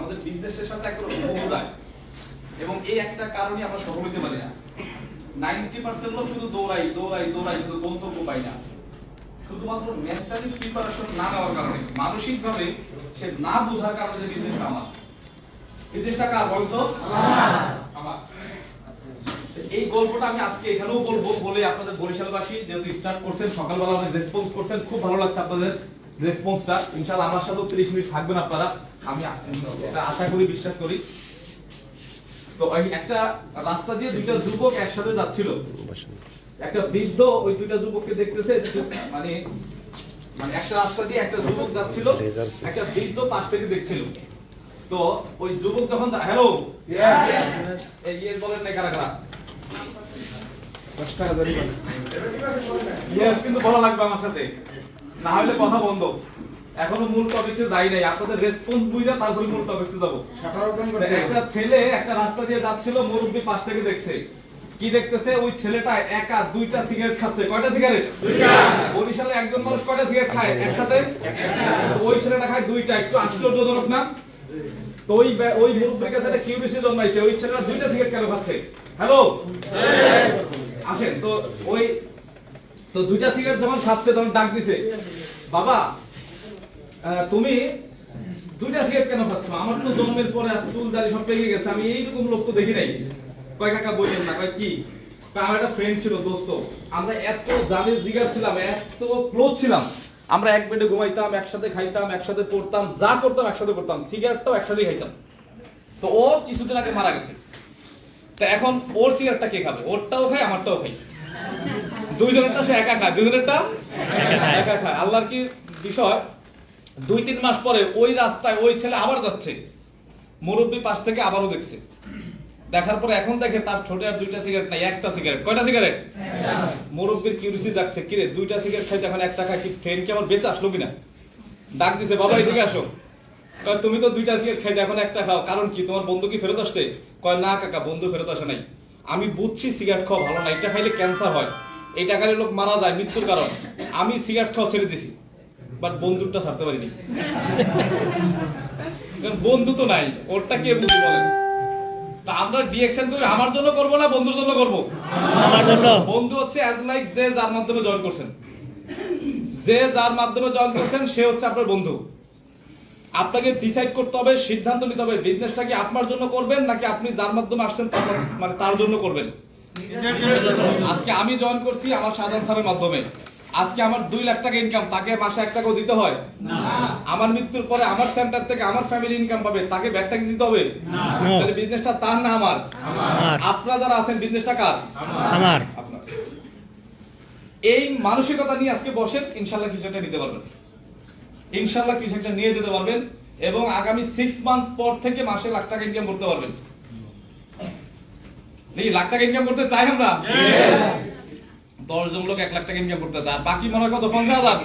আমাদের বিজনেসের সাথে একটা বন্ধু যায়, এবং এই একটা কারণে আমরা সফল হতে পারি না। 90% লোক শুধু দৌড়াই কিন্তু গন্তব্য পাই না। শুধুমাত্র মেন্টালি প্রিপারেশন না নেওয়ার কারণে, মানসিকভাবে সে না বোঝার কারণে যে বিজনেসটা আমার, বিজনেসটা কার বলতো? আমার। এই গল্পটা আমি আজকে এখানেও বলবো বলে আপনাদের বরিশালবাসী যেহেতু স্টার্ট করছেন, সকালবেলা অনেক রেসপন্স করছেন, খুব ভালো লাগছে আপনাদের রেসপন্সটা। ইনশাআল্লাহ আমার সাথেও 30 মিনিট থাকবেন আপনারা, আমি এটা আশা করি, বিশ্বাস করি। তো এই একটা রাস্তা দিয়ে দুইটা যুবক একসাথে যাচ্ছিল, একটা বৃদ্ধ ওই দুইটা যুবককে দেখতেছে, মানে মানে একটা রাস্তা দিয়ে একটা যুবক যাচ্ছিল, একটা বৃদ্ধ পাশ থেকে দেখছিল। তো ওই যুবক যখন হ্যালো এই ইয়ে বলেন না কারা কারা 10 টাকা জরিমানা ইয়েস কিন্তু বলা লাগবে আমার সাথে, না হলে কথা বন্ধ। এখনো মূল টপিকসে যাই নাই, আপনাদের রেসপন্স বুঝা তারপরে মূল টপিকসে যাব। একটা ছেলে একটা রাস্তা দিয়ে যাচ্ছিল, মুরব্বি পাশ থেকে দেখছে, কি দেখতেছে? ওই ছেলেটা একা দুইটা সিগারেট খাচ্ছে। কয়টা সিগারেট? দুইটা। বরিশালে একজন মানুষ কয়টা সিগারেট খায় একসাথে? একটা। ওই ছেলেটা খায় দুইটা। একটু আশ্চর্যজনক না? তো ওই মুরব্বির কাছে একটা কিউরিওসিটি জন্মাইছে, ওই ছেলেটা দুইটা সিগারেট কেন খাচ্ছে? হ্যালো আসেন। তো ওই তো দুইটা সিগারেট যখন খাচ্ছে তখন ডাক দিছে, বাবা তুমি দুইটা সিগারেট কেন খাচ্ছ? আমার তো জন্মের পরে চুল দাড়ি সব পেকে গেছে, আমি এইরকম লোক তো দেখি নাই। কয় কাকা বললেন না? কয় কি? আমার একটা ফ্রেন্ড ছিল, দোস্ত, আমরা এত জালিস জিগার ছিলাম, এত ক্লোজ ছিলাম, আমরা এক বেডে ঘুমাইতাম, একসাথে খাইতাম, একসাথে পড়তাম, যা করতাম একসাথে করতাম, সিগারেটটাও একসাথে খাইতাম। তো ও কিছুদিন আগে মারা গেছে, তা এখন ওর সিগারেটটা কে খাবে? ওরটাও খাই, আমারটাও খাই, দুইজনেরটা সে একা খায়, দুইজনেরটা একা খায়। আল্লাহর কি বিষয়, 2-3 মাস পরে ওই রাস্তায় ওই ছেলে আবার যাচ্ছে, মুরব্বী পাশ থেকে আবারও দেখছে। দেখার পরে এখন দেখে তার ছোট আর দুইটা সিগারেট নাই, একটা সিগারেট। কয়টা সিগারেট? মুরব্বীর কিউরিওসিটি যাচ্ছে, কিরে দুইটা সিগারেট খাইতে এখন একটা খাই, কি ট্রেন কি আবার বেঁচে আসলো কিনা? ডাক দিছে, বাবা এদিকে আসো। কয় তুমি তো দুইটা সিগারেট খাইতে এখন একটা খাও, কারণ কি? তোমার বন্ধু কি ফেরত আসছে? কয় না কাকা, বন্ধু ফেরত আসে নাই। আমি বুঝছি সিগারেট খাওয়া ভালো না, এটা খাইলে ক্যান্সার হয়, এটা খাইলে লোক মারা যায়, মৃত্যুর কারণ। আমি সিগারেট খাওয়া ছেড়ে দিছি, বাট বন্ধুটা ছাড়তে পারিনি। বন্ধু তো নাই, ওরটা কে বুঝি বলেন? তা আমরা ডিএকশন করি আমার জন্য করব না বন্ধুর জন্য করব? আমার জন্য। বন্ধু হচ্ছে অ্যাজ লাইক যে যার মাধ্যমে জয়েন করছেন, যে যার মাধ্যমে জয়েন করছেন সে হচ্ছে আপনার বন্ধু। আপনাকে ডিসাইড করতে হবে, সিদ্ধান্ত নিতে হবে, বিজনেসটা কি আপনার জন্য করবেন নাকি আপনি যার মাধ্যমে আসছেন মানে তার জন্য করবেন। আজকে আমি জয়েন করছি আমার শাহজাহান স্যারের মাধ্যমে, আজকে আমার 2 লাখ টাকা ইনকাম, তাকে মাসে 1 টাকাও দিতে হয় না। আমার মৃত্যুর পরে আমার সেন্টার থেকে আমার ফ্যামিলি ইনকাম পাবে, তাকে ব্যাক ট্যাক্স দিতে হবে না। তাহলে বিজনেসটা তার না আমার? আপনারা যারা আছেন বিজনেসটা কার? আমার। আপনার। এই মানসিকতা নিয়ে আজকে বসেন, ইনশাআল্লাহ কিছু একটা নিতে পারবেন, ইনশাআল্লাহ কিছু একটা নিয়ে যেতে পারবেন, এবং আগামী 6 মান্থ পর থেকে মাসে 1 লাখ টাকা ইনকাম করতে পারবেন। দেখি 1 লাখ টাকা ইনকাম করতে চাই আমরা? 10 জন লোক 1 লাখ টাকা ইনকাম করতে চায়, বাকি মনে হয় কত? 50,000।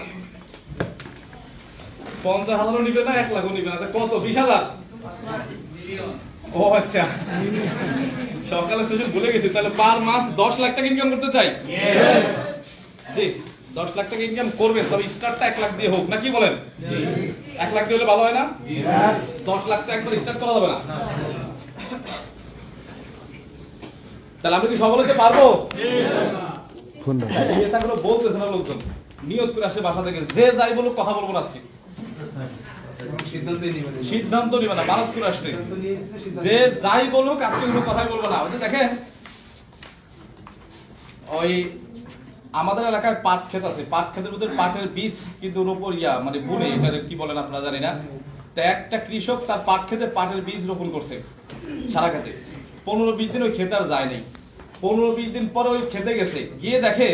50,000ও নিবে না, 1 লাখও নিবে না, কত? 20,000। ও আচ্ছা, সকালে সেশন ভুলে গেছি। তাহলে পার মান্থ 10 লাখ টাকা ইনকাম করতে চাই? জি, 10 লাখ টাকা ইনকাম করবেন, তবে স্টার্টটা 1 লাখ দিয়ে হোক, নাকি বলেন? 1 লাখ দিয়ে হলে ভালো হয় না? 10 লাখ টাকা একবার স্টার্ট করা যাবে না? তাহলে আমরা কি সফল হতে পারবো? বলতেছে না লোকজন, নিয়ত করে আসে বাসা থেকে, যে যাই বলুক কথা বলবো না আজকে, সিদ্ধান্ত নিবে না, মানত করে আসছে, যে যাই বলুক আজকে কোনো কথাই বলবো না। ওই যে দেখেন, ওই আমাদের এলাকায় পাট ক্ষেত আছে, পাট ক্ষেতের মধ্যে পাটের বীজ কিন্তু রোপণ মানে বুনে, এটা কি বলেন আপনারা জানি না। তো একটা কৃষক তার পাট ক্ষেতে পাটের বীজ রোপণ করছে সারা ক্ষেতে, 15-20 দিন ওই ক্ষেতে আর যায় নাই। 15-20 দিন পরে ওই খেতে গেছে, গিয়ে দেখে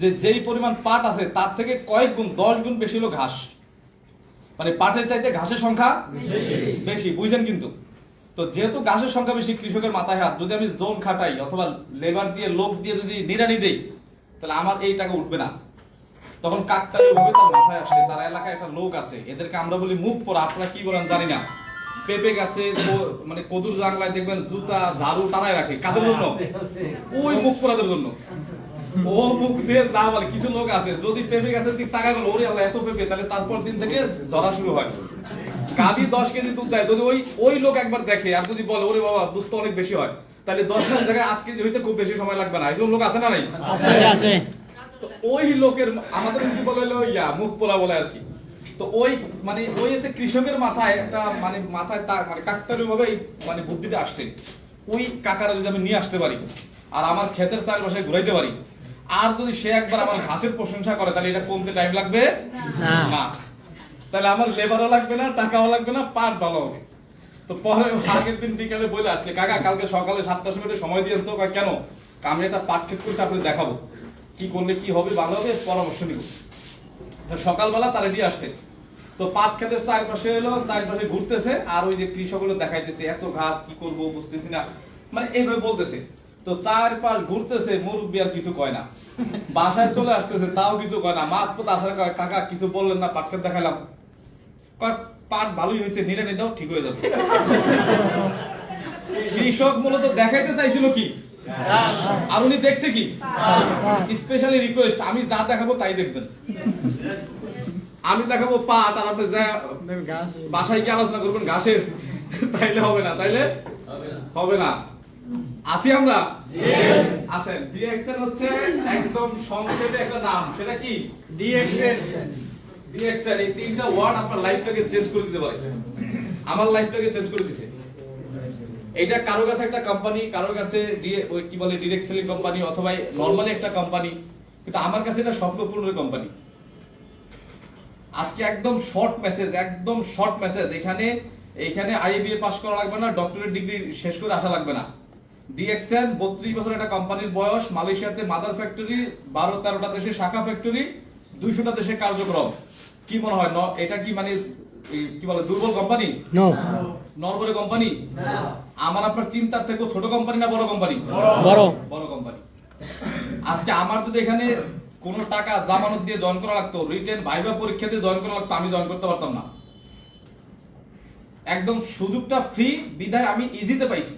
যে যেই পরিমাণ পাট আছে তার থেকে কয়েক গুণ, 10 গুণ বেশি হলো ঘাস, মানে পাটের চাইতে ঘাসের সংখ্যা বেশি, বুঝছেন? কিন্তু তো যেহেতু ঘাসের সংখ্যা বেশি, কৃষকের মাথায় হাত, যদি আমি জোন খাটাই অথবা লেবার দিয়ে লোক দিয়ে যদি নিড়ানি দেই, তাহলে আমার এই টাকা উঠবে না। তখন কাকতালীয় ভাবে তার মাথায় আসে, তার এলাকায় একটা লোক আছে, এদেরকে আমরা বলি মুখ পড়া, আপনারা কি বলেন জানি না। পেঁপে গাছে মানে কদুর জাংলায় দেখবেন জুতা ঝাড়ু টানায় রাখে, কাদের জন্য? ওই মুখ পোড়াদের জন্য। ও মুখ দিয়ে যা বলে, কিছু লোক আছে যদি পেঁপে গাছের দিক তাকায় বলে ওরে আল্লাহ এত পেঁপে, তাহলে তারপর দিন থেকে ঝরা শুরু হয়। গাভী 10 কেজি দুধ দেয়, যদি ওই লোক একবার দেখে আর যদি বলে ওরে বাবা দুধ তো অনেক বেশি হয়, তাহলে 10 কেজি জায়গায় 8 কেজি হইতে খুব বেশি সময় লাগবে না। এরকম লোক আছে না নাই? আছে। তো ওই লোকের আমাদের কি বলে হলো মুখ পোলা বলে আর কি। তো ওই হচ্ছে কৃষকের মাথায় একটা মাথায় কাকতারী ভাবে মানে বুদ্ধিটা আসছে, ওই কাকারা যদি আমি নিয়ে আসতে পারি আর আমার ক্ষেতের চারপাশে ঘুরাইতে পারি, আর যদি সে একবার আমার ঘাসের প্রশংসা করে, তাহলে এটা কমতে টাইম লাগবে না। তাহলে আমার লেবারও লাগবে না, টাকাও লাগবে না, পাট ভালো হবে। তো পরে আগের দিন বিকালে বলে আসলে কাকা কালকে সকালে 7টার সময় সময় দিয়ে তো। কেন? আমি একটা পাট ক্ষেত করছি, আপনি দেখাবো কি করলে কি হবে, ভালো হবে, পরামর্শ নিব। তো সকালবেলা তারা দিয়ে আসছে, তো পাট ক্ষেতের চারপাশে এলো, চারপাশে ঘুরতেছে আর ওই যে কৃষক গুলো দেখাইতেছে এত ঘাস কি করবো বুঝতেছি না, এইভাবে বলতেছে। তো চারপাশ ঘুরতেছে, মুরব্বী আর কিছু কয় না, বাসায় চলে আসতেছে তাও কিছু কয় না। মাছ পথ আসার কাকা কিছু বললেন না, পাট ক্ষেত দেখালাম, পাট ভালোই হয়েছে, নিরে নিয়ে দাও, ঠিক হয়ে যাবে। কৃষক মূলত দেখাইতে চাইছিল কি, আর উনি দেখছে কি? স্পেশালি রিকোয়েস্ট, আমি যা দেখাবো তাই দেখবেন। আমি দেখাবো পাট আর আপনি বাসায় গিয়ে আলোচনা করবেন ঘাসের, তাইলে হবে না, তাইলে হবে না। আছি আমরা? আছেন। ডিএক্সএন হচ্ছে একদম সংক্ষেপে একটা নাম, সেটা কি? ডিএক্সএন। ডিএক্সএন এই তিনটা ওয়ার্ড আপনার লাইফটাকে চেঞ্জ করে দিতে পারে। আমার লাইফটাকে চেঞ্জ করে দিয়েছে। এটা কারো কাছে একটা কোম্পানি, কারো কাছে কি বলে ডিরেক্ট সেলিং কোম্পানি, অথবা নরমালি একটা কোম্পানি, কিন্তু আমার কাছে এটা স্বপ্নপূর্ণের কোম্পানি। আজকে একদম শর্ট মেসেজ, এখানে আইবিএ পাস করা লাগবে না, ডক্টরেট ডিগ্রি শেষ করে আসা লাগবে না। ডিএক্সএন 32 বছর একটা কোম্পানির বয়স, মালয়েশিয়াতে মাদার ফ্যাক্টরি, 12-13টা দেশে শাখা ফ্যাক্টরি, 200টা দেশে কার্যক্রম। কি মনে হয় এটা কি কি বলে দুর্বল কোম্পানি? নরবরে কোম্পানি? আমার আপনার চিন্তার থেকে ছোট কোম্পানি না বড় কোম্পানি? বড় কোম্পানি। আজকে আমার যদি এখানে কোন টাকা জামানত দিয়ে জয়েন করা লাগতো, রিটেন ভাইভা পরীক্ষা দিয়ে জয়েন করা লাগতো, আমি জয়েন করতে পারতাম না। একদম সুযোগটা ফ্রি বিধায় আমি ইজিতে পাইছি,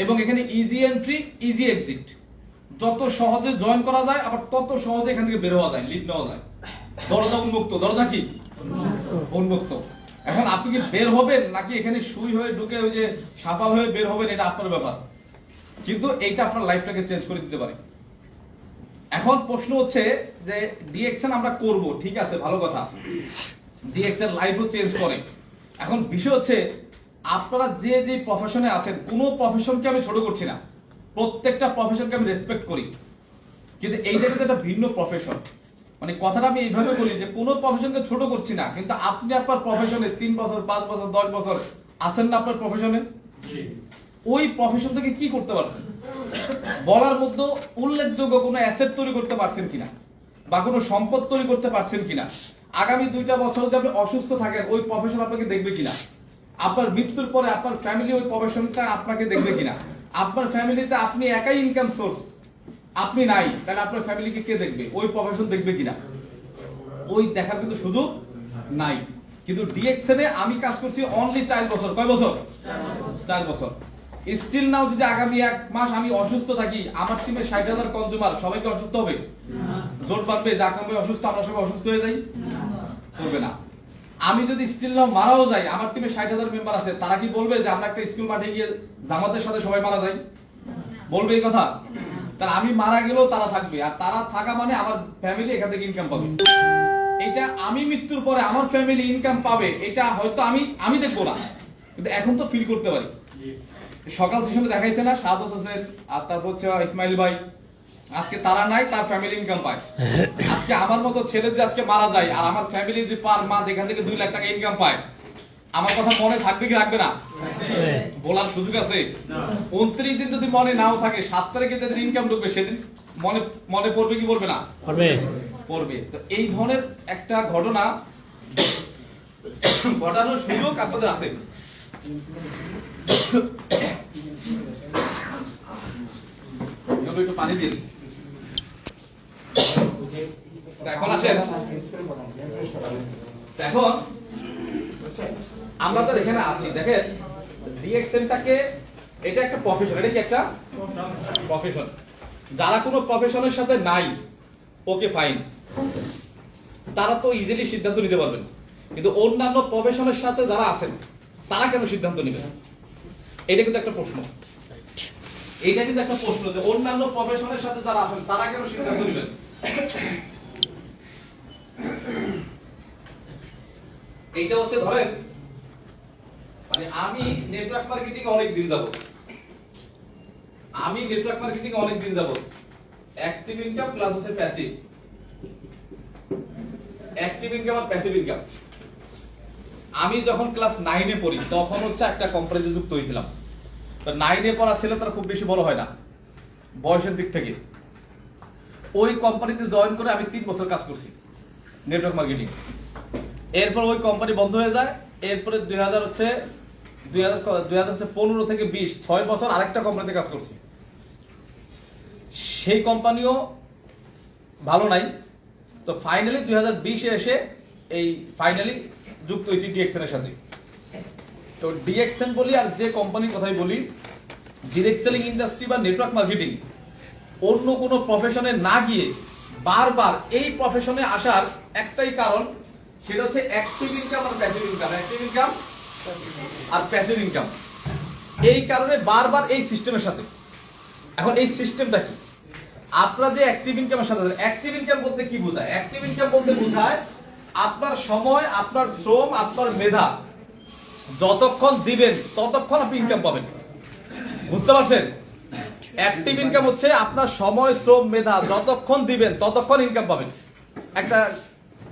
এবং এখানে ইজি এন্ট্রি ইজি এক্সিট। যত সহজে জয়েন করা যায় আবার তত সহজে এখান থেকে বের হওয়া যায়, লিড নেওয়া যায়। দরজা উন্মুক্ত। দরজা কি উন্মুক্ত। এখন আপনি কি বের হবেন নাকি এখানে সুই হয়ে ঢুকে ওই যে সাফাল হয়ে বের হবেন, এটা আপনার ব্যাপার, কিন্তু এইটা আপনার লাইফটাকে চেঞ্জ করে দিতে পারে। এখন প্রশ্ন হচ্ছে যে ডিএক্সএন আমরা করব, ঠিক আছে, ভালো কথা, ডিএক্সএন লাইফও চেঞ্জ করে। এখন বিষয় হচ্ছে আপনারা যে যে প্রফেশনে আছেন, কোনো প্রফেশনকে আমি ছোট করছি না, প্রত্যেকটা প্রফেশনকে আমি রেসপেক্ট করি, কিন্তু এইটা কিন্তু একটা ভিন্ন প্রফেশন। কথাটা আমি এইভাবে বলি যে কোনো প্রফেশনকে ছোট করছি না, কিন্তু আপনি আপনার প্রফেশনে 3 বছর 5 বছর 10 বছর আছেন না আপনার প্রফেশনে, ওই প্রফেশন থেকে কি করতে পারছেন, বলার মধ্যে উল্লেখযোগ্য কোনো অ্যাসেট তৈরি করতে পারছেন কিনা, বা কোনো সম্পদ তৈরি করতে পারছেন কিনা, আগামী 2টা বছর যদি আপনি অসুস্থ থাকেন ওই প্রফেশন আপনাকে দেখবে কিনা, আপনার মৃত্যুর পরে আপনার ফ্যামিলি ওই প্রফেশনটা আপনাকে দেখবে কিনা, আপনার ফ্যামিলিতে আপনি একাই ইনকাম সোর্স, আপনি নাই, তাহলে আপনার ফ্যামিলিকে কে দেখবে, ওই প্রফেশন দেখবে কিনা, ওই দেখার কিন্তু সুযোগ নাই। কিন্তু ডিএক্সএন এ আমি কাজ করছি অনলি 4 বছর। কয় বছর? 4 বছর। স্টিল নাও যদি আগামী 1 মাস আমি অসুস্থ থাকি, আমার টিমে 60,000 কনজিউমার, সবাইকে অসুস্থ হবে? জোট বাঁধবে যে আকামে অসুস্থ, আমরা সবাই অসুস্থ হয়ে যাই? করবে না। আমি যদি স্টিল নাও মারাও যাই, আমার টিমে 60,000 মেম্বার আছে, তারা কি বলবে যে আমরা একটা স্কুল মাঠে গিয়ে জামাতের সাথে সবাই মারা যাই? বলবে এই কথা? তাহলে আমি মারা গেলেও তারা থাকবে, আর তারা থাকা মানে আমার ফ্যামিলি এখান থেকে ইনকাম পাবে। এটা আমি মৃত্যুর পরে আমার ফ্যামিলি ইনকাম পাবে, এটা হয়তো আমি দেখবো না, কিন্তু এখন তো ফিল করতে পারি। সকাল সেশনে দেখাইছে না সাদত হোসেন আর তারপর হচ্ছে ইসমাইল ভাই, আজকে তারা নাই, তার ফ্যামিলি ইনকাম পায়। আজকে আমার মতো ছেলে যদি আজকে মারা যায় আর আমার ফ্যামিলি যদি পার মান্থ এখান থেকে 2 লাখ টাকা ইনকাম পায়, আমার কথা মনে থাকবে কি রাখবে না? বলার সুযোগ আছে? 29 দিন যদি মনে নাও থাকে, 7 তারিখে যেদিন ইনকাম ঢুকবে সেদিন মনে পড়বে কি পড়বে না? পড়বে। তো এই ধরনের একটা ঘটনা ঘটানোর সুযোগ আপনাদের আছে। একটু পানি দিন। এখন আসেন, এখন আমরা তো এখানে আছি, দেখেন ডিএক্সএনটাকে এটা একটা প্রফেশন, এটা কি একটা প্রফেশন। যারা কোনো প্রফেশনের সাথে নাই, ওকে ফাইন, তারা তো ইজিলি সিদ্ধান্ত নিতে পারবেন। কিন্তু অন্যান্য প্রফেশনের সাথে যারা আছেন তারা কেন সিদ্ধান্ত নেবেন? এটা কিন্তু একটা প্রশ্ন। এইটা কিন্তু একটা প্রশ্ন যে অন্যান্য প্রফেশনের সাথে যারা আছেন তারা কেন সিদ্ধান্ত নেবেন? এইটা হচ্ছে ধরেন মানে আমি নেটওয়ার্ক মার্কেটিং অনেক দিন যাবত অ্যাক্টিভ ইনকাম প্লাস হচ্ছে প্যাসিভ। অ্যাক্টিভ ইনকাম আর প্যাসিভ ইনকাম। আমি যখন ক্লাস 9 এ পড়ি তখন হচ্ছে একটা কোম্পানিতে যুক্ত হয়েছিলাম। তো 9 এ পড়া ছেলে তারা খুব বেশি বড় হয় না বয়সের দিক থেকে। ওই কোম্পানিতে জয়েন করে আমি 3 বছর কাজ করছি নেটওয়ার্ক মার্কেটিং। এরপর ওই কোম্পানি বন্ধ হয়ে যায়। এরপরে 2015 থেকে 20 6 বছর আরেকটা কোম্পানিতে কাজ করছি। সেই কোম্পানিও ভালো নাই। তো ফাইনালি 2020 এ এসে এই ফাইনালি যুক্ত হয়েছি ডিএক্সএন এর সাথে। তো ডিএক্সএন বলি আর যে কোম্পানির কথাই বলি, ডিরেক্ট সেলিং ইন্ডাস্ট্রি বা নেটওয়ার্ক মার্কেটিং অন্য কোনো প্রফেশনে না গিয়ে বারবার এই প্রফেশনে আসার একটাই কারণ, সেটা হচ্ছে অ্যাক্টিভ ইনকাম আর প্যাসিভ ইনকাম। অ্যাক্টিভ ইনকাম আর প্যাসিভ ইনকাম, এই কারণে বারবার এই সিস্টেমের সাথে। এখন এই সিস্টেমটা কি? আপনারা যে অ্যাক্টিভ ইনকামের সাথে, অ্যাক্টিভ ইনকাম বলতে কি বোঝায়? অ্যাক্টিভ ইনকাম বলতে বোঝায় আপনার সময়, আপনার শ্রম, আপনার মেধা যতক্ষণ দিবেন ততক্ষণ আপনি ইনকাম পাবেন। বুঝতে পারছেন? অ্যাক্টিভ ইনকাম হচ্ছে আপনার সময়, শ্রম, মেধা যতক্ষণ দিবেন ততক্ষণ ইনকাম পাবেন।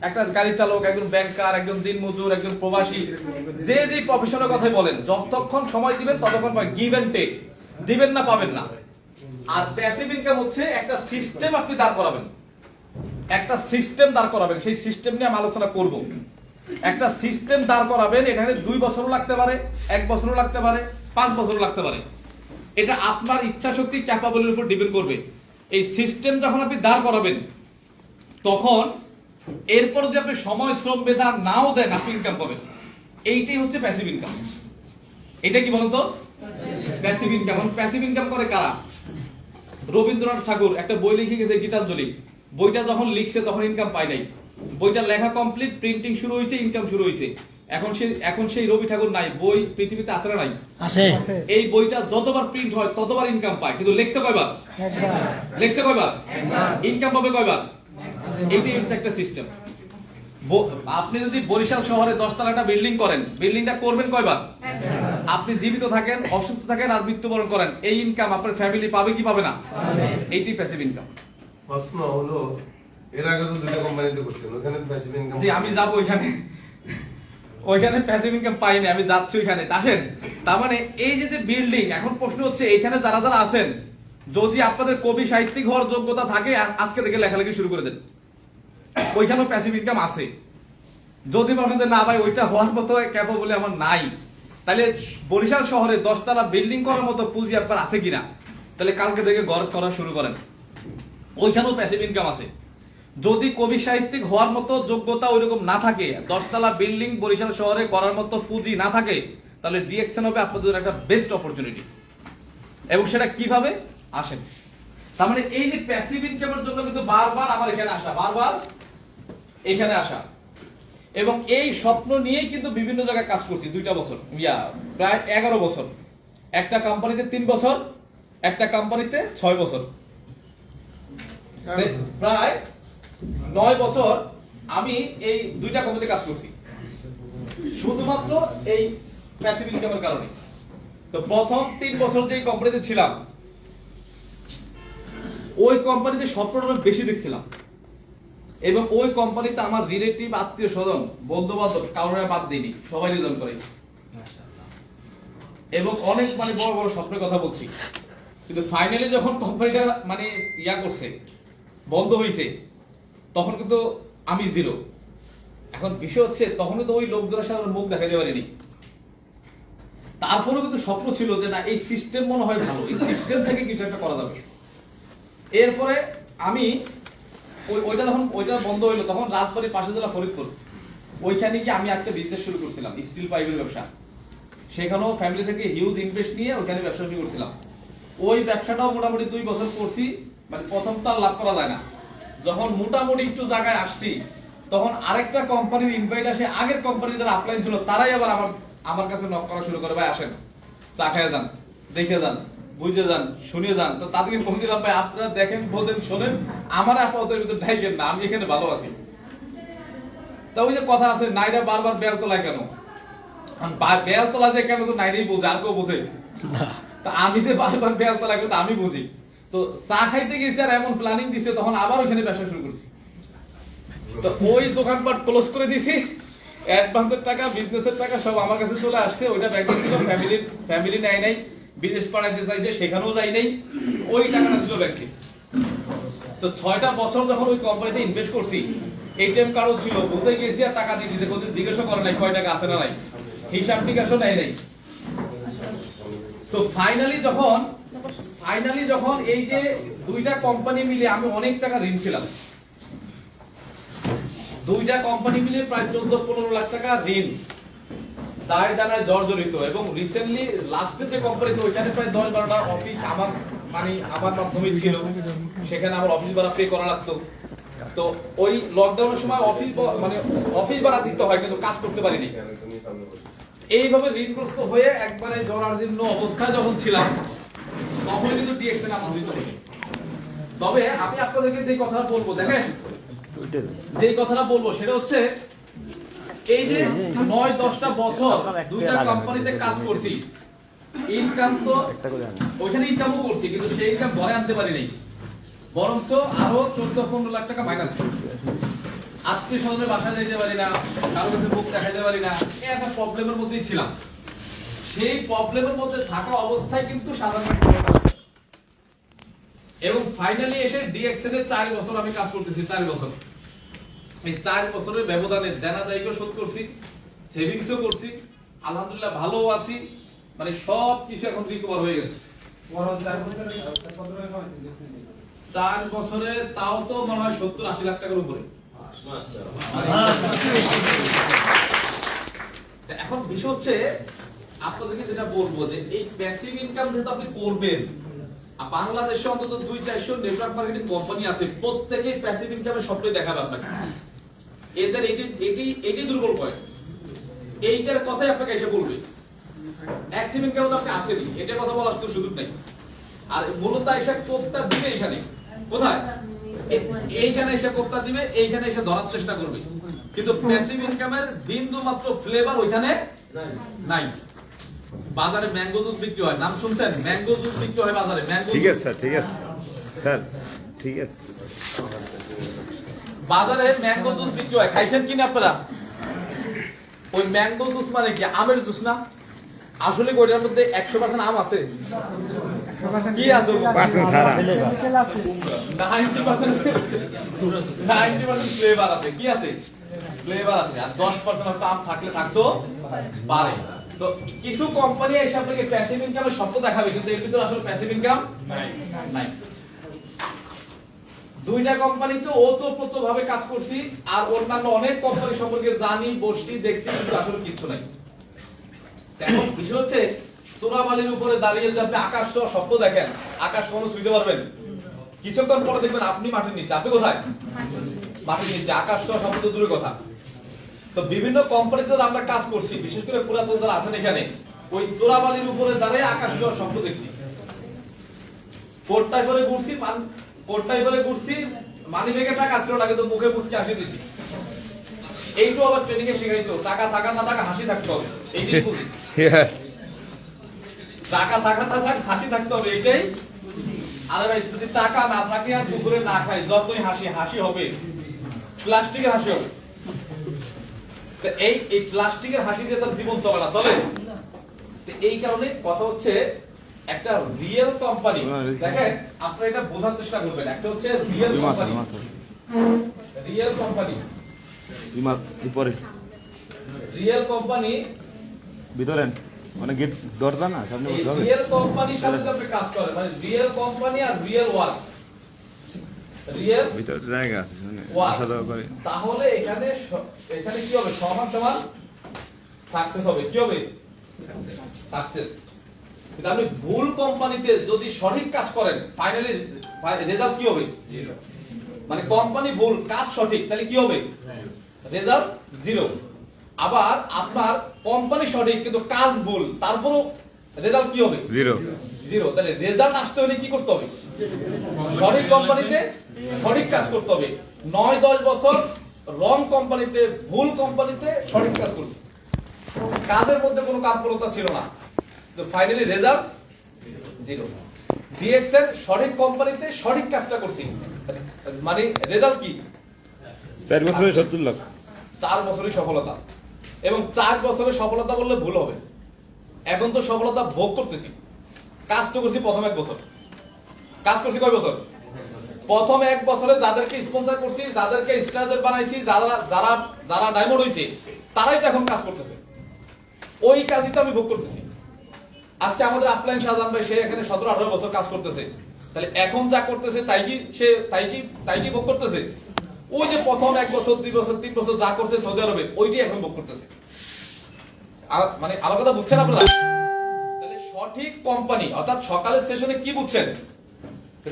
একটা গাড়ি চালক, একজন ব্যাংকার, একজন দিনমজুর, একজন প্রবাসী, যে যে প্রফেশনের কথাই বলেন, যতক্ষণ সময় দিবেন ততক্ষণ পাবেন। গিভ এন্ড টেক, দিবেন না পাবেন না। আর প্যাসিভ ইনকাম হচ্ছে একটা সিস্টেম আপনি দাঁড় করাবেন, একটা সিস্টেম দাঁড় করাবেন। সেই সিস্টেম নিয়ে আমি আলোচনা করব। একটা সিস্টেম দাঁড় করাবেন, এখানে 2 বছরও লাগতে পারে, 1 বছরও লাগতে পারে, 5 বছরও লাগতে পারে। এটা আপনার ইচ্ছা শক্তি, ক্যাপাবিলিটির উপর ডিপেন্ড করবে। এই সিস্টেম যখন আপনি দাঁড় করাবেন তখন এরপর যদি আপনি সময়, শ্রম, মেধা নাও দেন আপনি ইনকাম পাবেন। এইটাই হচ্ছে প্যাসিভ ইনকাম। এটা কি বলতো? Passive income. প্যাসিভ ইনকাম করে কারা? রবীন্দ্রনাথ ঠাকুর একটা বই লিখে গেছে গীতাঞ্জলি। বইটা যখন লিখছে তখন ইনকাম পায় নাই। বইটা লেখা কমপ্লিট, প্রিন্টিং শুরু হয়েছে, ইনকাম শুরু হয়েছে। এখন সেই রবি ঠাকুর নাই। বই পৃথিবীতে আছে না নাই? আছে। এই বইটা যতবার প্রিন্ট হয় ততবার ইনকাম পায়, কিন্তু লিখছে কয়বার? লিখছে কয়বার? ইনকাম পাবে কয়বার? এইটাই হচ্ছে একটা সিস্টেম। আপনি যদি বরিশাল শহরে 10 তলা একটা বিল্ডিং করেন, বিল্ডিংটা করবেন কয়বার? আপনি জীবিত থাকেন, অসুস্থ থাকেন আর মৃত্যুবরণ করেন, এই ইনকাম আপনার ফ্যামিলি পাবে কি পাবে না? এইটাই প্যাসিভ ইনকাম। প্রশ্ন হলো, এর আগে তো দুটো কোম্পানিতে করছেন, ওখানে প্যাসিভ ইনকাম। জি, আমি যাব ওইখানে প্যাসিভ ইনকাম পাইনি, আমি যাচ্ছি ওইখানে। আসেন, তার মানে এই যে বিল্ডিং, এখন প্রশ্ন হচ্ছে এইখানে যারা যারা আছেন, যদি আপনাদের কবি সাহিত্যিক হওয়ার যোগ্যতা থাকে আজকে থেকে লেখালেখি শুরু করে দেন। ওইখানেও প্যাসিভ ইনকাম আছে। যদি বলেন যে না ভাই ওইটা হওয়ার মতো ক্যাপাবল আমার নাই, তাহলে বরিশাল শহরে 10 তলা বিল্ডিং করার মতো পুঁজি আপনার আছে কিনা, তাহলে কালকে থেকে ঘর করা শুরু করেন। ওইখানেও প্যাসিভ ইনকাম আছে। যদি কবি সাহিত্যিক হওয়ার মতো যোগ্যতা ওইরকম না থাকে, 10 তলা বিল্ডিং বরিশাল শহরে করার মতো পুঁজি না থাকে, তাহলে ডিএক্সএন হবে আপনাদের জন্য একটা বেস্ট অপরচুনিটি। এবং সেটা কিভাবে? আসেন, তার মানে এই যে প্যাসিভ ইনকামের জন্য কিন্তু বারবার আমার এখানে আসা, বারবার এখানে আসা, এবং এই স্বপ্ন নিয়েই কিন্তু বিভিন্ন জায়গায় কাজ করছি। 2টা বছর, প্রায় 11 বছর। একটা কোম্পানিতে 3 বছর, একটা কোম্পানিতে 6 বছর, প্রায় 9 বছর আমি এই 2টা কোম্পানিতে কাজ করছি, শুধুমাত্র এই প্যাসিভ ইনকামের কারণে। তো প্রথম 3 বছর যে কোম্পানিতে ছিলাম, ওই কোম্পানিতে স্বপ্নটা বেশি দেখছিলাম, এবং ওই কোম্পানিতে আমার রিলেটিভ, আত্মীয় স্বজন, বন্ধু বান্ধব কারোর বাদ দিইনি, সবাই রিজন করে। এবং অনেক বড় বড় স্বপ্নের কথা বলছি, কিন্তু ফাইনালি যখন কোম্পানিটা করছে, বন্ধ হয়েছে, তখন কিন্তু আমি জিরো। এখন বিষয় হচ্ছে তখন তো ওই লোকজনের সাথে মুখ দেখাতে পারিনি। তারপরেও কিন্তু স্বপ্ন ছিল যে না, এই সিস্টেম মনে হয় ভালো, এই সিস্টেম থেকে কিছু একটা করা যাবে। এরপরে আমি ওইটা বন্ধ হইলো, তখন রাজবাড়ির পাশে জেলা ফরিদপুর, ওইখানে গিয়ে আমি একটা বিজনেস শুরু করছিলাম, স্টিল পাইপের ব্যবসা। সেখানেও ফ্যামিলি থেকে হিউজ ইনভেস্ট নিয়ে ওইখানে ব্যবসা শুরু করছিলাম। ওই ব্যবসাটাও মোটামুটি 2 বছর করছি। প্রথম তো আর লাভ করা যায় না। যখন মোটামুটি একটু জায়গায় আসছি, তখন আরেকটা কোম্পানির ইনভাইট আসে, আগের কোম্পানির যারা আপলাইন ছিল তারাই আবার আমার কাছে নক করা শুরু করে, ভাই আসেন চা খেয়ে যান, দেখে যান, বুঝে যান, শুনে যান। তো তাদেরকে ফোন দিলাম, ভাই আপনারা দেখেন, বোঝেন, শোনেন, আমার আপাতত ভিতরে ঢাইকেন না, আমি এখানে ভালো আছি। তা ওই যে কথা আছে, নাইরা বারবার বেল তোলায় কেন, বেল তোলা যে কেন, তো নাইরাই বোঝে, আর কেউ বোঝে? তা আমি যে বারবার বেল তোলা কিন্তু আমি বুঝি। তো চা খাইতে গেছি আর এমন প্ল্যানিং দিছে, তখন আবার ওইখানে ব্যবসা শুরু করছি। তো ওই দোকানপাট ক্লোজ করে দিছি, অ্যাডভান্সের টাকা, বিজনেসের টাকা সব আমার কাছে চলে আসছে। ওইটা ব্যাংকে ছিল, ফ্যামিলি নেয় নাই, বিদেশ পাঠাইতে চাইছে, সেখানেও যাই নাই, ওই টাকাটা ছিল ব্যাংকে। তো 6টা বছর যখন ওই কোম্পানিতে ইনভেস্ট করছি, এটিএম কার্ডও ছিল, বলতে গেছি আর টাকা দিয়ে দিতে, কোনদিন জিজ্ঞাসা করে নাই কয় টাকা আছে না নাই, হিসাব টিকাসও নেয় নাই। তো ফাইনালি যখন এই যে দুইটা কোম্পানি মিলে আমি অনেক টাকা ঋণ ছিলাম, দুইটা কোম্পানি মিলে প্রায় 14-15 লাখ টাকা ঋণ, দায় দানায় জর্জরিত। এবং রিসেন্টলি লাস্টে যে কোম্পানিতে, ওইখানে প্রায় 10-12টা অফিস আমার মাধ্যমে ছিল, সেখানে আমার অফিস ভাড়া পে করা লাগতো। তো ওই লকডাউনের সময় অফিস ভাড়া দিতে হয়, কিন্তু কাজ করতে পারিনি। এইভাবে ঋণগ্রস্ত হয়ে একবারে জরাজীর্ণ অবস্থায় যখন ছিলাম, তখন কিন্তু ডিএক্সএন আমন্ত্রিত হই। তবে আমি আপনাদেরকে যে কথা বলবো, দেখেন যে কথাটা বলবো সেটা হচ্ছে, এই যে 9-10টা বছর দুইটা কোম্পানিতে কাজ করছি, ইনকাম তো ওইখানে ইনকামও করছি, কিন্তু সেই ইনকাম ঘরে আনতে পারি নাই, বরঞ্চ আরো 14-15 লাখ টাকা মাইনাস। আত্মীয় স্বজনের বাসায় যেতে পারি না, কারো কাছে মুখ দেখাতে পারি না, এই একটা প্রবলেমের মধ্যেই ছিলাম। সেই প্রবলেমের মধ্যে থাকা অবস্থায় কিন্তু সাধারণ, এবং ফাইনালি এসে ডিএক্সএন এর 4 বছর আমি কাজ করতেছি, 4 বছর। এই 4 বছরের ব্যবধানে দেনা দায়িত্ব শোধ করছি, সেভিংসও করছি, আলহামদুলিল্লাহ ভালো আছি, মানে সব কিছু এখন রিকভার হয়ে গেছে। 4 বছরে তাও তো মনে হয় 70-80 লাখ টাকার উপরে। এখন বিষয় হচ্ছে, আপনাদেরকে যেটা বলবো যে এই প্যাসিভ ইনকাম যেহেতু আপনি করবেন, বাংলাদেশে অন্তত 2-400 নেটওয়ার্ক মার্কেটিং কোম্পানি আছে, প্রত্যেকেই প্যাসিভ ইনকামের স্বপ্নই দেখাবে আপনাকে। এদের এটি দুর্বল পয়েন্ট, এইটার কথাই আপনাকে এসে বলবে। অ্যাক্টিভ ইনকাম তো আপনি আসেনি, এটার কথা বলার তো সুযোগ নাই। আর মূলত এসে কোপটা দিবে এইখানে, কোথায়? এইখানে এসে কোপটা দিবে, এইখানে এসে ধরার চেষ্টা করবে, কিন্তু প্যাসিভ ইনকামের বিন্দু মাত্র ফ্লেভার ওইখানে নাই। বাজারে ম্যাঙ্গো জুস বিক্রি হয়, নাম শুনছেন? ম্যাঙ্গো জুস বিক্রি হয় বাজারে, ম্যাঙ্গো। ঠিক আছে স্যার, ঠিক আছে স্যার, ঠিক আছে। বাজারে ম্যাঙ্গো জুস বিক্রি হয়, খাইছেন কিনা আপনারা? ওই ম্যাঙ্গো জুস মানে কি? আমের জুস না? আসলে ওইটার মধ্যে 100% আম আছে? কি আছে? 90% ফ্লেভার আছে। কি আছে? ফ্লেভার আছে। আর 10% হয়তো আম থাকলে থাকতো পারে। তো কিছু কোম্পানি এসে আপনাকে প্যাসিভ ইনকামের স্বপ্ন দেখাবে, কিন্তু এর ভিতরে আসলে প্যাসিভ ইনকাম নাই। দুইটা কোম্পানিতে ওতপ্রোতভাবে কাজ করছি, আর অন্যান্য অনেক কোম্পানি সম্পর্কে জানি, বসছি, দেখছি, কিন্তু আসলে কিছু নাই। এখন বিষয় হচ্ছে, চোরাবালির উপরে দাঁড়িয়ে যদি আপনি আকাশ ছোঁয়া স্বপ্ন দেখেন, আকাশ কখনো ছুঁইতে পারবেন? কিছুক্ষণ পরে দেখবেন আপনি মাটির নিচে। আপনি কোথায়? মাটির নিচে। আকাশ ছোঁয়া স্বপ্ন তো দূরের কথা। তো বিভিন্ন কোম্পানিতে আমরা কাজ করছি, বিশেষ করে পুরাতন যারা আছেন এখানে, ওই চোরাবালির উপরে দাঁড়িয়ে আকাশ ছোঁয়া স্বপ্ন দেখছি। কোটটাই করে ঘুরছি, মানি ব্যাগে টাকা ছিল না, কিন্তু মুখে মুচকে হাসি দিছি। এইটু আবার ট্রেনিং এ শেখাইতো, টাকা থাকা না থাকা হাসি থাকতে হবে, এইটাই বুঝি। টাকা থাকা না থাক হাসি থাকতে হবে, এইটাই। আরে ভাই, যদি টাকা না থাকে আর পুকুরে না খাই, যতই হাসি হবে, প্লাস্টিকের হাসি হবে। তো এই প্লাস্টিকের হাসি দিয়ে তার জীবন চলে না, চলে। তো এই কারণে কথা হচ্ছে, একটা রিয়েল কোম্পানি, দেখেন আপনারা এটা বোঝার চেষ্টা করবেন। একটা হচ্ছে রিয়েল কোম্পানি, রিয়েল কোম্পানি ভিতরে মানে গেট দরজা না, সামনে রিয়েল কোম্পানির সাথে আপনি কাজ করেন, মানে রিয়েল কোম্পানি আর রিয়েল ওয়ার্ক, রিয়েল ভিতরে জায়গা আছে, মানে আসা যাওয়া করে, তাহলে এখানে কি হবে? সমান সাকসেস হবে। কি হবে? সাকসেস। কিন্তু আপনি ভুল কোম্পানিতে যদি সঠিক কাজ করেন, ফাইনালি রেজাল্ট কি হবে? মানে কোম্পানি ভুল, কাজ সঠিক, তাহলে কি হবে? রেজাল্ট 0। আবার আপনার কোম্পানি সঠিক কিন্তু কাজ ভুল, তারপরও রেজাল্ট কি হবে? 0। তাহলে রেজাল্ট আসতে হলে কি করতে হবে? সঠিক কোম্পানিতে সঠিক কাজ করতে হবে। 9-10 বছর রং কোম্পানিতে, ভুল কোম্পানিতে সঠিক কাজ করছে, কাজের মধ্যে কোনো কার্পণ্যতা ছিল না, তো ফাইনালি রেজাল্ট 0। ডিএক্স এর সঠিক কোম্পানিতে সঠিক কাজটা করছি, মানে রেজাল্ট কি? 4 বছরে 70 লাখ। 4 বছরের সফলতা। এবং 4 বছরের সফলতা বললে ভুল হবে, এখন তো সফলতা ভোগ করতেছি। কাজ তো করছি প্রথম 1 বছর, কাজ করছি কয় বছর? প্রথম 1 বছরে যাদেরকে স্পন্সর করছি, যাদেরকে স্টারদের বানাইছি, যারা যারা যারা ডায়মন্ড হইছে, তারাই তো এখন কাজ করতেছে, ওই কাজই তো আমি ভোগ করতেছি। আজকে আমাদের আপলাইন শাহজাহান ভাই, সে এখানে 17-18 বছর কাজ করতেছে, তাহলে এখন যা করতেছে তাই কি ভোগ করতেছে? ওই যে প্রথম 1 বছর 2 বছর 3 বছর যা করছে সৌদি আরবে, ওইটাই এখন ভোগ করতেছে। মানে আমার কথা বুঝছেন আপনারা? তাহলে সঠিক কোম্পানি, অর্থাৎ সকালের সেশনে কি বুঝছেন?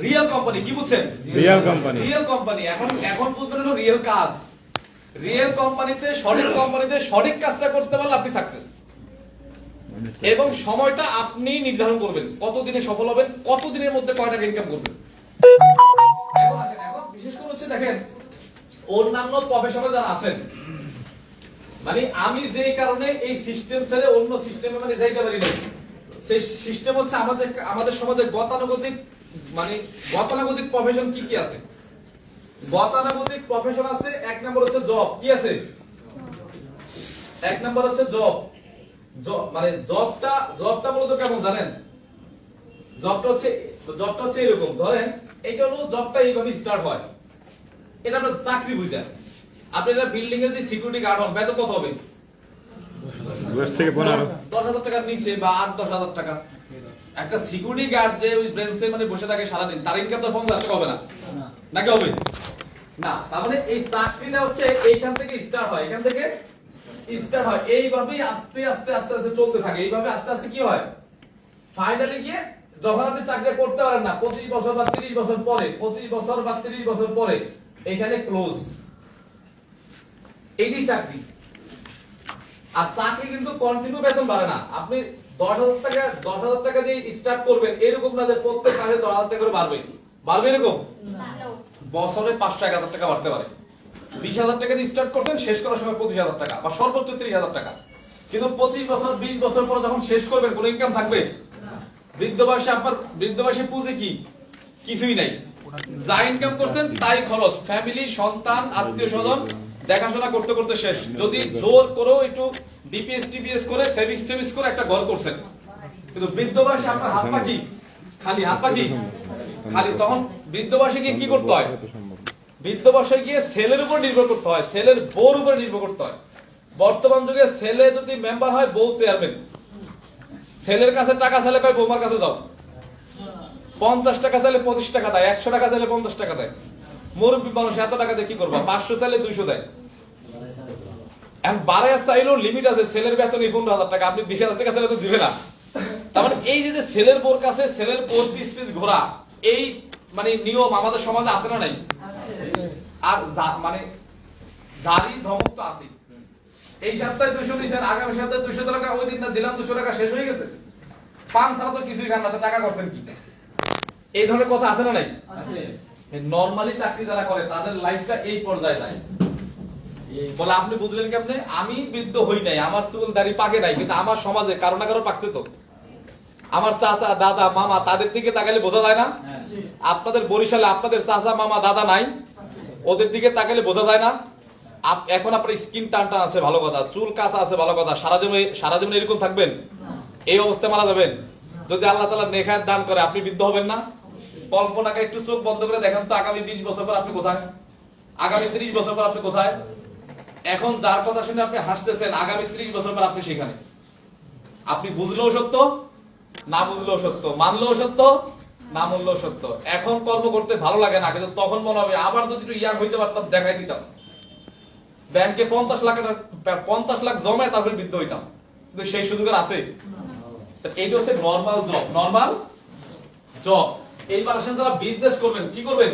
Real company. কি বুঝছেন? Real company. Real company. এখন বুঝবেন হলো রিয়েল কাজ। রিয়েল কোম্পানিতে, সঠিক কোম্পানিতে সঠিক কাজটা করতে পারলে আপনি সাকসেস। এবং সময়টা আপনি নির্ধারণ করবেন, কতদিনে সফল হবেন, কতদিনের মধ্যে কয় টাকা ইনকাম করবেন। এখন আসেন, এখন বিশেষ করে হচ্ছে দেখেন, অন্যান্য প্রফেশনে যারা আছেন, মানে আমি যেই কারণে এই সিস্টেম ছেড়ে অন্য সিস্টেমে মানে যাইতে পারি না, সেই সিস্টেম হচ্ছে আমাদের সমাজে গতানুগতিক, মানে গতানুগতিক প্রফেশন কি কি আছে? গতানুগতিক প্রফেশন আছে, 1 নম্বর হচ্ছে জব। কি আছে? 1 নম্বর হচ্ছে জব। মানে জবটা মূলত কেমন জানেন? জবটা হচ্ছে এরকম, ধরেন এটা হলো জবটা এইভাবে স্টার্ট হয়, এটা আমরা চাকরি বুঝায়। আপনি এটা বিল্ডিং এর যে সিকিউরিটি গার্ড হন, বেতন কত হবে? 10 থেকে 15। 10,000 টাকার নিচে বা 8-10,000 টাকা। একটা সিকিউরিটি গার্ড যে ওই ব্রেঞ্চে মানে বসে থাকে সারাদিন, তার ইনকাম তো 50,000 টাকা হবে না, নাকি হবে না? তার মানে এই চাকরিটা হচ্ছে এইখান থেকে স্টার্ট হয়, এখান থেকে স্টার্ট হয়, এইভাবেই আস্তে আস্তে আস্তে আস্তে চলতে থাকে। এইভাবে আস্তে আস্তে কি হয়, ফাইনালি গিয়ে যখন আপনি চাকরি করতে পারেন না, 25 বছর বা 30 বছর পরে, 25 বছর বা 30 বছর পরে এখানে ক্লোজ। এইটাই চাকরি। আর চাকরি কিন্তু কন্টিনিউ বেতন বাড়ে না। আপনি 10,000 টাকা দিয়ে স্টার্ট করবেন, এরকম না যে প্রত্যেক মাসে 10,000 টাকা করে বাড়বে এরকম। বছরে 500-1,000 টাকা বাড়তে পারে। 20,000 টাকা দিয়ে স্টার্ট করতেন, শেষ করার সময় 25,000 টাকা বা সর্বোচ্চ 30,000 টাকা। কিন্তু 25 বছর 20 বছর পরে যখন শেষ করবেন, কোনো ইনকাম থাকবে? বৃদ্ধ বয়সে পুঁজি কি? কিছুই নাই। যা ইনকাম করছেন তাই খরচ, ফ্যামিলি, সন্তান, আত্মীয় স্বজন দেখাশোনা করতে করতে শেষ। যদি জোর করেও একটু ডিপিএস করে সেভিংস করে একটা ঘর করছেন, কিন্তু বৃদ্ধ বয়সে আপনার হাত পা কি খালি, খালি। তখন বৃদ্ধ বয়সে গিয়ে কি করতে হয়? বৃদ্ধ বয়সে গিয়ে ছেলের উপর নির্ভর করতে হয়, ছেলের বউর উপর নির্ভর করতে হয়। বর্তমান যুগে ছেলে যদি মেম্বার হয়, বউ চেয়ারম্যান। ছেলের কাছে টাকা চাইলে কয় বৌমার কাছে যাও, 50 টাকা চাইলে 25 টাকা দেয়, 100 টাকা চাইলে 50 টাকা দেয়। মুরব্বী মানুষ এত টাকা দিয়ে কি করবা? 500 চাইলে 200 দেয়। এখন বাড়ায় চাইলেও লিমিট আছে, ছেলের বেতন 15,000 টাকা, আপনি 20,000 টাকা চাইলে তো দিবে না। তার মানে এই যে ছেলের বোর কাছে ছেলের বোর পিস ঘোরা, এই মানে নিয়ম আমাদের সমাজে আছে না নাই? আর মানে জারি ধমক তো আছে। এই সপ্তাহে 200 দিয়েছেন, আগামী সপ্তাহে 200 টাকা, ওই দিন না দিলাম 200 টাকা, শেষ হয়ে গেছে। পান ছাড়া তো কিছুই খান না, টাকা করছেন কি? এই ধরনের কথা আছে না নাই? নরমালি চাকরি যারা করে তাদের লাইফটা এই পর্যায়ে যায়। বলে আপনি বুঝলেন কেমনে? আমি বৃদ্ধ হই নাই, আমার চুল দাড়ি পাকে নাই, কিন্তু আমার সমাজে কারো না কারো পাকছে তো। আমার চাচা, দাদা, মামা, তাদের দিকে তাকালে বোঝা যায় না? আপনাদের বরিশালে আপনাদের চাচা, মামা, দাদা নাই, ওদের দিকে তাকালে বোঝা যায় না? এখন আপনার স্কিন টান আছে, ভালো কথা, চুল কাঁচা আছে, ভালো কথা, সারাজীবন এরকম থাকবেন? এই অবস্থায় মারা যাবেন? যদি আল্লাহ তাআলা নেখায়েত দান করে, আপনি বৃদ্ধ হবেন না? কল্পনাকে একটু চোখ বন্ধ করে দেখেন তো, আগামী 20 বছর পর আপনি কোথায়? আগামী 30 বছর পর আপনি কোথায়? এখন যার কথা শুনে আপনি হাসতেছেন, আগামী 30 বছর পর আপনি সেখানে। আপনি বুঝলেও সত্য, না বুঝলেও সত্য, মানলেও সত্য, না মানলেও সত্য। এখন কর্ম করতে ভালো লাগে না, কিন্তু তখন মনে হবে আবার যদি একটু ইয়াং হইতে পারতাম, দেখাই দিতাম। ব্যাংকে 50 লাখ জমায় তারপরে বৃদ্ধ হইতাম, কিন্তু সেই সুযোগ আর আছে? এইটা হচ্ছে নরমাল জব। এইবার আসেন যারা বিজনেস করবেন, কি করবেন?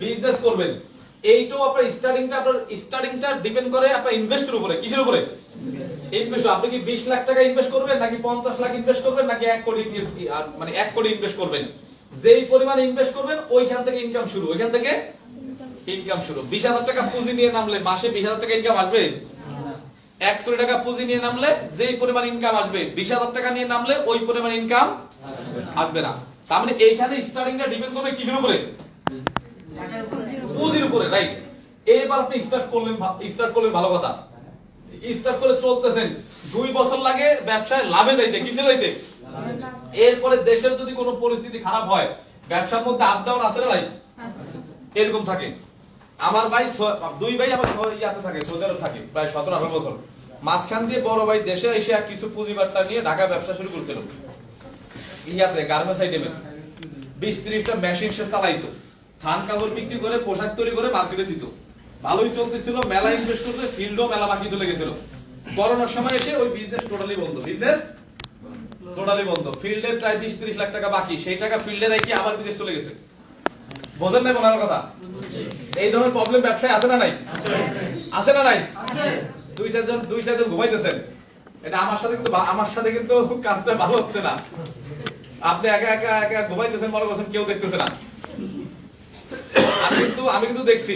বিজনেস করবেন। এইটাও আপনার স্টার্টিংটা ডিপেন্ড করে আপনার ইনভেস্টের উপরে। কিসের উপরে? ইনভেস্ট। আপনি কি 20 লাখ টাকা ইনভেস্ট করবেন নাকি 50 লাখ ইনভেস্ট করবেন নাকি 1 কোটি, মানে 1 কোটি ইনভেস্ট করবেন? যেই পরিমাণ ইনভেস্ট করবেন ওইখান থেকে ইনকাম শুরু, ওইখান থেকে ইনকাম শুরু। 20,000 টাকা পুঁজি নিয়ে নামলে মাসে 20,000 টাকা ইনকাম আসবে? 1 কোটি টাকা পুঁজি নিয়ে নামলে যেই পরিমাণ ইনকাম আসবে, 20,000 টাকা নিয়ে নামলে ওই পরিমাণ ইনকাম আসবে না। তার মানে এইখানে স্টার্টিংটা ডিপেন্ড করবে কিসের উপরে? পুঁজির উপরে, রাইট? এইবার আপনি স্টার্ট করলেন ভালো কথা। স্টার্ট করে চলতেছেন, 2 বছর লাগে ব্যবসায় লাভে যাইতে। কিসে যাইতে? এরপরে দেশের যদি কোনো পরিস্থিতি খারাপ হয়, ব্যবসার মধ্যে আপ ডাউন আছে না নাই? এরকম থাকে। আমার ভাই 2 ভাই আমার ইয়াতে থাকে, সৌদি আরব থাকে প্রায় 17-18 বছর। মাঝখান দিয়ে বড় ভাই দেশে এসে কিছু পুঁজিবাট্টা নিয়ে ঢাকা ব্যবসা শুরু করছিল। ইয়াতে গার্মেন্টস আইটেমের 20-30টা মেশিন সে চালাইতো, থান কাপড় বিক্রি করে পোশাক তৈরি করে মার্কেটে দিত। ভালোই চলতেছিল, মেলা ইনভেস্ট করতে, ফিল্ডও মেলা বাকি চলে গেছিল। করোনার সময় এসে ওই বিজনেস টোটালি বন্ধ, ফিল্ডে প্রায় 20-30 লাখ টাকা বাকি, সেই টাকা ফিল্ডে রেখে আবার বিদেশ চলে গেছে। বোঝেন নাই মনে কথা? এই ধরনের প্রবলেম ব্যবসায় আছে না নাই? আছে না নাই? দুই চারজন ঘুমাইতেছেন। এটা আমার সাথে কিন্তু কাজটা ভালো হচ্ছে না। আপনি একা ঘুমাইতেছেন, মনে করছেন কেউ দেখতেছে না। আমি কিন্তু দেখছি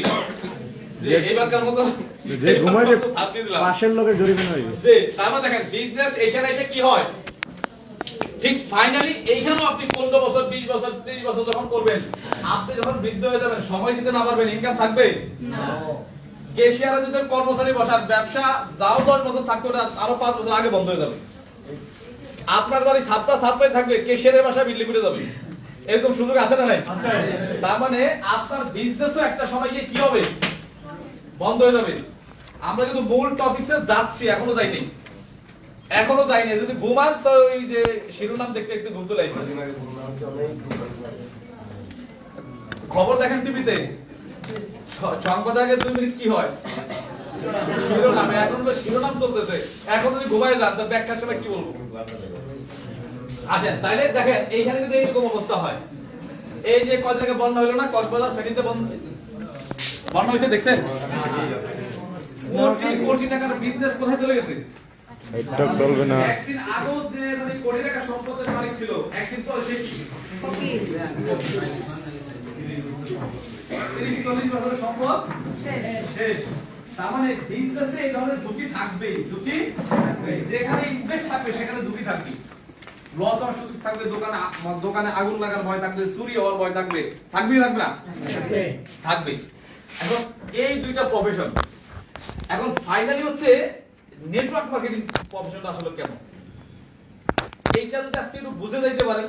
যে এবারকার মতো যে ঘুমাইলে পাশের লোকের জরিমানা হয়ে গেছে। তার মানে দেখেন বিজনেস এইখানে এসে কি হয়, ঠিক ফাইনালি এইখানেও আপনি 15 বছর 20 বছর 30 বছর যখন করবেন, আপনি যখন বৃদ্ধ হয়ে যাবেন, সময় দিতে না পারবেন, ইনকাম থাকবে না। কেশিয়ারে যদি কর্মচারী বসার ব্যবসা যাও 10 বছর থাকতে আরো 5 বছর আগে বন্ধ হয়ে যাবে। আপনার বাড়ি ছাপ্পাই থাকবে, কেশিয়ারের বাসা বিল্ডিং উঠে যাবে। এরকম সুযোগ আছে না নাই? তার মানে আপনার বিজনেসও একটা সময় গিয়ে কি হবে, বন্ধ হয়ে যাবে। আমরা কিন্তু মূল টপিকসে যাচ্ছি, এখনো যাইনি। যদি ঘুমান তো ওই যে শিরোনাম দেখতে একটু ঘুম চলে আসছে। খবর দেখেন টিভিতে, সংবাদের আগে 2 মিনিট কি হয়, শিরোনাম। এখন তো শিরোনাম চলতেছে, এখন যদি ঘুমায় যান তো ব্যাখ্যার সময় কি বলবো? আসেন তাইলে দেখেন এইখানে যদি এইরকম অবস্থা হয়, এই যে কয়দিন আগে বন্যা হইলো না, কক্সবাজার ফেনীতে বন্যা হয়েছে, দেখছেন? কোটি টাকার বিজনেস কোথায় চলে গেছে? এটা চলবে না। একদিন আগেও যে মানে কোটি টাকা সম্পদের মালিক ছিল, একদিন পরে সে কি 30-40 বছরের সম্পদ শেষ। তার মানে বিজনেসে এই ধরনের ঝুঁকি থাকবে। যেখানে ইনভেস্ট থাকবে সেখানে ঝুঁকি থাকবে, লস হওয়ার সুযোগ থাকবে, দোকানে আগুন লাগার ভয় থাকবে, চুরি হওয়ার ভয় থাকবে না? থাকবে। এখন এই দুইটা প্রফেশন। এখন ফাইনালি হচ্ছে নেটওয়ার্ক মার্কেটিং প্রফেশনটা আসলে কেমন, এইটা যদি আজকে একটু বুঝে যাইতে পারেন,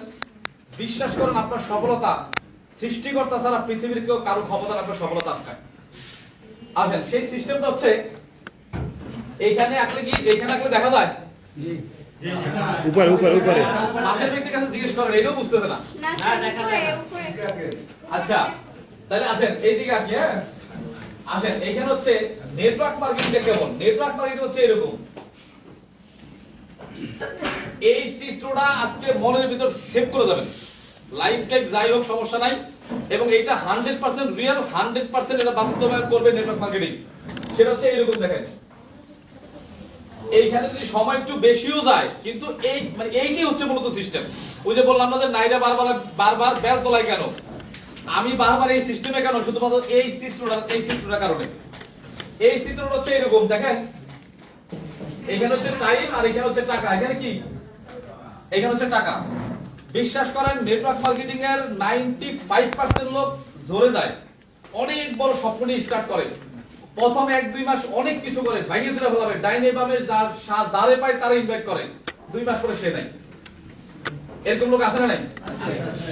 বিশ্বাস করেন আপনার সফলতা সৃষ্টিকর্তা ছাড়া পৃথিবীর কেউ কারো ক্ষমতা আপনার সফলতা আটকায়। আসেন সেই সিস্টেমটা হচ্ছে এইখানে আঁকলে দেখা যায় উপরে পাশের ব্যক্তির কাছে জিজ্ঞেস করেন, এটাও বুঝতেছে না। আচ্ছা তাহলে আসেন এইদিকে আঁকি। হ্যাঁ আসেন, এখানে হচ্ছে নেটওয়ার্ক মার্কেটিংটা কেমন। নেটওয়ার্ক মার্কেটিং হচ্ছে এরকম। এই চিত্রটা আজকে মনের ভিতর সেভ করে যাবেন, লাইফ টাইম যাই হোক সমস্যা নাই। এবং এটা 100% রিয়েল, 100% এটা বাস্তবায়ন করবে নেটওয়ার্ক মার্কেটিং। সেটা হচ্ছে এরকম, দেখেন এইখানে যদি সময় একটু বেশিও যায়, কিন্তু এইটাই হচ্ছে মূলত সিস্টেম। ওই যে বললাম আপনাদের নাইরা বারবার বেল তোলায় কেন, আমি বারবার এই সিস্টেমে কেন, শুধুমাত্র এই চিত্রটার কারণে। এই চিত্রটা হচ্ছে এরকম, দেখেন এখানে হচ্ছে টাইম আর এখানে হচ্ছে টাকা। এখানে কি, এখানে হচ্ছে টাকা। বিশ্বাস করেন নেটওয়ার্ক মার্কেটিং এর 95% লোক ঝরে যায়, অনেক বড় স্বপ্ন নিয়ে স্টার্ট করে, প্রথম 1-2 মাস অনেক কিছু করে, ভাঙিয়ে চুরে ফেলাবে, ডাইনে বামে যারে পায় তারা ইনভাইট করে, 2 মাস পরে সে নাই। এরকম লোক আছে না নাই?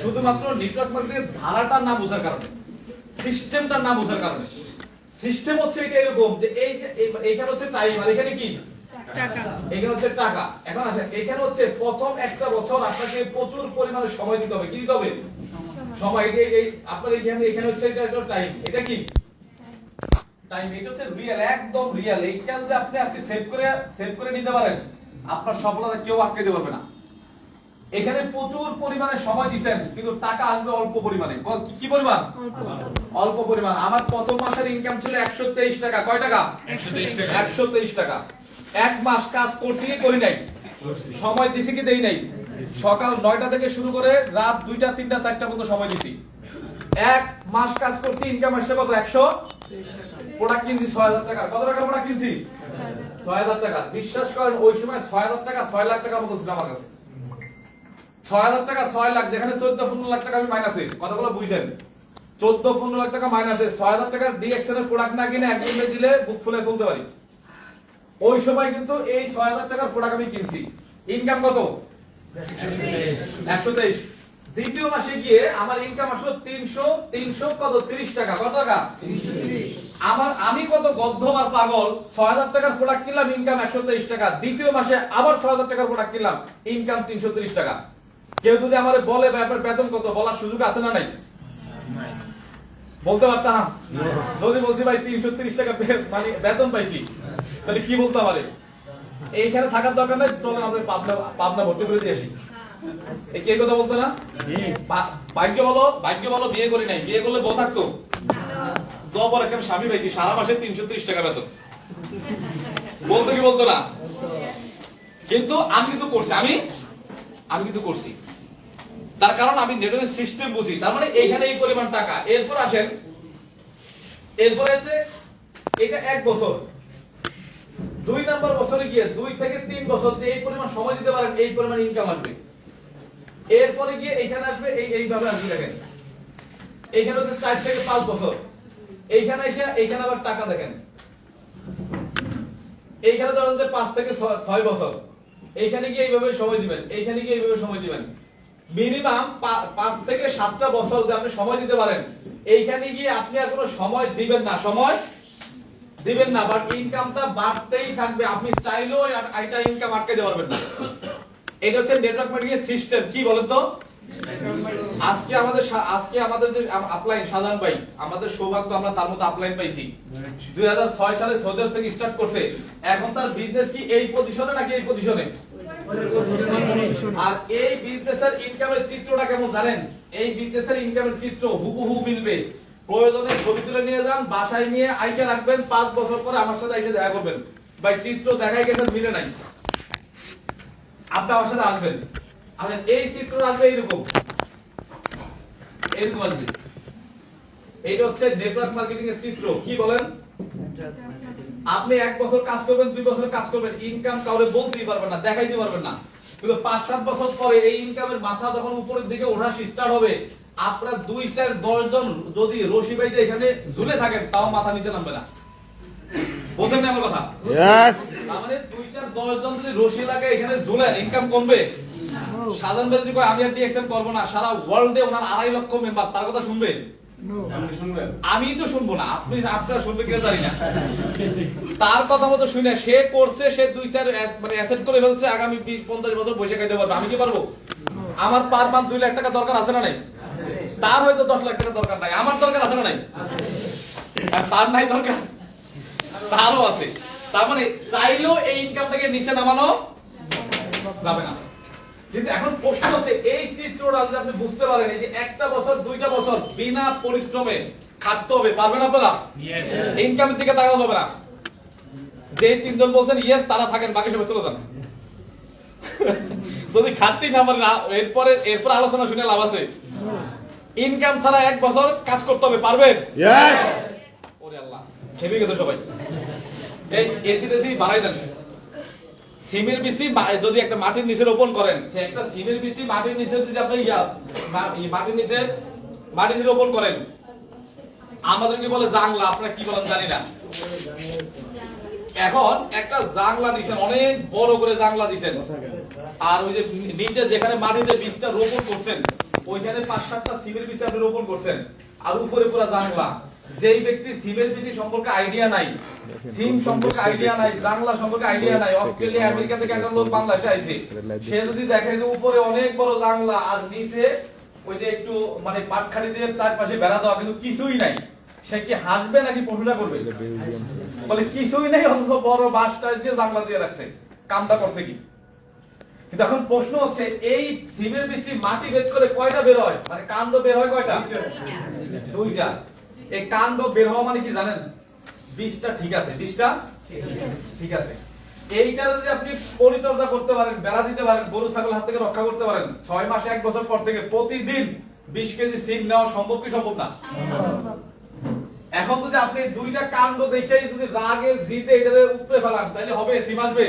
শুধুমাত্র নেটওয়ার্ক মার্কেটিং এর ধারাটা না বোঝার কারণে, সিস্টেমটা না বোঝার কারণে। সিস্টেম হচ্ছে এটা এরকম যে এইখানে হচ্ছে টাইম আর এখানে কি টাকা, এখানে হচ্ছে টাকা। এখন আসেন এখানে হচ্ছে প্রথম একটা বছর আপনাকে প্রচুর পরিমাণে সময় দিতে হবে। কি দিতে হবে? সময়। এই আপনার এখানে হচ্ছে এটা টাইম, এটা কি টাইম, এটা হচ্ছে রিয়েল, একদম রিয়েল। এইটা যদি আপনি আজকে সেভ করে নিতে পারেন, আপনার সফলতা কেউ আটকে দিতে পারবে না। এখানে প্রচুর পরিমাণে সময় দিবেন কিন্তু টাকা আসবে অল্প পরিমাণে। কি পরিমাণ? অল্প পরিমাণ। আমার প্রথম মাসের ইনকাম ছিল 123 টাকা। কয় টাকা? 123 টাকা। 123 টাকা। এক মাস কাজ করছি কি করি নাই? সময় দিছি কি দেই নাই? সকাল 9টা থেকে শুরু করে রাত 2টা 3টা 4টা পর্যন্ত সময় দিছি। এক মাস কাজ করছি, ইনকাম আসছে কত? 100। প্রোডাক্ট কিনছি 6000 টাকা। কত টাকা প্রোডাক্ট কিনছি? 6000 টাকা। বিশ্বাস করেন ওই সময় 6000 টাকা 6 লাখ টাকার মতো ছিল আমার কাছে। 6000 টাকা 6 লাখ, যেখানে 14-15 লাখ টাকা আমি মাইনাসে। কথাগুলো বুঝছেন? 14-15 লাখ টাকা মাইনাসে 6000 টাকার ডিএক্সএল এর প্রোডাক্ট না কিনে একজনকে দিলে বুক ফুলে ফেলতে পারি। ওই সময় কিন্তু এই 6000 টাকার প্রোডাক্ট আমি কিনছি। ইনকাম কত? 123। দ্বিতীয় মাসে গিয়ে আমার ইনকাম আসলো 300 কত 30 টাকা। কত টাকা? 330। আমি কত গদ্ধ আর পাগল, 6000 টাকার প্রোডাক্ট কিনলাম, ইনকাম 123 টাকা। দ্বিতীয় মাসে আবার 6000 টাকার প্রোডাক্ট কিনলাম, ইনকাম 330 টাকা। কেউ যদি আমারে বলে ভাই আপনার বেতন কত, বলার সুযোগ আছে না নাই? বলতে পারতাম? যদি বলছি ভাই 330 টাকা মানে বেতন পাইছি, তাহলে কি বলতে পারে? এইখানে থাকার দরকার নাই, চলেন আমরা পাবনা ভর্তি করে দিয়ে আসি। এই কে কথা বলতো না? ভাগ্য বলো বিয়ে করি নাই, বিয়ে করলে বউ থাকতো। জবর এখন স্বামী পাইছি, সারা মাসে 330 টাকা বেতন। বলতো কি বলতো না? কিন্তু আমি কিন্তু করছি, আমি কিন্তু করছি। তার কারণ আমি নেটওয়ার্ক সিস্টেম বুঝি। তার মানে এইখানে এই পরিমাণ টাকা। এরপর আসেন, এরপরে আছে এটা 1 বছর। 2 নাম্বার বছরে গিয়ে 2 থেকে 3 বছর যে এই পরিমাণ সময় দিতে পারেন, এই পরিমাণ ইনকাম আসবে। এরপরে গিয়ে এইখানে আসবে, এইভাবে আসবে। দেখেন এইখানে হচ্ছে 4 থেকে 5 বছর। এইখানে এসে এইখানে আবার টাকা দেখেন, এইখানে ধরেন যে 5 থেকে 6 বছর। এইখানে গিয়ে এইভাবে সময় দিবেন, এইখানে গিয়ে এইভাবে সময় দিবেন। মিনিমাম 5 থেকে 7টা বছর যদি আপনি সময় দিতে পারেন, এইখানে গিয়ে আপনি আর কোনো সময় দিবেন না, বাট ইনকামটা বাড়তেই থাকবে। আপনি চাইলেও এটা ইনকাম আটকে দিতে পারবেন না। এটা হচ্ছে নেটওয়ার্ক মার্কেটিং সিস্টেম। কি বলেন তো? আজকে আমাদের যে আপলাইন সাধারণ ভাই, আমাদের সৌভাগ্য আমরা তার মতো আপলাইন পাইছি। 2006 সালে সৌদি আরব থেকে স্টার্ট করছে। এখন তার বিজনেস কি এই পজিশনে নাকি এই পজিশনে? আর এই বিজনেসের ইনকামের চিত্রটা কেমন জানেন? এই বিজনেসের ইনকামের চিত্র হুবহু মিলবে। প্রয়োজনে ছবি তুলে নিয়ে যান, বাসায় নিয়ে আইকে রাখবেন, 5 বছর পরে আমার সাথে এসে দেখা করবেন। ভাই চিত্র দেখাই গেছেন, মিলে নাই। আপনি আমার সাথে আসবেন, এই চিত্র আসবে এইরকম আসবে। এইটা হচ্ছে নেটওয়ার্ক মার্কেটিং এর চিত্র। কি বলেন? আপনি 1 বছর কাজ করবেন, 2 বছর কাজ করবেন, ইনকাম কাউরে বলতেই পারবেন না, দেখাইতে পারবেন না। কিন্তু 5-7 বছর পরে এই ইনকামের মাথা যখন উপরের দিকে ওঠা স্টার্ট হবে, আপনার 2-4-10 জন যদি রশি বাইতে এখানে ঝুলে থাকেন, তাও মাথা নিচে নামবে না। বুঝেন না আমার কথা? তার মানে 2-4-10 জন যদি রশি লাগে এখানে ঝুলেন, ইনকাম কমবে? সাধারণ যদি কয় আমি আর ডিএক্সএন করবো না, সারা ওয়ার্ল্ডে ওনার 2.5 লক্ষ মেম্বার, তার কথা শুনবে? আমি তো শুনবো না, আপনারা শুনবে কিনা জানি না। তার কথা মতো শুনে সে করছে, সে 2-4 মানে অ্যাসেট করে ফেলছে, আগামী 20-50 বছর পয়সা খাইতে পারবে। আমি কি পারবো? আমার পার মান্থ 2 লাখ টাকা দরকার আছে না নাই? তার হয়তো 10 লাখ টাকা দরকার নাই, আমার দরকার আছে না নাই? আর তার নাই দরকার, তারও আছে। তার মানে চাইলেও এই ইনকামটাকে নিচে নামানো যাবে না। কিন্তু এখন প্রশ্ন হচ্ছে, এই চিত্রটা যদি আপনি বুঝতে পারেন, এই যে 1টা বছর 2টা বছর বিনা পরিশ্রমে খাটতে হবে, পারবেন আপনারা? ইনকামের দিকে তাকানো যাবে না। যে 3 জন বলছেন ইয়েস, তারা থাকেন, বাকি সবাই চলে যান। যদি খাটতেই না পারেন, এরপর আলোচনা শুনে লাভ আছে? ইনকাম ছাড়া 1 বছর কাজ করতে হবে, পারবেন? ওরে আল্লাহ, খেপে গেছে সবাই। এই এসি বাড়াই দেন। সিমের বিচি যদি একটা মাটির নিচে রোপণ করেন, সে একটা সিমের বিচি মাটির নিচে যদি আপনি মাটির নিচে রোপণ করেন, আমাদের কি বলে জাংলা, আপনারা কি বলেন জানি না। এখন একটা জাংলা দিছেন, অনেক বড় করে জাংলা দিছেন, আর ওই যে নিচে যেখানে মাটিতে বীজটা রোপণ করছেন, ওইখানে 5-7টা সিমের বিচি আপনি রোপণ করছেন, আর উপরে পুরো জাংলা। যেই ব্যক্তি সিমের বিচি সম্পর্কে আইডিয়া নাই, সিম সম্পর্কে আইডিয়া নাই, জাংলা সম্পর্কে আইডিয়া নাই, অস্ট্রেলিয়া আমেরিকা থেকে একটা লোক বাংলাদেশে আইছে, সে যদি দেখে যে উপরে অনেক বড় জাংলা আর নিচে ওই যে একটু মানে পাটখালি দিয়ে চারপাশে বেড়া দেওয়া, কিন্তু কিছুই নাই, সে কি হাসবে নাকি প্রশংসা করবে? বলে কিছুই নাই, অথচ বড় বাঁশটা দিয়ে জাংলা দিয়ে রাখছে, কামটা করছে কি? কিন্তু এখন প্রশ্ন হচ্ছে এই সিমের বিচি মাটি ভেদ করে কয়টা বের হয়, মানে কাণ্ড বের হয় কয়টা? দুইটা। এই কাণ্ড বের হওয়া মানে কি জানেন? 20টা ঠিক আছে, 20টা ঠিক আছে। এইটা যদি আপনি পরিচর্যা করতে পারেন, বেড়া দিতে পারেন, গরু ছাগলের হাত থেকে রক্ষা করতে পারেন, 6 মাস 1 বছর পর থেকে প্রতিদিন 20 কেজি সিম নেওয়া সম্ভব কি সম্ভব না? এখন যদি আপনি দুইটা কাণ্ড দেখেই যদি রাগে জিতে এটারে উপরে ফেলান তাহলে হবে? সিম আসবে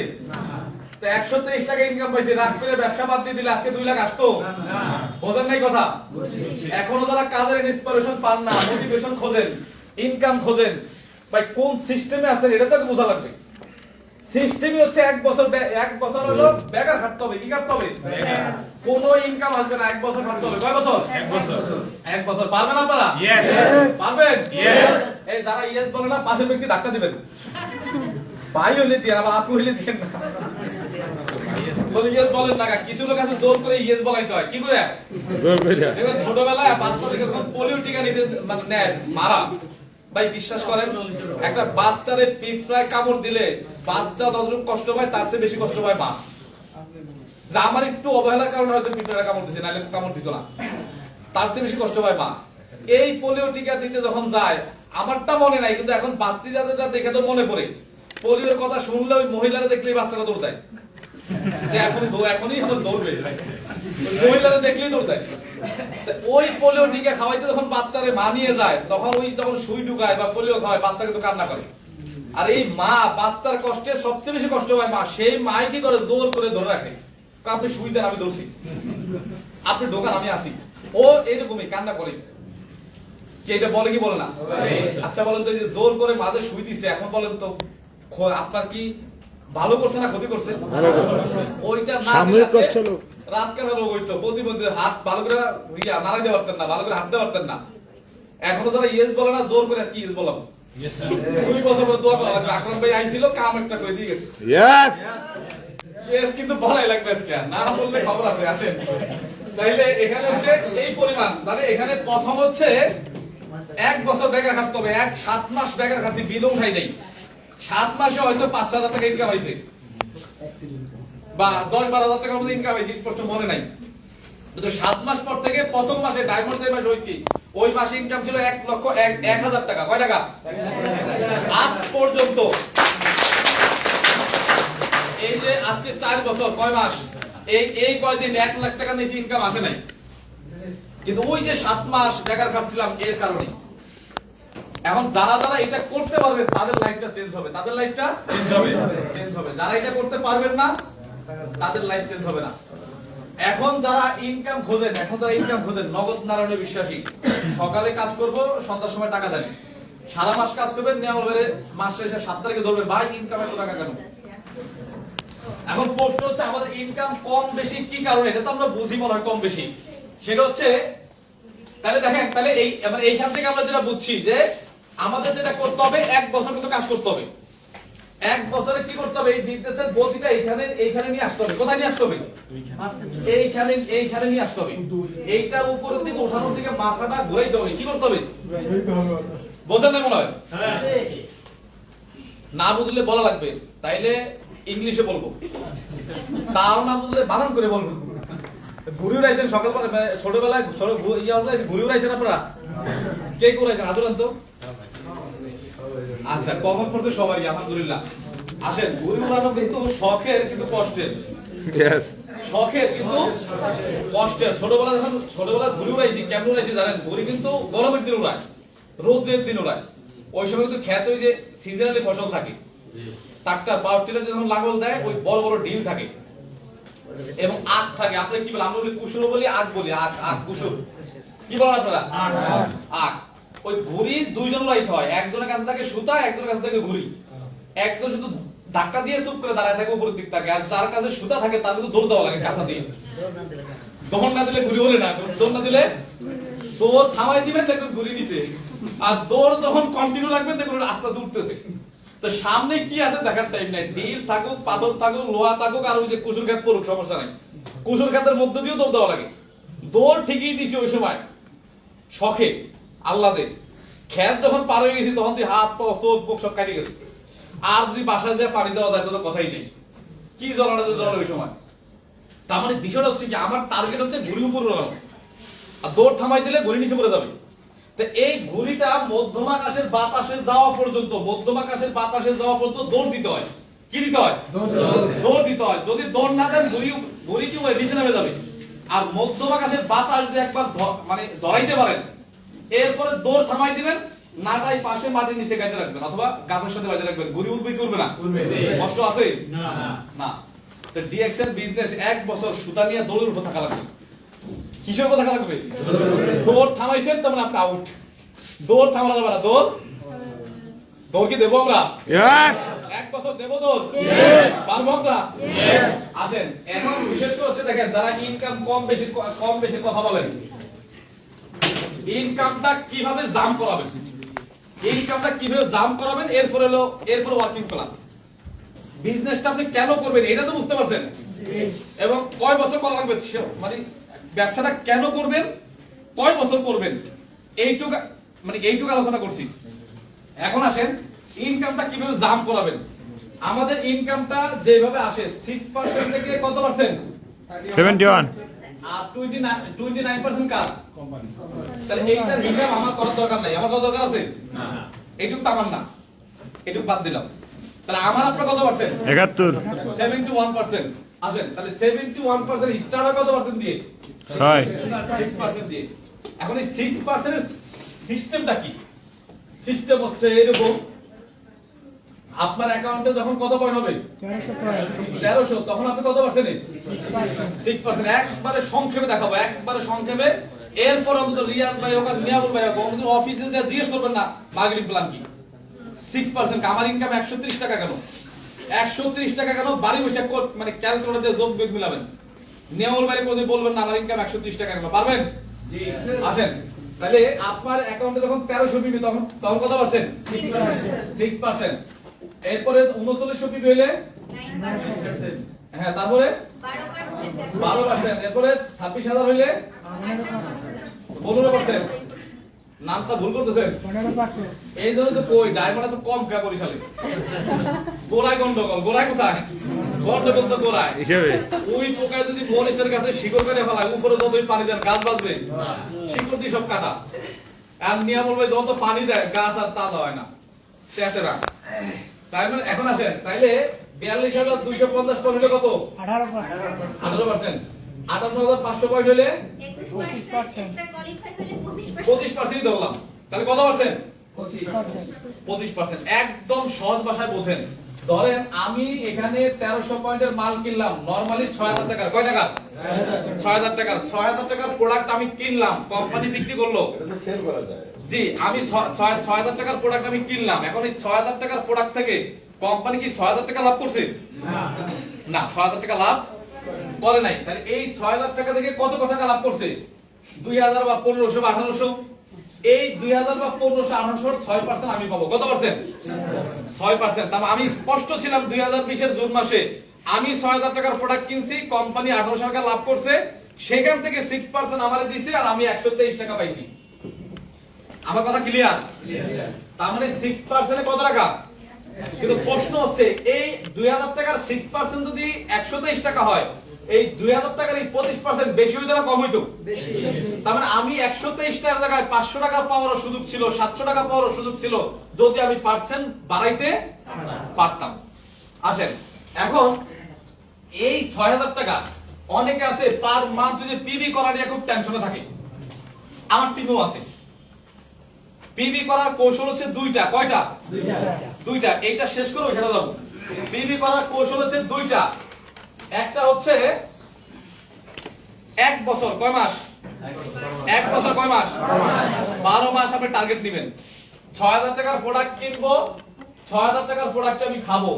তো 123 টাকা ইনকাম পাইছে, রাগ করে ব্যবসা বাদ দিয়ে দিলে আজকে 2 লাখ আসতো? বোঝেন নাই কথা? এখনো যারা কাজের ইন্সপিরেশন পান না, মোটিভেশন খোঁজেন, ইনকাম খোঁজেন, ভাই কোন সিস্টেমে আছেন এটা তো বোঝা লাগবে। সিস্টেমই হচ্ছে 1 বছর হলো বেকার খাটতে হবে। কি খাটতে হবে? কোনো ইনকাম আসবে না, 1 বছর খাটতে হবে। কয় বছর? 1 বছর। পারবেন আপনারা? পারবেন? এই যারা ইয়েস বলে না, পাশের ব্যক্তি ধাক্কা দিবেন। ভাই হইলে দিয়ে, আবার আপু হইলে দিয়ে না। বলে ইয়েস বলেন না, কিছু লোক আছে জোর করে ইয়েস বলাইতে হয়। কি করে? দেখবেন ছোটবেলায় বাচ্চাদেরকে যখন পোলিও টিকা নিতে মানে নেয় মারা, ভাই বিশ্বাস করেন একটা বাচ্চারে পিঁপড়ায় কামড় দিলে বাচ্চা যতটুকু কষ্ট পায় তার চেয়ে বেশি কষ্ট পায় মা। যা আমার একটু অবহেলার কারণে হয়তো পিঁপড়াটা কামড় দিচ্ছে, নাহলে কামড় দিত না, তার চেয়ে বেশি কষ্ট পায় মা। এই পোলিও টিকা দিতে যখন যায়, আমারটা মনে নাই কিন্তু এখন বাস্তি জাতিটা দেখে তো মনে পড়ে, পোলিওর কথা শুনলে ওই মহিলারা দেখলেই বাচ্চারা দৌড় দেয়, যে এখনই আমার দৌড়বে, মহিলারা দেখলেই দৌড় দেয়। ওই পোলিও টিকা খাওয়াইতে যখন বাচ্চারে মা নিয়ে যায়, তখন ওই যখন সুই ঢুকায় বা পোলিও খাওয়ায়, বাচ্চা কিন্তু কান্না করে। আর এই মা বাচ্চার কষ্টে সবচেয়ে বেশি কষ্ট পায় মা, সেই মাই কি করে জোর করে ধরে রাখে, আপনি সুই দেন আমি ধরছি, আপনি ঢোকান আমি আসি। ও এরকমই কান্না করে। কি এটা বলে কি বলে না? আচ্ছা বলেন তো, এই যে জোর করে মাঝে সুই দিছে, এখন বলেন তো আপনার কি ভালো করছে না ক্ষতি করছে? ওইটা না রাত কানা রোগ হইতো, প্রতিবন্ধী, হাত ভালো করে নাড়াইতে পারতেন না, ভালো করে হাঁটতে পারতেন না। এখনো যারা ইয়েস বলে না, জোর করে আজকে ইয়েস বলাবো। 2 বছর পরে দোয়া করা লাগবে। আকরাম ভাই আইছিল, কাম একটা করে দিয়ে গেছে। ইয়েস কিন্তু বলাই লাগবে আজকে, না বললে খবর আছে। আসেন তাইলে এখানে হচ্ছে এই পরিমাণ, মানে এখানে প্রথম হচ্ছে 1 বছর বেকার খাটতে হবে। 7 মাস বেকার খাচ্ছি, বিলও উঠাই নেই। 7 মাসে হয়তো 5,000 টাকা ইনকাম হয়েছে বা 10-12,000 টাকার মতো ইনকাম হয়েছে, স্পষ্ট মনে নাই। কিন্তু 7 মাস পর থেকে প্রথম মাসে ডায়মন্ড মাস হয়েছে, ওই মাসে ইনকাম ছিল 1,01,000 টাকা। কয় টাকা? আজ পর্যন্ত এই যে আজকে 4 বছর, কয় মাস, এই কয়দিন 1 লাখ টাকা নিচে ইনকাম আসে নাই। কিন্তু ওই যে 7 মাস বেকার খাচ্ছিলাম এর কারণে। এখন যারা যারা এটা করতে পারবে তাদের লাইফটা চেঞ্জ হবে, তাদের লাইফটা চেঞ্জ হবে। যারা এটা করতে পারবেন না তাদের লাইফ চেঞ্জ হবে না। এখন যারা ইনকাম খোঁজেন, নগদ নারায়ণে বিশ্বাসী, সকালে কাজ করব, সন্ধ্যার সময় টাকা দেন, সারা মাস কাজ করবেন, মাস শেষে 7 তারিখে ধরবেন, ভাই ইনকাম এত টাকা কেন? এখন প্রশ্ন হচ্ছে আমাদের ইনকাম কম বেশি কি কারণে? এটা তো আমরা বুঝি মনে হয় কম বেশি। সেটা হচ্ছে, তাহলে দেখেন, তাহলে এইখান থেকে আমরা যেটা বুঝছি যে আমাদের যেটা করতে হবে, 1 বছর কিন্তু কাজ করতে হবে। 1 বছরে কি করতে হবে? এই বিজনেসের গতিটা এইখানে নিয়ে আসতে হবে। কোথায় নিয়ে আসতে হবে? এইখানে নিয়ে আসতে হবে। এইটা উপরের দিকে ওঠানোর দিকে মাথাটা ঘুরাইতে হবে। কি করতে হবে? বোঝেন না মনে হয়? না বুঝলে বলা লাগবে, তাইলে ইংলিশে বলবো, তাও না বুঝলে বানান করে বলবো। ঘুরে উড়াইছেন সকালবেলা, ছোটবেলায় ঘুরে উড়াইছেন আপনারা? কে উড়াইছেন? আদরান তো। আচ্ছা, কখন পড়তে সবাই আলহামদুলিল্লাহ। আসেন, ঘুরে উড়ানো কিন্তু শখের কিন্তু কষ্টের। শখের কিন্তু কষ্টের। ছোটবেলায় ঘুরে উড়াইছি, কেমন উড়াইছি জানেন? ঘুরি কিন্তু গরমের দিন উড়ায়, রোদের দিন উড়ায়। ওই সময় কিন্তু খেত ওই যে সিজনালি ফসল থাকে, ট্রাক্টর পাওয়ার টিলার যখন লাঙ্গল দেয়, ওই বড় বড় ডিল থাকে এবং আখ থাকে। আপনারা কি বলেন? আমরা বলি কুসুর বলি, আখ বলি। আখ কুসুর কি বলেন আপনারা? আখ। ওই ঘুড়ি 2 জন রাইতে হয়, একজনের কাছে থাকে সুতা, একজনের কাছে থাকে ঘুড়ি। একজন শুধু ধাক্কা দিয়ে চুপ করে দাঁড়ায় থাকে উপরের দিক থাকে, আর যার কাছে সুতা থাকে তার কিন্তু দৌড় দেওয়া লাগে কাঁচা দিয়ে। দৌড় না দিলে ঘুড়ি হলে না, দৌড় না দিলে দৌড় থামাই দিবেন, দেখবেন ঘুড়ি নিচে। আর দৌড় যখন কন্টিনিউ রাখবেন, দেখবেন আস্তে আস্তে উঠতেছে। তো সামনে কি আছে দেখার টাইম নাই। ডিল থাকুক, পাথর থাকুক, লোহা থাকুক, আর ওই যে কুসুর ক্ষেত পড়ুক, সমস্যা নাই। কুসুর ক্ষেতের মধ্যে দিয়েও দৌড় দেওয়া লাগে। দৌড় ঠিকই দিছি ওই সময় শখে, আল্লাদে। ক্ষেত যখন পার হয়ে গেছি তখন হাত পা চোখ মুখ সব কাটি গেছে। আর যদি বাসায় যায় পানি দেওয়া যায় তো কথাই নেই। কি জ্বলানো জল ওই সময়। তার মানে বিষয়টা হচ্ছে কি আমার টার্গেট হচ্ছে ঘুড়ি উপরে উড়ানো, আর দৌড় থামাই দিলে ঘুড়ি নিচে পড়ে যাবে। তো এই ঘুড়িটা মধ্যম আকাশের বাতাসে যাওয়া পর্যন্ত দৌড় দিতে হয়। কি দিতে হয়? দৌড় দিতে হয়। যদি দৌড় না দেন ঘুড়ি কি হয় নিচে নেমে যাবে। আর মধ্যম আকাশের বাতাস যদি একবার মানে ধরাইতে পারেন, এরপরে দৌড় থামাই দিবেন, নাটাই পাশে মাটির নিচে গাইতে রাখবেন অথবা গাছের সাথে বাজে রাখবেন, ঘুড়ি উঠবে কি উঠবে না? কষ্ট আছে না। তো ডিএক্সএল বিজনেস 1 বছর সুতা নিয়ে দৌড়ের উপর থাকা লাগবে। কিসের উপর থাকা লাগবে? দৌড় থামাইছেন তার মানে আপনি আউট। দৌড় থামানো যাবে না। দৌড় কি দেবো আমরা? 1 বছর দেবো দৌড়? পারবো আমরা? আসেন এখন বিশেষ করে হচ্ছে দেখেন যারা ইনকাম কম বেশি কথা বলেন, ইনকামটা কিভাবে জাম্প করাবেন, এরপরে ওয়ার্কিং প্ল্যান। বিজনেসটা আপনি কেন করবেন এটা তো বুঝতে পারছেন, এবং কয় বছর করা লাগবে, মানে ব্যবসাটা কেন করবেন, কয় বছর করবেন, এইটুকু আলোচনা করছি। এখন আসেন ইনকামটা কিভাবে জাম্প করাবেন। আমাদের ইনকামটা যেভাবে আসে 6% থেকে কত পার্সেন্ট? 71 আর 29% কার? তাহলে এইটার হিসাব আমার করার দরকার নাই। আমার কত দরকার আছে? না, এইটুকু তো আমার না, এইটুকু বাদ দিলাম। তাহলে আমার আপনার কত পার্সেন্ট? 71 71%। আসেন তাহলে 71% স্টার্ট হয় কত পার্সেন্ট দিয়ে? 6% দিয়ে। এখন এই 6% এর সিস্টেমটা কি? সিস্টেম হচ্ছে এরকম, আপনার অ্যাকাউন্টে যখন কত পয়েন্ট হবে? 1300, তখন আপনি কত পার্সেন্ট? 6%। একবারে সংক্ষেপে দেখাবো, এরপর আমাদের রিয়াজ ভাই হোক আর নিয়ামুল ভাই হোক আমাদের অফিসে যা জিজ্ঞেস করবেন না মার্কেটিং প্ল্যান কি। 6% আমার ইনকাম 130 টাকা কেন? 130 টাকা কেন? বাড়ি বসে মানে ক্যালকুলেটর দিয়ে যোগ বিয়োগ মিলাবেন। নিয়ামুল ভাই কোনদিন বলবেন না আমার ইনকাম 130 টাকা কেন, পারবেন? জি। আসেন তাহলে আপনার অ্যাকাউন্টে যখন 1300 পিবি তখন কত পার্সেন্ট? 6%। এরপরে 3900 পিবি হইলে 9%। হ্যাঁ, তারপরে 12%। এরপরে 26000 হইলে 15%। নামটা ভুল করতেছেন। 15%। এই জন্য তো কই ডায়মন্ড তো কম ফেয়া বরিশালে। গোড়ায় গন্ডগোল, গোড়ায় কোথায়? গন্ডগোল তো গোড়ায়। হিসেবে ওই পোকায় যদি মনীষের কাছে শিকড় কেটে ফেলায়, উপরে যতই পানি দেন গাছ বাঁচবে? শিকড় দিয়ে সব কাটা। আর নিয়া বলবে যত পানি দেয় গাছ আর তা হয় না, তেতেরা। তাই মানে এখন আসেন তাইলে 42250 পয়েন্ট হলে কত? 18%। 58500 পয়েন্ট হলে 25% ধরলাম। তাহলে কত পার্সেন্ট? 25%। একদম সহজ ভাষায় বোঝেন। ধরেন আমি এখানে 1300 পয়েন্টের মাল কিনলাম, নরমালি 6000 টাকা। কয় টাকা? 6000 টাকা। 6000 টাকার প্রোডাক্ট আমি কিনলাম, কোম্পানি বিক্রি করলো। এটা সেল করা যায়। জি, আমি 6000 টাকার প্রোডাক্ট আমি কিনলাম। এখন এই 6000 টাকার প্রোডাক্ট থেকে কোম্পানি কি 6000 টাকা লাভ করছে? না, 6000 টাকা লাভ করে নাই। তাহলে এই 6000 টাকা থেকে কত টাকা লাভ করছে? 2000 বা 1500 বা 1800। এই 2000 বা 1500 1800 6% আমি পাবো। কত পার্সেন্ট? 6%। তাহলে আমি স্পষ্ট ছিলাম 2020 এর জুন মাসে আমি 6000 টাকার প্রোডাক্ট কিনছি, কোম্পানি 1800 টাকা লাভ করছে, সেখান থেকে 6% আমারে দিয়েছে আর আমি 123 টাকা পাইছি। আমার কথা ক্লিয়ার? তার মানে 6% কত টাকা? কিন্তু প্রশ্ন হচ্ছে এই 2000 টাকার 6% যদি 123 টাকা হয়, এই 2000 টাকার এই 25% বেশি হইতো না কম হইতো? তার মানে আমি 123 টাকার জায়গায় 500 টাকা পাওয়ারও সুযোগ ছিল, 700 টাকা পাওয়ারও সুযোগ ছিল যদি আমি পার্সেন্ট বাড়াইতে পারতাম। আসেন এখন এই 6000 টাকা অনেকে আছে পার মান্থ যদি পিবি করা নিয়ে খুব টেনশনে থাকে। আমার টিমও আছে। পিবি করার কৌশল হচ্ছে দুইটা। কয়টা? দুইটা। এইটা শেষ করো, সেটা দাও। পিবি করার কৌশল হচ্ছে দুইটা। একটা হচ্ছে 1 বছর কয় মাস? 1 বছর কয় মাস? 12 মাস আপনি টার্গেট নেবেন। 6000 টাকার প্রোডাক্ট কিনবো, 6000 টাকার প্রোডাক্ট আমি খাবো।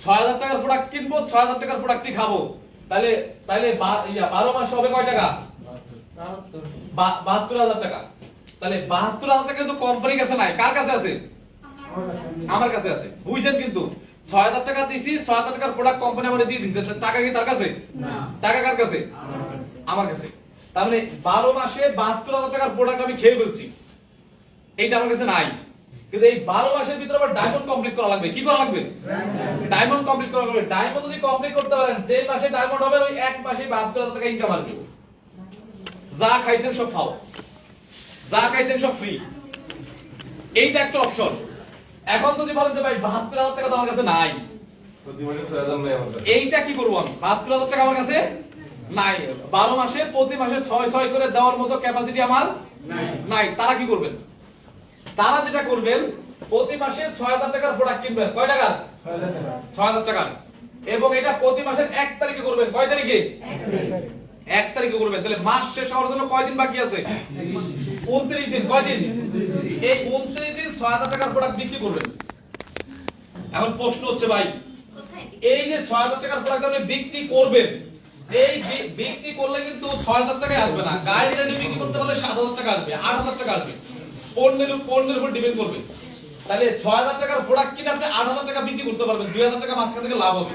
6000 টাকার প্রোডাক্ট কিনবো, 6000 টাকার প্রোডাক্টই খাবো। তাহলে 12 মাস হবে কয় টাকা? 72000 টাকা। তাহলে 72000 টাকা তো কোম্পানির কাছে নাই, কার কাছে আছে? আমার কাছে আছে। বুঝছেন? কিন্তু 6000 টাকা দিছি, 6000 টাকার প্রোডাক্ট কোম্পানি আমারে দিয়ে দিছে, টাকা কি তার কাছে? না। টাকা কার কাছে? আমার কাছে। তার মানে 12 মাসে 72000 টাকার প্রোডাক্ট আমি খেয়ে ফেলছি, এইটা আমার কাছে নাই। কিন্তু এই 12 মাসের ভিতরে আবার ডায়মন্ড কমপ্লিট করা লাগবে। কি করা লাগবে? ডায়মন্ড কমপ্লিট করা লাগবে। ডায়মন্ড যদি কমপ্লিট করতে পারেন, যে মাসে ডায়মন্ড হবে ওই এক মাসে 72,000 টাকা ইনকাম আসবে। যা খাইছেন সব খাও, যা খাইছেন সব ফ্রি। এইটা একটা অপশন। এখন যদি বলেন যে ভাই 72,000 টাকা তো আমার কাছে নাই, প্রতি মাসে 6,000 নাই আমার কাছে। এইটা কি করবো আমি? 72,000 টাকা আমার কাছে নাই, 12 মাসে প্রতি মাসে 6 করে দেওয়ার মতো ক্যাপাসিটি আমার নাই। তারা কি করবেন? তারা যেটা করবেন, প্রতি মাসে 6,000 টাকার প্রোডাক্ট কিনবেন। কয় টাকার? 6,000 টাকার। এবং এটা প্রতি মাসের 1 তারিখে করবেন। কয় তারিখে? 1 তারিখে করবেন। তাহলে মাস শেষ হওয়ার জন্য কয়দিন বাকি আছে? 29 দিন। কয়দিন? এই 29 দিন 6,000 টাকার প্রোডাক্ট বিক্রি করবেন। এখন প্রশ্ন হচ্ছে ভাই, এই যে 6,000 টাকার প্রোডাক্ট আপনি বিক্রি করবেন, এই বিক্রি করলে কিন্তু 6,000 টাকায় আসবে না। গাড়ি রেডি বিক্রি করতে পারলে 7,000 টাকা আসবে, 8,000 টাকা আসবে। পণ্যের উপর ডিপেন্ড করবে। তাহলে 6,000 টাকার প্রোডাক্ট কিনে আপনি 8,000 টাকা বিক্রি করতে পারবেন, 2,000 টাকা মাঝখান থেকে লাভ হবে।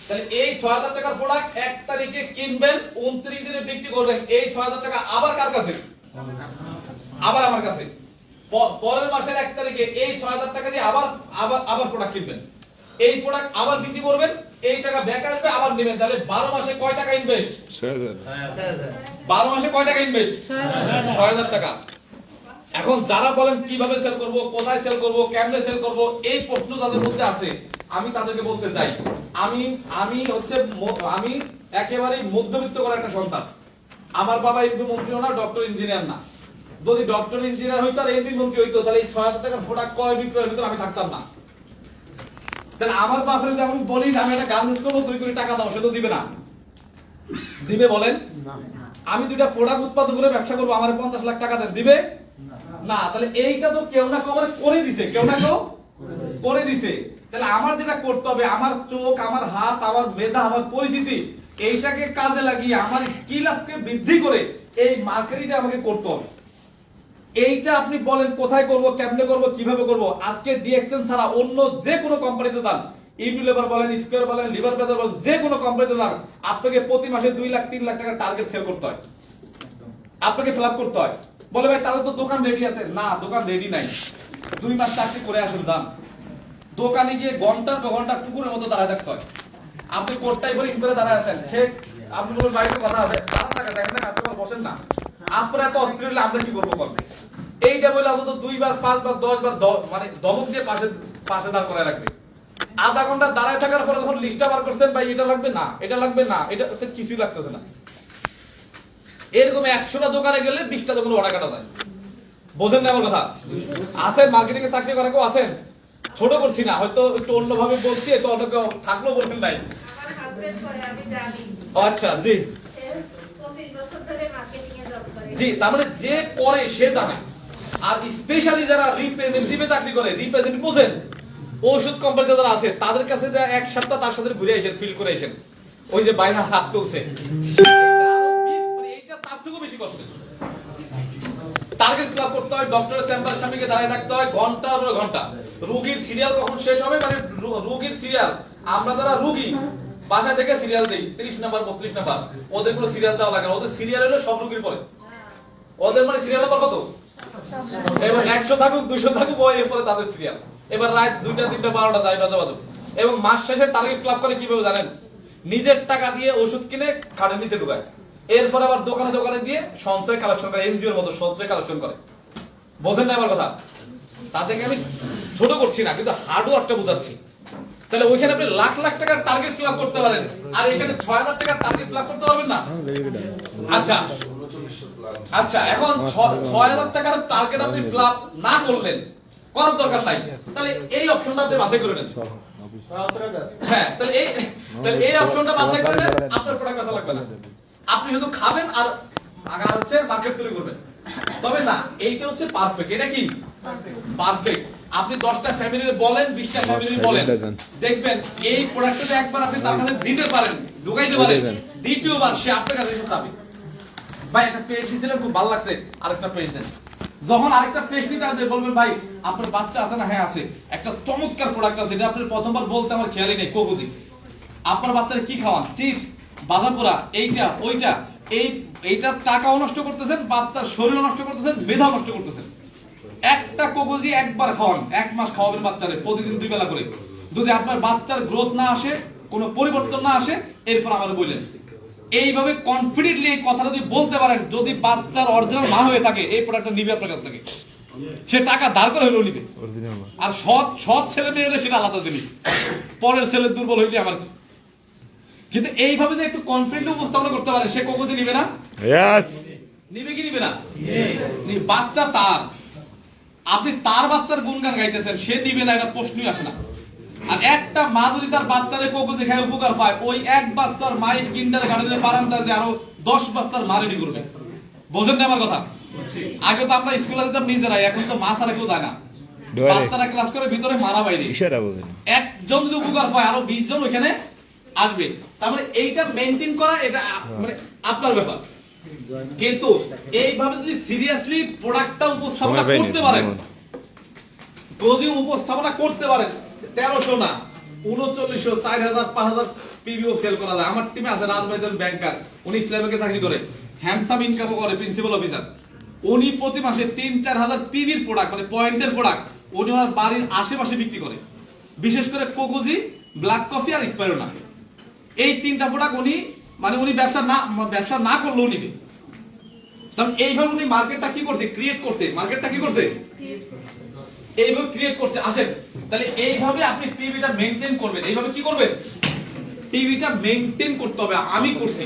তাহলে এই 6,000 টাকার প্রোডাক্ট 1 তারিখে কিনবেন, 29 দিনে বিক্রি করবেন। এই 6,000 টাকা আবার কার কাছে? আবার আমার কাছে। পরের মাসের 1 তারিখে এই 6,000 টাকা দিয়ে আবার প্রোডাক্ট কিনবেন, এই প্রোডাক্ট আবার বিক্রি করবেন, এই টাকা ব্যাক আসবে, আবার নেবেন। তাহলে 12 মাসে কয় টাকা ইনভেস্ট? 12 মাসে কয় টাকা ইনভেস্ট? 6,000 টাকা। এখন যারা বলেন কিভাবে সেল করব, কোথায় সেল করব, কেমনে সেল করব, এই প্রশ্ন যাদের মধ্যে আছে, আমি তাদেরকে বলতে চাই, আমি একেবারে মধ্যবিত্ত করা একটা সন্তান। আমার বাবা এমপি মন্ত্রীও না, ডক্টর ইঞ্জিনিয়ার না। যদি ডক্টর ইঞ্জিনিয়ার হইতো আর এমপি মন্ত্রী হইতো, তাহলে এই 6,000 টাকার প্রোডাক্ট ক্রয় বিক্রয়ের ভিতরে আমি থাকতাম না। তাহলে আমার বাপরে যদি আমি বলি আমি একটা গার্মেন্টস করবো, 2 কোটি টাকা দাও, সে তো দিবে না। দিবে বলেন? আমি 2টা প্রোডাক্ট উৎপাদন করে ব্যবসা করবো, আমার 50 লাখ টাকা দেন, দিবে না। তাহলে এইটা তো কেউ না কেউ করে দিছে, কেউ না কেউ করে দিছে। তাহলে আমার যেটা করতে হবে, আমার চোখ, আমার হাত, আমার মেধা, আমার পরিচিতি, এইটাকে কাজে লাগিয়ে আমার স্কিল আপকে বৃদ্ধি করে এই মার্কেটিংটা আমাকে করতে হবে। এইটা আপনি বলেন কোথায় করব, কেমনে করব, কিভাবে করব। আজকে ডিএক্সএন ছাড়া অন্য যে কোনো কোম্পানিতে যান, ইউনিলিভার বলেন, স্কয়ার বলেন, লিভার ব্রাদার বলেন, যে কোনো কোম্পানিতে যান, আপনাকে প্রতি মাসে 2 লাখ 3 লাখ টাকা টার্গেট সেল করতে হয়, আপনাকে ফিল আপ করতে হয়। বলে ভাই তাহলে তো দোকান রেডি আছে। না, দোকান রেডি নাই। 2 মাস চাকরি করে আসুন, যান দোকানে গিয়ে ঘন্টার পর ঘন্টা কুকুরের মতো দাঁড়ায় থাকতে হয়। আপনি কোটটাই পরে ইন করে দাঁড়ায় আছেন, সে আপনি বলেন বাইরে কথা আছে, দাঁড়ান থাকা দেখেন না, কাস্টমার বসেন না। আপনারা এত অস্থির হলে আমরা কি করবো? করবে এইটা বলে অন্তত 2 বার 5 বার 10 বার মানে দমক দিয়ে পাশে দাঁড় করায় রাখবে। আধা ঘন্টা দাঁড়ায় থাকার পরে যখন লিস্টটা বার করছেন, ভাই এটা লাগবে না, এটা লাগবে না, এটা কিছুই লাগতেছে না, এরকম 100টা দোকানে গেলে 20টা দোকানে অর্ডার কাটা যায়। বোঝেন না আমার কথা? আছেন মার্কেটিং এ চাকরি করা কেউ আছেন? ছোট করছি না, হয়তো একটু অন্যভাবে বলছি, তো অন্য কেউ থাকলেও বলবেন নাই। আচ্ছা, জি জি, তার মানে যে করে সে জানে। আর স্পেশালি যারা রিপ্রেজেন্টেটিভে চাকরি করে, রিপ্রেজেন্টেটিভ বোঝেন, ওষুধ কোম্পানিতে যারা আছে তাদের কাছে যা 1 সপ্তাহ তার সাথে ঘুরে এসেন, ফিল করে এসেন, ওই যে বাইরে হাত তুলছে, এইটা তার থেকেও বেশি কষ্ট। টার্গেট ফিল আপ করতে হয়, ডক্টরের চেম্বারের সামনে গিয়ে দাঁড়িয়ে থাকতে হয় ঘন্টার পর ঘন্টা। রোগীর সিরিয়াল কখন শেষ হবে, মানে রোগীর সিরিয়াল, আমরা যারা রোগী বাসা থেকে সিরিয়াল দেই 30 নাম্বার 32 নাম্বার, ওদের কোনো সিরিয়াল দেওয়া লাগে না, ওদের সিরিয়াল হলো সব রোগীর পরে। ওদের মানে সিরিয়াল নাম্বার কত? এবার 100 থাকুক 200 থাকুক, ওই এরপরে তাদের সিরিয়াল। এবার রাত 2টা 3টা 12টা যায় বাজাবাজু। এবং মাস শেষে টার্গেট ফিল আপ করে কিভাবে জানেন? নিজের টাকা দিয়ে ওষুধ কিনে খাটের নিচে ঢুকায়, এরপর আবার দোকানে দোকানে দিয়ে সঞ্চয় কালেকশন করে, এনজিওর মতো সঞ্চয় কালেকশন করে। বোঝেন না আমার কথা? তাদেরকে আমি ছোট করছি না, কিন্তু হার্ডওয়ার্কটা বোঝাচ্ছি। তাহলে ওইখানে আপনি লাখ লাখ টাকার টার্গেট ফিল আপ করতে পারেন, আর এখানে 6,000 টাকার টার্গেট ফিল আপ করতে পারবেন না। আচ্ছা আচ্ছা, এখন 6,000 টাকার টার্গেট আপনি ফিল আপ না করলেন, করার দরকার নাই, তাহলে এই অপশনটা আপনি বাছাই করে নেন। হ্যাঁ, তাহলে এই অপশনটা বাছাই করে নেন, আপনার প্রোডাক্ট বেচা লাগবে না, আপনি শুধু খাবেন আর হচ্ছে মার্কেট তৈরি করবেন। তবে না, এইটা হচ্ছে পারফেক্ট। এটা কি পারফেক্ট? আপনি 10টা ফ্যামিলির বলেন, 20টা ফ্যামিলির বলেন, দেখবেন এই প্রোডাক্টটা একবার আপনি তার কাছে দিতে পারেন, ঢুকাইতে পারেন, দ্বিতীয়বার সে আপনার কাছে এসে যাবে, ভাই একটা পেজ দিয়েছিলেন খুব ভালো লাগছে, আরেকটা পেজ দেন। যখন আরেকটা পেজ নিতে আসবে বলবেন, ভাই আপনার বাচ্চা আছে না? হ্যাঁ আছে, একটা চমৎকার প্রোডাক্ট আছে, যেটা আপনি প্রথমবার বলতে আমার খেয়ালই নেই, কোকুজি। আপনার বাচ্চারা কি খাওয়ান? চিপস, বাঁধাপোড়া, এইটা ওইটা, এইটা টাকাও নষ্ট করতেছেন, বাচ্চার শরীরও নষ্ট করতেছেন, মেধাও নষ্ট করতেছেন। একটা কোকোজি একবার খাওয়ান, 1 মাস খাওয়াবেন বাচ্চারে প্রতিদিন 2 বেলা করে। যদি আপনার বাচ্চার গ্রোথ না আসে, কোনো পরিবর্তন না আসে, এরপর আমার বললেন। এইভাবে কনফিডেন্টলি এই কথাটা যদি বলতে পারেন, যদি বাচ্চার অরিজিনাল মা হয়ে থাকে এই প্রোডাক্টটা নিবে আপনার কাছ থেকে, সে টাকা ধার করে হলেও নিবে। আর সৎ ছেলে মেয়ে হলে সেটা আলাদা জিনিস, পরের ছেলে দুর্বল হইলে আমার। কিন্তু এইভাবে যে একটু কনফিডেন্টলি উপস্থাপনা করতে পারেন, সে কোকোজি নিবে না? নিবে কি নিবে না? বাচ্চা তার, আপনি তার বাচ্চার গুণগান গাইতেছেন, সে নিবে না, এটা প্রশ্নই আসে না। আর একটা মা যদি তার বাচ্চারে কোকোজি খায় উপকার পায়, ওই এক বাচ্চার মায়ের কিন্ডার গার্ডেনের বারান্দা যে আরো 10 বাচ্চার মা রেডি করবে। বোঝেন না আমার কথা? আগে তো আমরা স্কুলে যেতাম নিজেরাই, এখন তো মা ছাড়া কেউ যায় না। বাচ্চারা ক্লাস করে ভিতরে, মারা বাইরে। একজন যদি উপকার পায়, আরো 20 জন ওইখানে আসবে। তারপরে এইটা মেনটেন করা, এটা মানে আপনার ব্যাপার। কিন্তু এইভাবে যদি সিরিয়াসলি প্রোডাক্টটা উপস্থাপনা করতে পারেন, যদি উপস্থাপনা করতে পারেন, 1300 না 3900, 4000, 5000 পিবিও সেল করা যায়। আমার টিমে আছে রাজবাড়ির ব্যাংকার, উনি ইসলামিকে চাকরি করে, হ্যান্ডসাম ইনকামও করে, প্রিন্সিপাল অফিসার। উনি প্রতি মাসে 3-4 হাজার পিবির প্রোডাক্ট, মানে পয়েন্টের প্রোডাক্ট উনি ওনার বাড়ির আশেপাশে বিক্রি করে। বিশেষ করে কোকোজি, ব্ল্যাক কফি আর স্পাইরোনা, এই 3টা প্রোডাক্ট উনি মানে উনি ব্যবসা না করলেও নিবে। তাহলে এইভাবে উনি মার্কেটটা কি করছে, ক্রিয়েট করছে। মার্কেটটা কি করছে, এইভাবে ক্রিয়েট করছে। আসেন তাহলে এইভাবে আপনি পিভিটা মেইনটেইন করবেন। এইভাবে কি করবেন, পিভিটা মেইনটেইন করতে হবে। আমি করছি।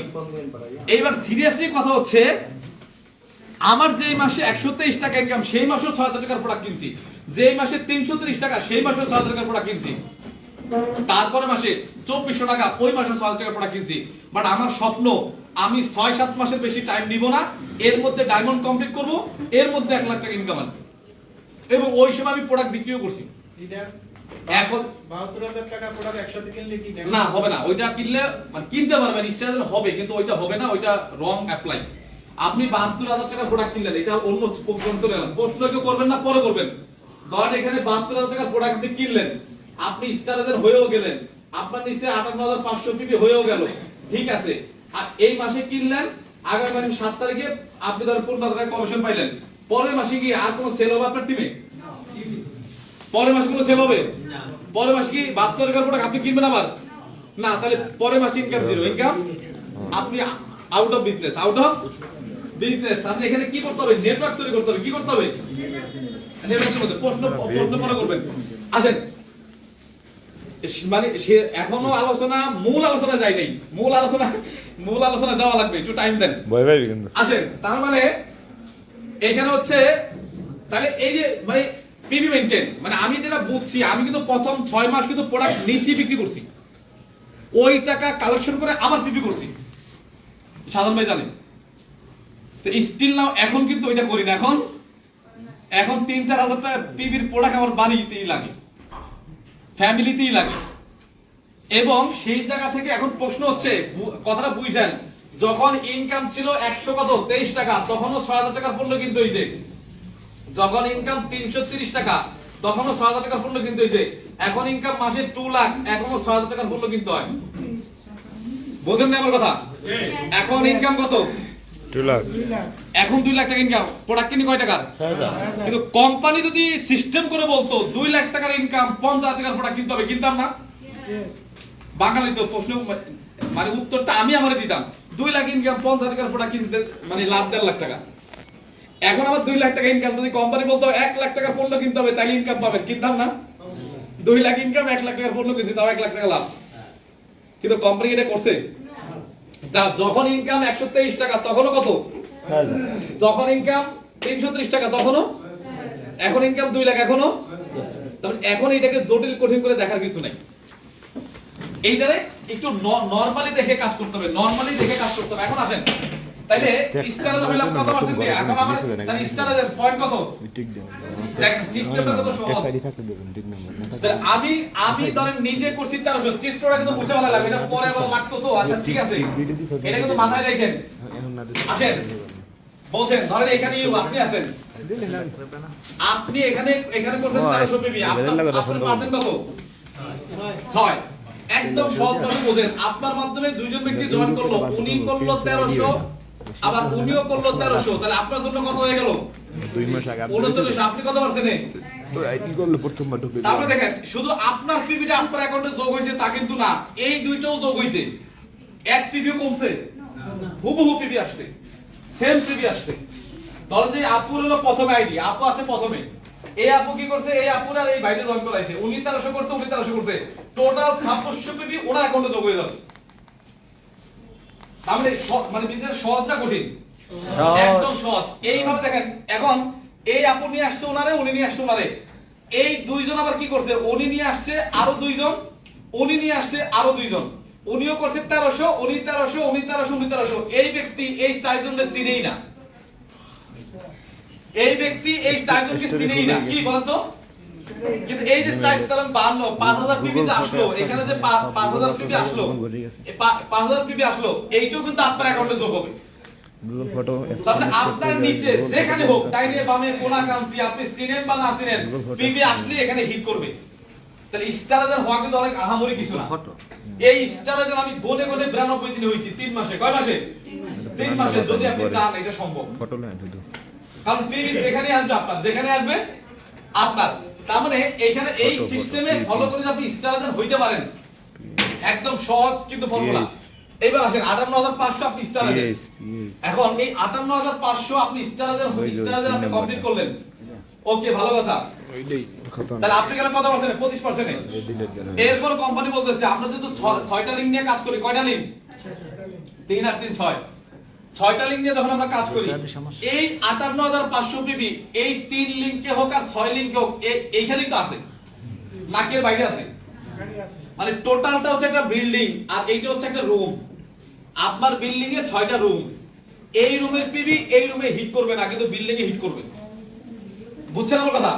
এইবার সিরিয়াসলি কথা হচ্ছে, আমার যেই মাসে 123 টাকা ইনকাম, সেই মাসেও 6000 টাকার প্রোডাক্ট কিনছি। যেই মাসে 330 টাকা, সেই মাসেও 6000 টাকার প্রোডাক্ট কিনছি। তারপরে মাসে 2400 টাকা, ওই মাসে 6000 টাকার প্রোডাক্ট কিনছি। বাট আমার স্বপ্ন, আমি 6-7 মাসের বেশি টাইম নিব না, এর মধ্যে ডায়মন্ড কমপ্লিট করব, এর মধ্যে 1 লাখ টাকা ইনকাম আসবে। এবং ওই সময় আমি প্রোডাক্ট বিক্রিও করছি। এখন 72,000 টাকা প্রোডাক্ট একসাথে কিনলে কি না হবে না, ওইটা কিনলে মানে কিনতে পারবেন, স্টাইল হবে, কিন্তু ওইটা হবে না, ওইটা রং অ্যাপ্লাই। আপনি 72,000 টাকা প্রোডাক্ট কিনলেন, এটা অন্য চলে গেল। প্রশ্ন কেউ করবেন না, পরে করবেন। ধরেন এখানে 72,000 টাকার প্রোডাক্ট আপনি কিনলেন, আপনি স্টারের হয়েও গেলেন, আপনার নিচে 58,500 পিপি হয়েও গেল, ঠিক আছে। আর এই মাসে কিনলেন, আগামী মাসে 7 তারিখে আপনি ধরেন 15,000 টাকা কমিশন পাইলেন। পরের মাসে গিয়ে আর কোনো সেল হবে আপনার টিমে? পরের মাসে কোনো সেল হবে? পরের মাসে কি 72 টাকার প্রোডাক্ট আপনি কিনবেন আবার? না, তাহলে পরের মাসে ইনকাম জিরো। ইনকাম আপনি out of business, out of business. তাহলে এখানে কি করতে হবে, নেটওয়ার্ক তৈরি করতে হবে। কি করতে হবে, নেটওয়ার্কের মধ্যে। প্রশ্ন পরে করবেন। আসেন, মানে সে এখনো আলোচনা, মূল আলোচনা যায় নাই। মূল আলোচনা যাওয়া লাগবে, একটু টাইম দেন। আসেন, তার মানে এখানে হচ্ছে, তাহলে এই যে মানে পিবি মেইনটেইন, মানে আমি যেটা বুঝছি, আমি কিন্তু প্রথম 6 মাস কিন্তু প্রোডাক্ট নিছি, বিক্রি করছি, ওই টাকা কালেকশন করে আবার পিবি করছি। সাধারণ ভাই জানেন তো, স্টিল নাও এখন কিন্তু ওইটা করি না। এখন 3-4 হাজার টাকা পিবির প্রোডাক্ট আমার বাড়িতেই লাগে, ফ্যামিলিতেই লাগে। এবং সেই জায়গা থেকে এখন প্রশ্ন হচ্ছে, কথাটা বুঝছেন, যখন ইনকাম ছিল 123 টাকা, তখনও 6,000 টাকার পণ্য কিনতে হয়েছে। যখন ইনকাম 330 টাকা, তখনও 6,000 টাকার পণ্য কিনতে হয়েছে। এখন ইনকাম মাসে 2 লাখ, এখনো 6,000 টাকার পণ্য কিনতে হয়। বোঝেন না আমার কথা? এখন ইনকাম কত? 2 লাখ। এখন 2 লাখ টাকা ইনকাম, প্রোডাক্ট কিনে কয় টাকার? কিন্তু কোম্পানি যদি সিস্টেম করে বলতো 2 লাখ টাকার ইনকাম, 50 টাকার প্রোডাক্ট কিনতে হবে, কিনতাম না? বাঙালি তো প্রশ্ন, মানে উত্তরটা আমি আমারে দিতাম। 2 লাখ ইনকাম, 50 টাকার প্রোডাক্ট কিনতে মানে লাভ 1.5 লাখ টাকা। এখন আবার 2 লাখ টাকা ইনকাম, যদি কোম্পানি বলতো 1 লাখ টাকার পণ্য কিনতে হবে, তাহলে ইনকাম পাবেন, কিনতাম না? 2 লাখ ইনকাম, 1 লাখ টাকার পণ্য কিনছি, তাও 1 লাখ টাকা লাভ। কিন্তু কোম্পানি এটা করছে। যখন ইনকাম 123 টাকা, তখনও কত? যখন ইনকাম 330 টাকা, তখনও। এখন ইনকাম 2 লাখ, এখনো। তবে এখন এটাকে জটিল কঠিন করে দেখার কিছু নাই। এইটারে একটু নরমালি দেখে কাজ করতে হবে, নরমালি দেখে কাজ করতে হবে। এখন আসেন, তাইলে স্টারের হইলাম কত পার্সেন্ট দিয়ে, এখন আমরা তাহলে স্টারের পয়েন্ট কত? দেখেন সিস্টেমটা কত সহজ। তাহলে আমি ধরেন নিজে করছি 1300, চিত্রটা কিন্তু বুঝতে ভালো লাগবে, এটা পরে আবার লাগতো তো। আচ্ছা ঠিক আছে, এটা কিন্তু মাথায় রাখেন। আসেন বলছেন, ধরেন এখানে আপনি আছেন, আপনি এখানে করছেন 1300 পিবি, আপনার পার্সেন্ট কত? 6। একদম সহজভাবে বোঝেন, আপনার মাধ্যমে 2 জন ব্যক্তি জয়েন করলো, উনি করলো 1300, আবার উনিও করলো 1300, তাহলে আপনার জন্য কত হয়ে গেল? 2 মাস আগে 39। আপনি কত পারছেন? তো আইডি করলে প্রথমবার ঢুকে তারপরে দেখেন শুধু আপনার পিবিটা আপনার অ্যাকাউন্টে যোগ হয়েছে তা কিন্তু না, এই দুইটাও যোগ হয়েছে। এক পিবিও কমছে, হুবহু পিবি আসছে, সেম পিবি আসছে। ধরেন যে আপুর হলো প্রথমে আইডি, আপু আছে প্রথমে, এই আপু কি করছে, এই আপুর আর এই বাইরে জয়েন করাইছে, উনি 1300 করতে, উনি 1300 করতে, টোটাল 2600 পিবি ওনার অ্যাকাউন্টে যোগ হয়ে গেল। তাহলে মানে বিজনেস সহজ না কঠিন? একদম সহজ। এইভাবে দেখেন, এখন এই আপু নিয়ে আসছে ওনারে, উনি নিয়ে আসছে ওনারে, এই দুইজন আবার কি করছে, উনি নিয়ে আসছে আরো দুইজন, উনি নিয়ে আসছে আরো দুইজন, উনিও করছে 1300, উনি 1300, উনি 1300, উনি 1300। এই ব্যক্তি এই চারজনকে চিনেই না, এই ব্যক্তি এই চারজনকে চিনেই না, কি বলেন তো? কিন্তু এই যে 4 তারাং 52 5000 পিবি আসলো, এখানে যে 5000 পিবি আসলো, 5000 পিবি আসলো, এইটাও কিন্তু আপনার অ্যাকাউন্টে যোগ হবে। ফটো তাহলে আপনার নিচে যেখানে হোক, ডাইনে বামে কোনা কামসি, আপনি চিনেন বা না চিনেন, পিবি আসলে এখানে হিট করবে। তাহলে স্টারাজার হওয়া কিন্তু অনেক আহামরি কিছু না। এই স্টারাজার আমি গনে গনে 92 দিনে হইছি, 3 মাসে। কয় মাসে? 3 মাসে। যদি আপনি চান এটা সম্ভব, ফটো না শুধু কারণ পিবি যেখানে আসবে আপনার, যেখানে আসবে আপনার। তার মানে এখানে এই সিস্টেমে ফলো করে যদি আপনি স্টারাজার হইতে পারেন, একদম সহজ কিন্তু ফর্মুলা। এবার আসেন 58500 আপনি স্টারাজার, এখন এই 58500 আপনি স্টারাজার আপনি কমপ্লিট করলেন, ওকে ভালো কথা। তাহলে আপনি কেন কত পারছেন? 25%। এরপর কোম্পানি বলতেছে আমরা যেহেতু 6টা লিঙ্ক নিয়ে কাজ করি, কয়টা লিঙ্ক? 3 আর 3 6, 6টা লিঙ্ক নিয়ে যখন আমরা কাজ করি, এই 58500 পিবি এই 3 লিঙ্কে হোক আর 6 লিঙ্কে হোক, এইখানেই তো আছে, নাকের বাইরে আছে। মানে টোটালটা হচ্ছে একটা বিল্ডিং, আর এইটা হচ্ছে একটা রুম। আপনার বিল্ডিং এ 6টা রুম, এই রুমের পিবি এই রুমে হিট করবে না, কিন্তু বিল্ডিং এ হিট করবে। বুঝছেন আমার কথা?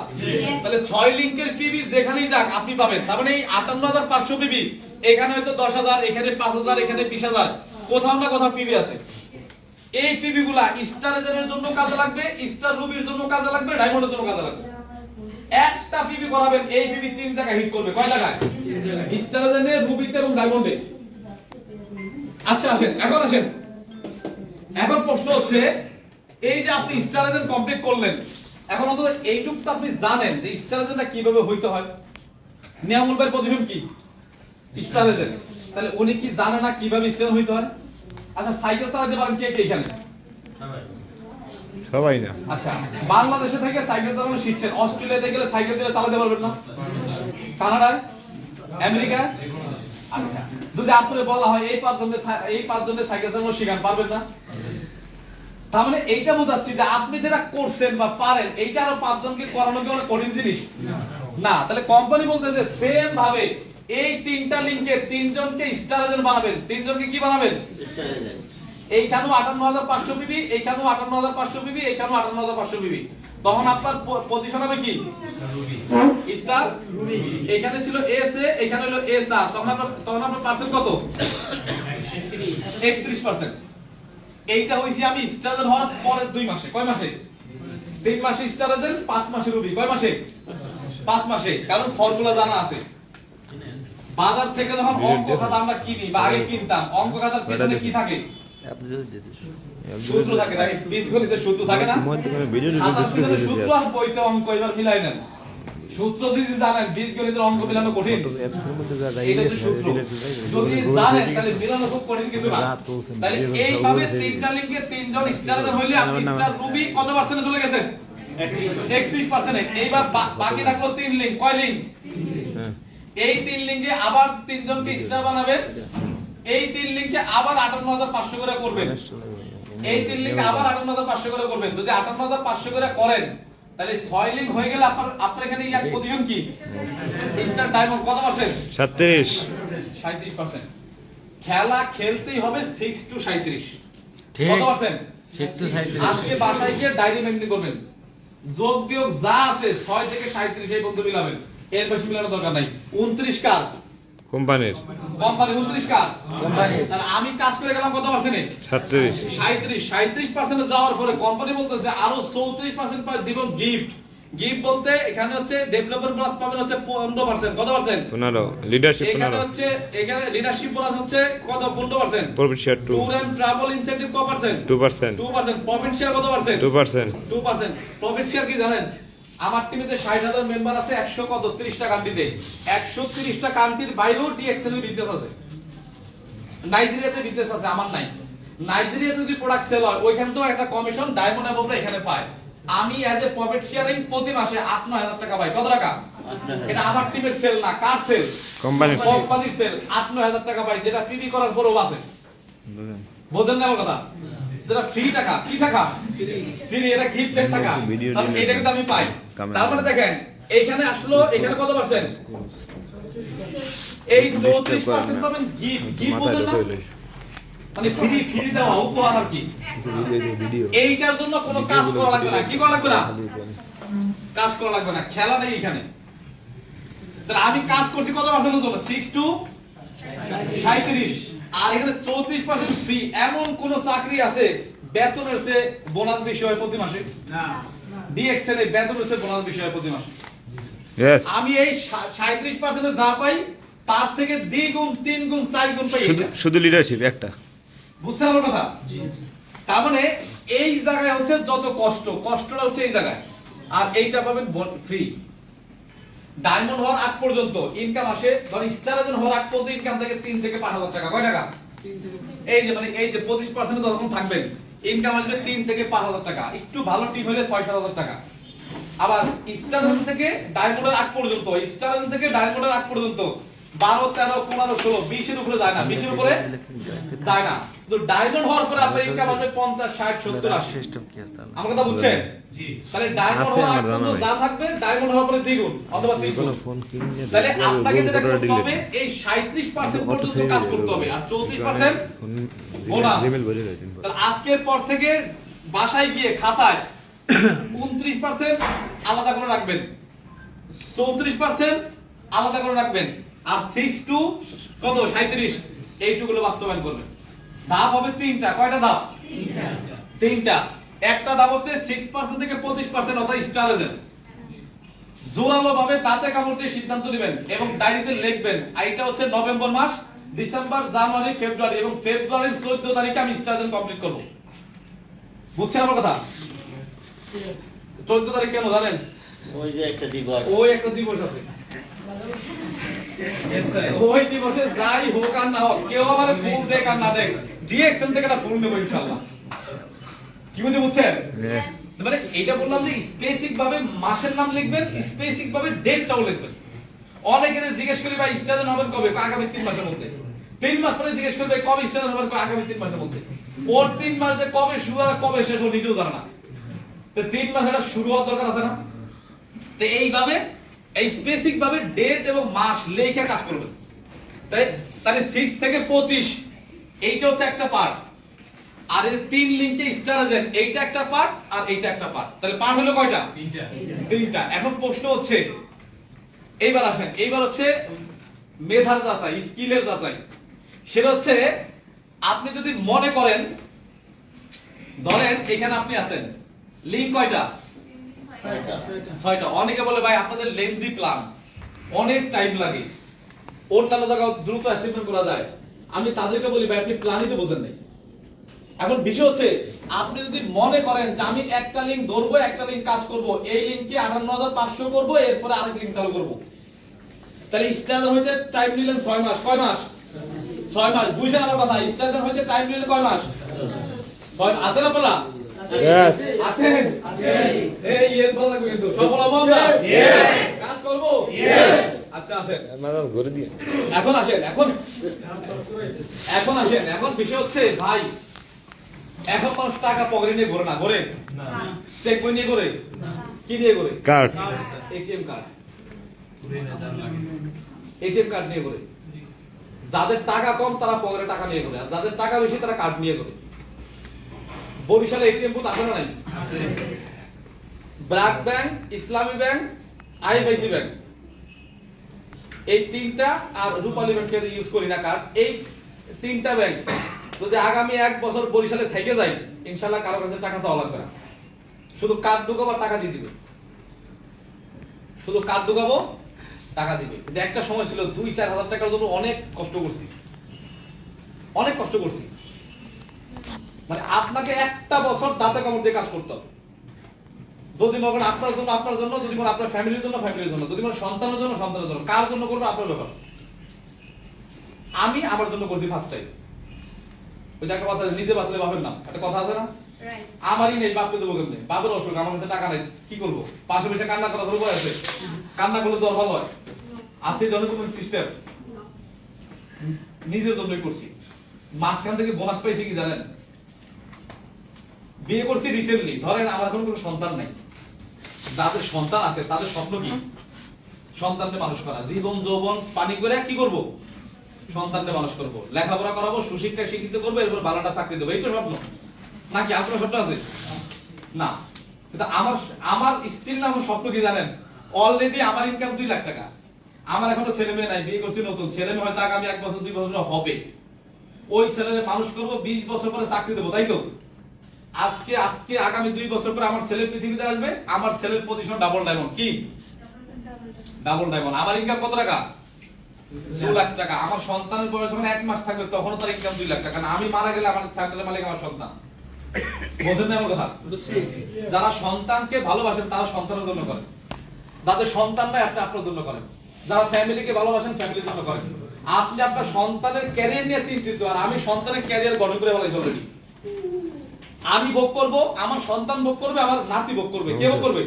তাহলে 6 লিংকের পিবি যেখানেই যাক আপনি পাবেন। তার মানে এই 58500 পিবি, এখানে হয়তো 10000, এখানে 5000, এখানে 20000, কোথাও না কোথাও পিবি আছে। এই পিবি গুলা স্টারেজের জন্য কাজে লাগবে, স্টার রুবির জন্য কাজে লাগবে, ডায়মন্ডের জন্য কাজে লাগবে। একটা পিবি করাবেন, এই পিবি 3 জায়গায় হিট করবে। কয় জায়গায়? স্টারেজে, রুবিতে এবং ডায়মন্ডে। আচ্ছা আসেন, এখন প্রশ্ন হচ্ছে, এই যে আপনি স্টারেজেন কমপ্লিট করলেন, এখন অন্তত এইটুক তো আপনি জানেন যে স্টারেজেনটা কিভাবে হইতে হয়। নিয়ামুল ভাইয়ের পজিশন কি? স্টারেজেন। তাহলে উনি কি জানে না কিভাবে স্টারেজেন হইতে হয়? আচ্ছা সাইকেল চালাতে পারেন কে কে এখানে? সবাই না। আচ্ছা, বাংলাদেশে থেকে সাইকেল চালানো শিখছেন, অস্ট্রেলিয়াতে গেলে সাইকেল দিয়ে চালাতে পারবেন না? কানাডায়, আমেরিকা? আচ্ছা, যদি আপনাদের বলা হয় এই 5 জনের সাইকেল চালানো শিখান, পারবেন না? তার মানে এইটা বোঝাচ্ছি যে আপনি যেটা করছেন বা পারেন, এইটা আরো 5 জনকে করানো কি অনেক কঠিন জিনিস না। তাহলে কোম্পানি বলতেছে সেম ভাবে এই 3টা লিংকে 3 জনকে স্টারেজেন বানাবেন। 3 জনকে কি বানাবেন? স্টারেজেন। এইখানেও 58500 পিবি, এইখানেও 58500 পিবি, এইখানেও 58500 পিবি। তখন আপনার পজিশন হবে কি? Star Ruby. এখানে ছিল এস এ, এখানে হলো এস আর। তখন আপনার পার্সেন্ট কত? 31%। এইটা হইছে আমি স্টারেজেন হওয়ার পরের 2 মাসে। কয় মাসে? 3 মাসে স্টারেজেন, 5 মাসে রুবি। কয় মাসে? 5 মাসে। কারণ ফর্মুলা জানা আছে। বাজার থেকে যখন অঙ্ক খাতা আমরা কিনি বা আগে কিনতাম, অঙ্ক খাতার পিছনে কি থাকে? সূত্র থাকে, রাইট? বীজগণিতের সূত্র থাকে না? খাতার পিছনে সূত্র আর বইতে অঙ্ক এবার মিলাই নেন। সূত্র যদি জানেন, বীজগণিতের অঙ্ক মিলানো কঠিন। এটা হচ্ছে সূত্র। যদি জানেন তাহলে মিলানো খুব কঠিন কিছু না। তাহলে এইভাবে 3টা লিংকে 3 জন স্টারেজেন হইলে আপনি স্টার রুবি কত পার্সেন্টে চলে গেছেন? 31%। এইবার বাকি থাকলো 3 লিংক। কয় লিংক? এই 3 লিংকে আবার 3 জনকে স্টার বানাবেন। এই 3 লিংকে আবার 58500 করে করবেন। এই 3 লিংকে আবার 58500 করে করবেন। যদি 58500 করে করেন, তাহলে 6 লিংক হয়ে গেলে আপনার এখানে এক পজিশন কি? Star diamond. কত পার্সেন্ট? 37%। খেলা খেলতেই হবে 6 to 37। কত পার্সেন্ট? 6 to 37। আজকে বাসায় গিয়ে ডায়েরি মেইনটেইন করবেন, যোগ বিয়োগ যা আছে 6 থেকে 37 এই পর্যন্ত মিলাবেন। এর বেশি মিলানোর দরকার নাই। 29 কাজ কোম্পানি 29 কাজ কোম্পানি। তাহলে আমি কাজ করে গেলাম কত পার্সেন্টে? 37%। 37% যাওয়ার পরে কোম্পানি বলতেছে আরো 34% পাই দিব গিফট। গিফট বলতে এখানে হচ্ছে ডেভেলপার বোনাস পাবেন হচ্ছে 15%। কত পার্সেন্ট? 15 লিডারশিপ এখানে 15 হচ্ছে এখানে লিডারশিপ বোনাস হচ্ছে কত? 15%। Profit share 2 tour and travel incentive কত পার্সেন্ট? 2% 2%। প্রফিট শেয়ার কত পার্সেন্ট? 2% 2%। প্রফিট শেয়ার কি জানেন? আমার টিমেতে 60,000 মেম্বার আছে, 100 কত 30টা কান্ট্রিতে, 130টা কান্ট্রির বাইরেও ডিএক্সএল এর বিজনেস আছে। নাইজেরিয়াতে বিজনেস আছে, আমার নাই। নাইজেরিয়াতে যদি প্রোডাক্ট সেল হয় ওইখান থেকেও একটা কমিশন ডায়মন্ড অ্যাবভরা এখানে পায়। আমি এজ এ প্রফিট শেয়ারিং প্রতি মাসে 8-9 হাজার টাকা পাই। কত টাকা? এটা আমার টিমের সেল না, কার সেল? কোম্পানির কোম্পানির সেল। 8-9 হাজার টাকা পাই, যেটা পিবি করার পরেও আছে। বুঝলেন না আমার কথা? যেটা ফ্রি টাকা, কি টাকা? ফ্রি, এটা গিফটের টাকা। তাহলে এটা কিন্তু আমি পাই। তার মানে দেখেন এইখানে আসলো, এখানে কত পার্সেন্ট? এই 34% পাবেন গিফট। গিফট বুঝলেন না? মানে ফ্রি, ফ্রি দেওয়া, উপহার আর কি। এইটার জন্য কোনো কাজ করা লাগবে না। কি করা লাগবে না? কাজ করা লাগবে না, খেলা নেই এখানে। তাহলে আমি কাজ করছি কত পার্সেন্টের জন্য? 6 to 37। আর এখানে 34% ফ্রি। এমন কোন চাকরি আছে বেতনের চেয়ে বোনাস বেশি হয় প্রতি মাসে? না। ডিএক্সএল এর বেতনের চেয়ে বোনাস বেশি হয় প্রতি মাসে। यस আমি এই 37% যা পাই তার থেকে দ্বিগুণ, 3 গুণ, 4 গুণ পাই। শুধু শুধু লিডারশিপ একটা বুঝছেন আমার কথা? তার মানে এই জায়গায় হচ্ছে যত কষ্টটা হচ্ছে এই জায়গায়, আর এইটা পাবেন ফ্রি। ডায়মন্ড হওয়ার আগ পর্যন্ত ইনকাম আসে, ধর স্টার হওয়ার আগ পর্যন্ত ইনকাম থেকে 3 থেকে 5,000 টাকা। কয় টাকা? এই যে মানে এই যে 25% যখন থাকবেন ইনকাম আসবে 3 থেকে 5,000 টাকা। একটু ভালো টিম হলে 6-7,000 টাকা। আবার স্টার থেকে ডায়মন্ডের আগ পর্যন্ত, স্টার থেকে ডায়মন্ডের আগ পর্যন্ত 12, 13, 15, 16, 20 এর উপরে যায় না, 20 এর উপরে যায় না। তো ডায়মন্ড হওয়ার পরে আপনার ইনকাম আসবে 50, 60, 70, 80। আমার কথা বুঝছেন? জি। তাহলে ডায়মন্ড হওয়ার আগ পর্যন্ত যা থাকবে ডায়মন্ড হওয়ার পরে দ্বিগুণ অথবা তিনগুণ। তাহলে আপনাকে যেটা করতে হবে এই 37% পর্যন্ত কাজ করতে হবে, আর 34% বোনাস। তাহলে আজকের পর থেকে বাসায় গিয়ে খাতায় 29% আলাদা করে রাখবেন, 34% আলাদা করে রাখবেন, আর 6 to কত 37 এইটুকুলো বাস্তবায়ন করবেন। ধাপ হবে 3টা। কয়টা ধাপ? 3টা। একটা ধাপ হচ্ছে 6% থেকে 25% অর্থাৎ স্টারের জোরালো ভাবে দাঁতে কামড় দিয়ে সিদ্ধান্ত নেবেন এবং ডায়েরিতে লিখবেন এটা হচ্ছে নভেম্বর মাস, ডিসেম্বর, জানুয়ারি, ফেব্রুয়ারি এবং ফেব্রুয়ারির 14 তারিখে আমি স্টারের কমপ্লিট করব। বুঝছেন আমার কথা? 14 তারিখ কেন জানেন? ওই যে একটা দিবস, ওই একটা দিবস আছে। ওই দিবসে যাই হোক আর না হোক, কেউ আমার ফুল দেখ আর না দেখ, ডিএক্সএম থেকে একটা ফুল নেবো ইনশাআল্লাহ। কি বুঝছেন? মানে এটা বললাম যে স্পেসিফিক ভাবে মাসের নাম লিখবেন, স্পেসিফিক ভাবে ডেটটাও লিখবেন। অনেকের জিজ্ঞেস করি ভাই স্টার্ট হবে কবে? আগামী 3 মাসের মধ্যে। 3 মাস পরে জিজ্ঞেস করবে কবে স্টার্ট হবে? আগামী 3 মাসের মধ্যে। ওর 3 মাস যে কবে শুরু আর কবে শেষ ও নিজেও জানে না। তো 3 মাস এটা শুরু হওয়ার দরকার আছে না? তো এইভাবে এই স্পেসিফিক ভাবে ডেট এবং মাস লেখা কাজ করবেন। তাহলে 6 থেকে 25 এইটা হচ্ছে একটা পার্ট, আর এই 3 লিংকে স্টার আছেন এইটা একটা পার্ট, আর এইটা একটা পার্ট। তাহলে পার্ট হলো কয়টা? 3টা। এখন প্রশ্ন হচ্ছে, এইবার আসেন, এইবার হচ্ছে মেধার যাচাই, স্কিলের যাচাই। সেটা হচ্ছে আপনি যদি মনে করেন, ধরেন এখানে আপনি আছেন, লিংক কয়টা? 6টা। অনেকে বলে ভাই আপনাদের লেন্থি প্ল্যান, অনেক টাইম লাগে, অন্যান্য জায়গায় দ্রুত অ্যাচিভমেন্ট করা যায়। আমি তাদেরকে বলি ভাই আপনি প্ল্যানই তো বোঝেন নাই। এখন বিষয় হচ্ছে আপনি যদি মনে করেন যে আমি একটা লিংক ধরবো, একটা লিংক কাজ করব, এই লিংকে 58,500 করব, এরপরে আরেক লিংক চালু করব, তাহলে স্ট্যান্ডার্ড হইতে টাইম নিলেন 6 মাস। কয় মাস? 6 মাস। বুঝছেন আমার কথা? স্ট্যান্ডার্ড হইতে টাইম নিলে কয় মাস? 6 মাস। আছেন আপনারা? यस আছেন? এই এর ভালো লাগবে কিন্তু। সফল হবো আমরা? ইয়েস। কাজ করব? ইয়েস। আচ্ছা আসেন, मतलब ঘুরে দিয়ে এখন আসেন, এখন আসেন। এখন বিষয় হচ্ছে ভাই, এখন মানুষ টাকা পকেটে নিয়ে ঘোরে না, ঘোরে না, চেক বই নিয়ে ঘোরে, কি নিয়ে ঘোরে? Card ATM card, ATM card নিয়ে ঘোরে। যাদের টাকা কম তারা পকেটে টাকা নিয়ে ঘোরে, আর যাদের টাকা বেশি তারা কার্ড নিয়ে ঘোরে। বরিশালে এটিএম বুথ আছে না নাই? ব্র্যাক ব্যাংক, ইসলামী ব্যাংক, আইএফআইসি ব্যাংক, এই 3টা, আর রূপালী ব্যাংকের ইউজ করি না কার্ড। এই 3টা ব্যাংক যদি আগামী 1 বছর বরিশালে থেকে যায়, ইনশাআল্লাহ কারো কাছে টাকা চাওয়া লাগবে না, শুধু কার্ড ঢুকো বা টাকা দিয়ে দিবে। শুধু কার্ড ঢুকাবো, টাকা দিবে। কিন্তু একটা সময় ছিল 2-4 হাজার টাকার জন্য অনেক কষ্ট করছি, অনেক কষ্ট করছি। মানে আপনাকে একটা বছর দাঁতে কামড় দিয়ে কাজ করতে হবে। যদি মনে করেন আপনার জন্য, আপনার জন্য, যদি মনে আপনার ফ্যামিলির জন্য, ফ্যামিলির জন্য, যদি মনে সন্তানের জন্য, সন্তানের জন্য, কার জন্য করবে আপনার ব্যাপার। আমি আমার জন্য করছি ফার্স্ট টাইম। ওই যে একটা কথা, নিজে বাঁচলে বাপের নাম, একটা কথা আছে না? আমারই নেই, বাপকে দেবো কেমনে? বাপের অসুখ, আমার কাছে টাকা নেই, কি করবো? পাশে বসে কান্না করা ধরবো আছে, কান্না করলে তো আর ভালো হয়? আছে জনগণ সিস্টেম, নিজের জন্যই করছি। মাঝখান থেকে বোনাস পাইছি কি জানেন? বিয়ে করছি রিসেন্টলি, ধরেন আমার এখন কোনো সন্তান নাই। যাদের সন্তান আছে তাদের স্বপ্ন কি? সন্তানকে মানুষ করা, জীবন যৌবন পানি করে কি করব? সন্তানকে মানুষ করব, লেখাপড়া করাবো, সুশিক্ষা শিক্ষিত করবো, এরপর ভালোটা চাকরি দেবো, এই তো স্বপ্ন নাকি? আপনার স্বপ্ন আছে না? কিন্তু আমার স্টিল না, আমার স্বপ্ন কি জানেন? অলরেডি আমার ইনকাম 2 লাখ টাকা। আমার এখনো ছেলে মেয়ে নাই, বিয়ে করছি নতুন, ছেলে মেয়ে হয়তো আগামী 1 বছর 2 বছর হবে। ওই ছেলেকে মানুষ করবো, 20 বছর পরে চাকরি দেবো, তাই তো? আজকে আগামী 2 বছর পরে আমার ছেলে পৃথিবীতে আসবে, আমার ছেলের পজিশন ডাবল ডায়মন্ড। কি ডাবল ডায়মন্ড? আমার ইনকাম কত টাকা? 2 লাখ টাকা। আমার সন্তানের বয়স যখন 1 মাস থাকবে তখনও তার ইনকাম 2 লাখ টাকা। না, আমি মারা গেলে আমার স্যান্ডেলের মালিক আমার সন্তান। বোঝেন না আমার কথা? যারা সন্তানকে ভালোবাসেন তারা সন্তানের জন্য করেন, যাদের সন্তান নাই আপনি আপনার জন্য করেন। যারা ফ্যামিলিকে ভালোবাসেন ফ্যামিলির জন্য করেন। আপনি আপনার সন্তানের ক্যারিয়ার নিয়ে চিন্তিত, আর আমি সন্তানের ক্যারিয়ার গঠন করে ফেলাইছি অলরেডি। আমি ভোগ করব, আমার সন্তান ভোগ করবে, আমার নাতি ভোগ করবে। কে ভোগ করবে?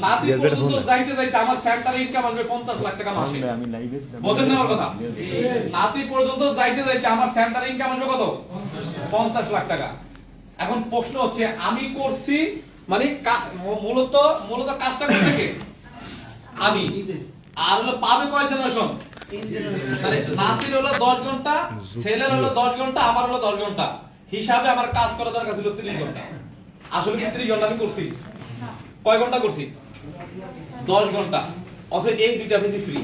নাতি পর্যন্ত যাইতে যাইতে আমার স্যালারি ইনকাম আসবে 50 লাখ টাকা মাসে। বোঝেন না আমার কথা? নাতি পর্যন্ত যাইতে যাইতে আমার স্যালারি ইনকাম আসবে কত? 50 লাখ টাকা। এখন প্রশ্ন হচ্ছে, আমি করছি মানে মূলত কাজটা করছে কে? আমি। আর হলো পাবে কয় জেনারেশন? 3 জেনারেশন। মানে নাতির হলো 10 ঘন্টা, ছেলের হলো 10 ঘন্টা, আমার হলো 10 ঘন্টা। হিসাবে আমার কাজ করা দরকার ছিল 30 ঘন্টা। আসলে কি 30 ঘন্টা আমি করছি? কয় ঘন্টা করছি? 10 ঘন্টা। অথচ এই দুইটা ভেজি ফ্রি।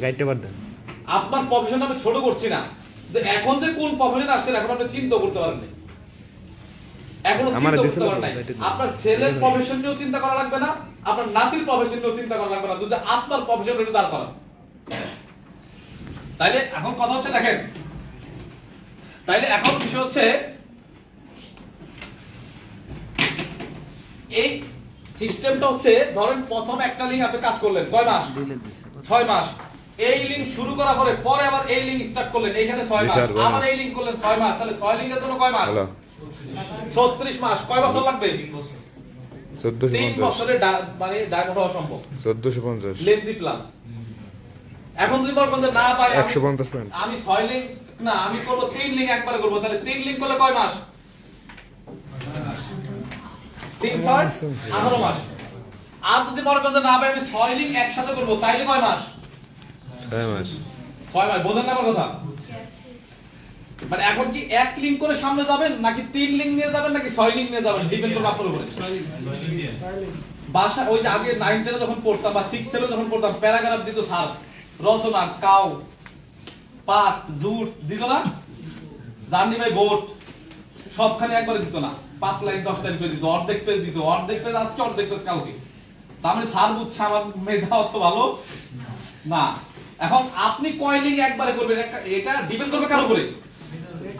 গাইতে পারতেন। আপনার প্রফেশন আমি ছোট করছি না, এখন যে কোন প্রফেশন আসছে এখন আপনি চিন্তা করতে পারেন না, এখনো চিন্তা করতে পারেন নাই। আপনার ছেলের প্রফেশন নিয়েও চিন্তা করা লাগবে না, আপনার নাতির প্রফেশন নিয়েও চিন্তা করা লাগবে না, যদি আপনার প্রফেশন একটু দাঁড় করান। তাইলে এখন কথা হচ্ছে, দেখেন, তাইলে এখন বিষয় হচ্ছে এই সিস্টেমটা হচ্ছে, ধরেন প্রথম একটা লিঙ্ক আপনি কাজ করলেন কয় মাস? 6 মাস। এই লিঙ্ক শুরু করার পরে আবার এই লিঙ্ক স্টার্ট করলেন, এইখানে 6 মাস, আবার এই লিঙ্ক করলেন 6 মাস, তাহলে 6 লিঙ্কের জন্য কয় মাস? 36 মাস। কয় বছর লাগবে? 3 বছরে মানে ডায়মন্ড হওয়া সম্ভব। 1450 লেন্দি প্ল্যান। এখন যদি বলবেন যে না পাই 150 পয়েন্ট, আমি 6 লিঙ্ক না, আমি করব 3 লিঙ্ক একবারে করব, তাহলে 3 লিঙ্ক করলে কয় মাস? 3 6 18 মাস। আর যদি মনে করেন যে না ভাই আমি 6 লিঙ্ক একসাথে করব, তাইলে কয় মাস? 6 মাস। 6 মাস। বোঝেন না আমার কথা? মানে এখন কি এক লিঙ্ক করে সামনে যাবেন, নাকি 3 লিঙ্ক নিয়ে যাবেন, নাকি 6 লিঙ্ক নিয়ে যাবেন, ডিপেন্ড করবে আপনার উপরে। ভাষা ওই যে আগে 9 10 যখন পড়তাম বা 6 7 যখন পড়তাম, প্যারাগ্রাফ দিত স্যার, রচনা, কাউ, পাঠ, জুট দিত না, জার্নি বাই বোট, সবখানে একবারে দিত না, 5 লাইন 10 লাইন করে দিত, অর্ধেক পেজ দিত, অর্ধেক পেজ আজকে, অর্ধেক পেজ কালকে। তার মানে স্যার বুঝছে আমার মেধা অত ভালো না। এখন আপনি কয় লিঙ্ক একবারে করবেন, এটা ডিপেন্ড করবে কার উপরে?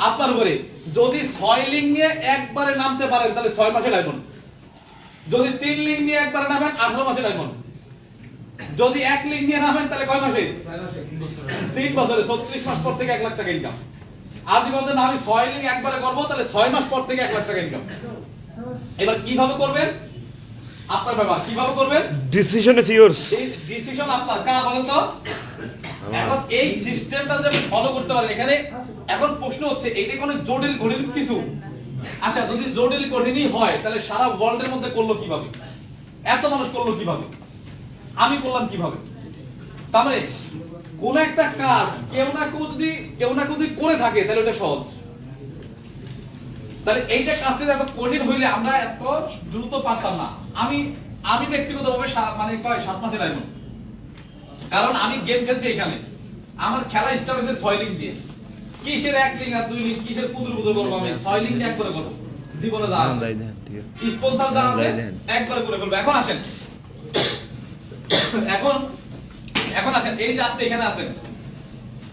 আপনার উপরে। যদি 6 লিঙ্ক নিয়ে একবারে নামতে পারেন তাহলে 6 মাসে ডায়মন্ড। যদি 3 লিঙ্ক নিয়ে একবারে নামেন 18 মাসে ডায়মন্ড। যদি 1 লিঙ্ক নিয়ে নামেন তাহলে কয় মাসে? 3 বছরে। 36 মাস পর থেকে 1 লাখ টাকা ইনকাম। আর যদি বলেন আমি 6 লিঙ্ক একবারে করব, তাহলে 6 মাস পর থেকে 1 লাখ টাকা ইনকাম। এবার কিভাবে করবেন? আপনার ব্যাপার, কিভাবে করবেন? Decision is yours. এই ডিসিশন আপনার। কার বলেন তো? এখন এই সিস্টেমটা যদি আপনি ফলো করতে পারেন, এখানে এখন প্রশ্ন হচ্ছে, এটা কোনো জটিল কঠিন কিছু? আচ্ছা, যদি জটিল কঠিনই হয় তাহলে সারা ওয়ার্ল্ডের মধ্যে করলো কিভাবে? এত মানুষ করলো কিভাবে? আমি করলাম কিভাবে? তার মানে কোন একটা কাজ কেউ না কেউ যদি করে থাকে তাহলে ওটা সহজ। তাহলে এইটা কাজটা এত কঠিন হইলে আমরা এত দ্রুত পারতাম না। আমি ব্যক্তিগতভাবে মানে 7 মাসে ডায়মন্ড। কারণ আমি গেম খেলছি এখানে, আমার খেলা স্টার্ট হয়েছে 6 লিঙ্ক দিয়ে। কিসের 1 লিঙ্ক আর 2 লিঙ্ক, কিসের পুতুল করবো? আমি 6 লিঙ্ক একবারে করবো, জীবনে যা আছে স্পন্সর যা আছে একবারে করে ফেলবো। এখন আসেন, এখন এখন আসেন, এই যে আপনি এখানে আছেন,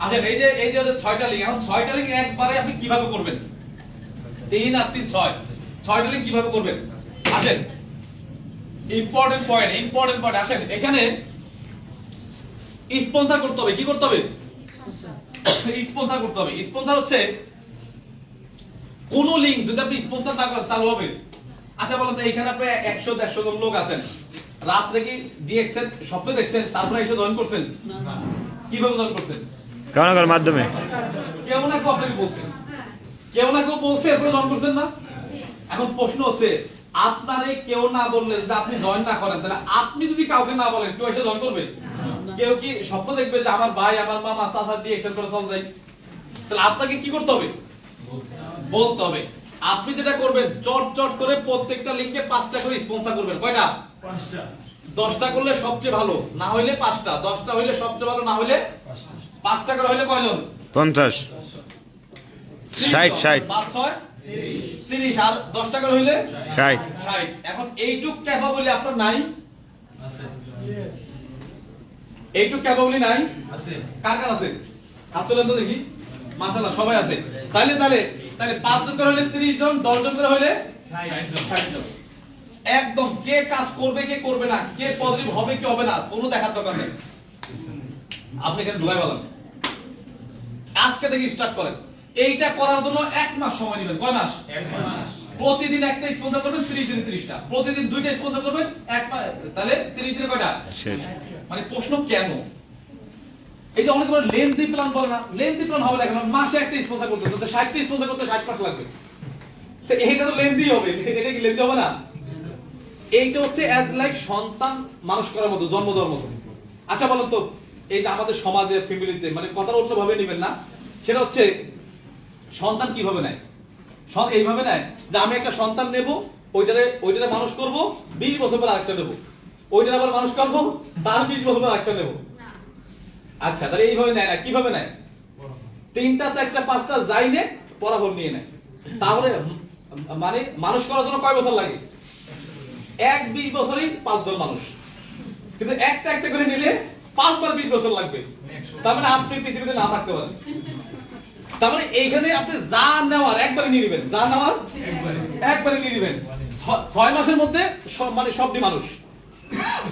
আসেন এই যে 6টা লিঙ্ক, এখন 6টা লিঙ্ক একবারে আপনি কিভাবে করবেন? 3 আর 3 6, 6টা লিঙ্ক কিভাবে করবেন? আসেন, ইম্পর্টেন্ট পয়েন্ট আসেন। এখানে স্পন্সর করতে হবে। কি করতে হবে? স্পন্সর করতে হবে। স্পন্সর হচ্ছে কোন লিঙ্ক যদি আপনি স্পন্সর না করেন চালু হবে? আচ্ছা বলেন তো, এখানে আপনি 100-150 জন লোক আছেন, রাত্রে কি দেখছেন, স্বপ্নে দেখছেন, তারপরে এসে জয়েন করছেন? কিভাবে জয়েন করছেন? কারণের মাধ্যমে। কেউ না কেউ আপনাকে বলছেন, কেউ না কেউ বলছে, এরপরে জয়েন করছেন না? এখন প্রশ্ন হচ্ছে, আপনারে কেউ না বললে যদি আপনি জয়েন না করেন, তাহলে আপনি যদি কাউকে না বলেন কেউ এসে জয়েন করবে? কেউ কি স্বপ্ন দেখবে যে আমার ভাই, আমার মামা, চাচা দিয়ে এক্সেল করে চলে যায়? তাহলে আপনাকে কি করতে হবে? বলতে হবে। আপনি যেটা করবেন, চট করে প্রত্যেকটা লিংকে 5টা করে স্পন্সর করবেন। কয়টা? 5টা। 10টা করলে সবচেয়ে ভালো, না হইলে 5টা। 10টা হইলে সবচেয়ে ভালো, না হইলে 5টা করে হইলে কয়জন? 50 60 60 5 6 30, আর 10টা করে হইলে 60 60। এখন এইটুক ক্যাপাবিলিটি আপনার নাই? Yes. এইটুক ক্যাপাবিলিটি নাই? আছে। কার কার আছে? হাত তোলেন তো দেখি। মাশাআল্লাহ, সবাই আছে। তাহলে 5 জন করে হইলে 30 জন, 10 জন করে হইলে 60 জন। একদম কে কাজ করবে কে করবে না, কে পজিটিভ হবে কে হবে না, কোনো দেখার দরকার নেই। আপনি এখানে ঢুকাই বলেন, আজকে থেকে স্টার্ট করেন। এইটা করার জন্য 1 মাস সময় নেবেন। কয় মাস? 1 মাস। প্রতিদিন একটা স্পন্সর করবেন, 30 দিনে 30টা। প্রতিদিন 2টা স্পন্সর করবেন, 1 মাস, তাহলে 30 দিনে কয়টা? শেষ। মানে প্রশ্ন কেন? এই যে অনেক বড় লেন্থি প্ল্যান বলে না, লেন্থি প্ল্যান হবে না কেন? মাসে একটা স্পন্সর করতে, তো 60টা স্পন্সর করতে 60 মাস লাগবে। তো এইটা তো লেন্থি হবে, এটা কি লেন্থি হবে না? এইটা হচ্ছে অ্যাজ লাইক সন্তান মানুষ করার মতো, জন্ম দেওয়ার মতো। আচ্ছা বলেন তো, এই যে আমাদের সমাজে, ফ্যামিলিতে, মানে কথাটা অন্যভাবে নেবেন না, সেটা হচ্ছে সন্তান কিভাবে নেয়? এইভাবে নেয় যে আমি একটা সন্তান নেব, ওইটারে মানুষ করব, 20 বছর পর আরেকটা নেব, ওইটার আবার মানুষ করব, তার 20 বছর পর আরেকটা নেব। আচ্ছা, তাহলে এইভাবে নেয় না, কিভাবে নেয়? 3টা 4টা 5টা যাই নে, পরাভর নিয়ে নেয়। তাহলে মানে মানুষ করার জন্য কয় বছর লাগে? 20 বছরই 5 জন মানুষ, কিন্তু একটা একটা করে নিলে 5 বার 20 বছর লাগবে। তার মানে আপনি পৃথিবীতে না থাকতে পারেন। তার মানে এইখানে আপনি যা নেওয়ার একবারে নিয়ে নেবেন, যা নেওয়ার একবারে নিয়ে নেবেন। 6 মাসের মধ্যে মানে সবটি মানুষ।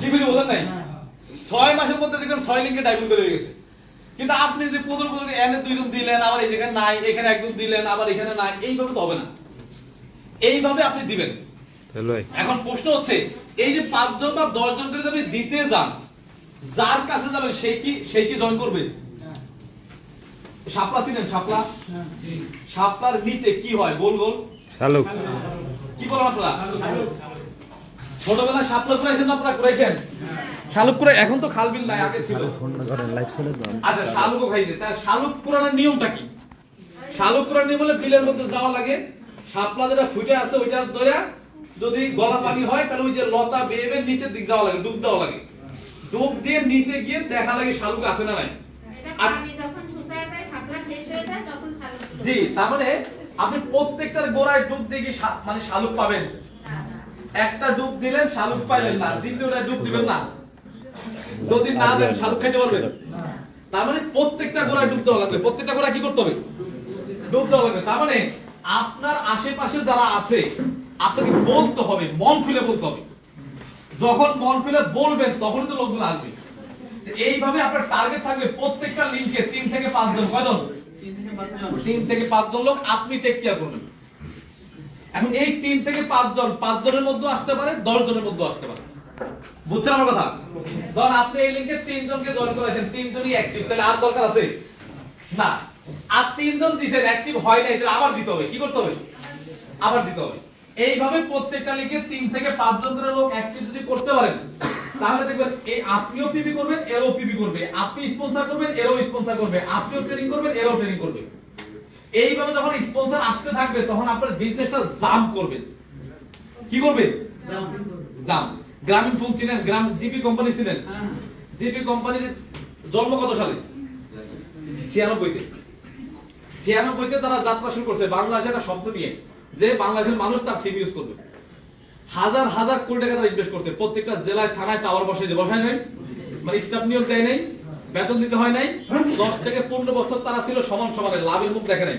কি বুঝে বোঝেন নাই? 6 মাসের মধ্যে দেখবেন 6 লিঙ্কে ডাইভেন করে গেছে। কিন্তু আপনি যে প্রচুর এনে 2 জন দিলেন, আবার এই জায়গায় নাই, এখানে একজন দিলেন, আবার এখানে নাই, এইভাবে তো হবে না। এইভাবে আপনি দিবেন। এখন প্রশ্ন হচ্ছে, এই যে 5 জন বা 10 জন করে আপনি দিতে যান, যার কাছে যাবেন সেই কি জয়েন করবে? শাপলা ছিলেন? শাপলার নিচে কি হয়? গোল গোল শালুক। কি বলেন আপনারা? ছোটবেলায় শাপলা কুড়াইছেন না? আপনারা কুড়াইছেন? শালুক কুড়াই, এখন তো খাল বিল নাই, আগে ছিল। আচ্ছা, শালুকও খাইছে। তা শালুক কুড়ানোর নিয়মটা কি? শালুক কুড়ানোর নিয়ম হলে বিলের মধ্যে যাওয়া লাগে, শাপলা যেটা ফুটে আছে ওইটার দয়া যদি গলা পানি হয়, তাহলে ওই যে লতা বেয়ে নিচের দিক যাওয়া লাগে, ডুব দেওয়া লাগে। ডুব দিয়ে নিচে গিয়ে দেখা লাগে শালুক আছে না নাই। জি, তার মানে আপনি প্রত্যেকটার গোড়ায় ডুব দিয়ে গিয়ে মানে শালুক পাবেন। একটা ডুব দিলেন, শালুক পাইলেন না, দ্বিতীয়টা ডুব দিবেন না, যদি না দেন শালুক খেতে পারবেন। তার মানে প্রত্যেকটা গোড়ায় ডুব দেওয়া লাগবে। প্রত্যেকটা গোড়ায় কি করতে হবে? ডুব দেওয়া লাগবে। তার মানে আপনার আশেপাশে যারা আছে আপনাকে বলতে হবে, মন খুলে বলতে হবে। যখন মন খুলে বলবেন তখনই তো লোকগুলো আসবে। এইভাবে আপনার টার্গেট থাকবে প্রত্যেকটা লিংকে 3 থেকে 5 জন। কয়জন? 3 থেকে 5 জন লোক আপনি টেক কেয়ার করবেন। এখন এই 3 থেকে 5 জন, 5 জনের মধ্যে আসতে পারে, 10 জনের মধ্যে আসতে পারে। বুঝছেন আমার কথা? ধর আপনি এই লিংকে 3 জনকে জয়েন করেছেন, 3 জনই অ্যাক্টিভ, তাহলে আর দরকার আছে না। আর 3 জন দিবেন, অ্যাক্টিভ হয় নাই, তাহলে আবার দিতে হবে। কি করতে হবে? আবার দিতে হবে। এইভাবে প্রত্যেকটা লিগে 3 থেকে 5 জন করে লোক অ্যাক্টিভ যদি করতে পারেন, তাহলে দেখবেন এই আপনিও পিবি করবেন, এরও পিবি করবে, আপনি স্পন্সর করবেন, এরও স্পন্সর করবে, আপনিও ট্রেনিং করবেন, এরও ট্রেনিং করবে। এইভাবে যখন স্পন্সর আসতে থাকবে তখন আপনার বিজনেসটা জাম্প করবে। কি করবে? জাম্প। গ্রামীণ ফোন ছিলেন, জিপি কোম্পানি ছিলেন। জিপি কোম্পানির জন্ম কত সালে? 96-তে। 96-তে তারা যাত্রা শুরু করছে বাংলাদেশে একটা স্বপ্ন নিয়ে, যে বাংলাদেশের মানুষ তার সিম ইউজ করবে। হাজার হাজার কোটি টাকা তারা ইনভেস্ট করছে, প্রত্যেকটা জেলায় থানায় টাওয়ার বসায় নাই, মানে স্টাফ নিয়োগ দেয় নাই, বেতন দিতে হয় নাই। 10 থেকে 15 বছর তারা ছিল সমান সমানে, লাভের মুখ দেখে নাই।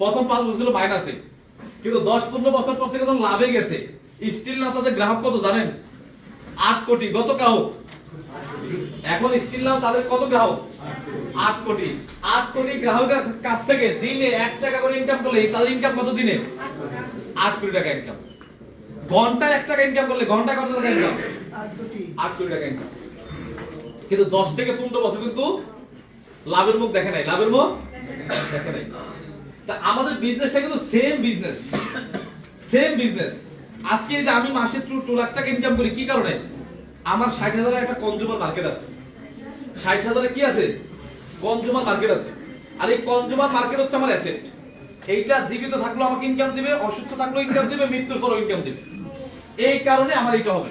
প্রথম 5 বছর ছিল মাইনাসে, কিন্তু 10-15 বছর পর থেকে যখন লাভে গেছে, স্টিল না তাদের গ্রাহক কত জানেন? 8 কোটি। গত গ্রাহক এখন স্টিল নাও তাদের কত গ্রাহক? 8 কোটি। 8 কোটি গ্রাহকের কাছ থেকে দিনে 1 টাকা করে ইনকাম করলে তাদের ইনকাম কত দিনে? 8 কোটি টাকা ইনকাম। ঘন্টায় 1 টাকা ইনকাম করলে ঘন্টায় কত টাকা ইনকাম? 8 কোটি টাকা ইনকাম। কিন্তু 10 থেকে 15 বছর কিন্তু লাভের মুখ দেখে নাই, লাভের মুখ দেখে নাই। তা আমাদের বিজনেসটা কিন্তু সেম বিজনেস, সেম বিজনেস। আজকে যে আমি মাসে 2 লাখ টাকা ইনকাম করি, কি কারণে? আমার 60,000 একটা কনজিউমার মার্কেট আছে। 60,000 কি আছে? কনজিউমার মার্কেট আছে। আর এই কনজিউমার মার্কেট হচ্ছে আমার অ্যাসেট। এইটা জীবিত থাকলেও আমাকে ইনকাম দিবে, অসুস্থ থাকলেও ইনকাম দিবে, মৃত্যুর পরও ইনকাম দিবে। এই কারণে আমার এটা হবে।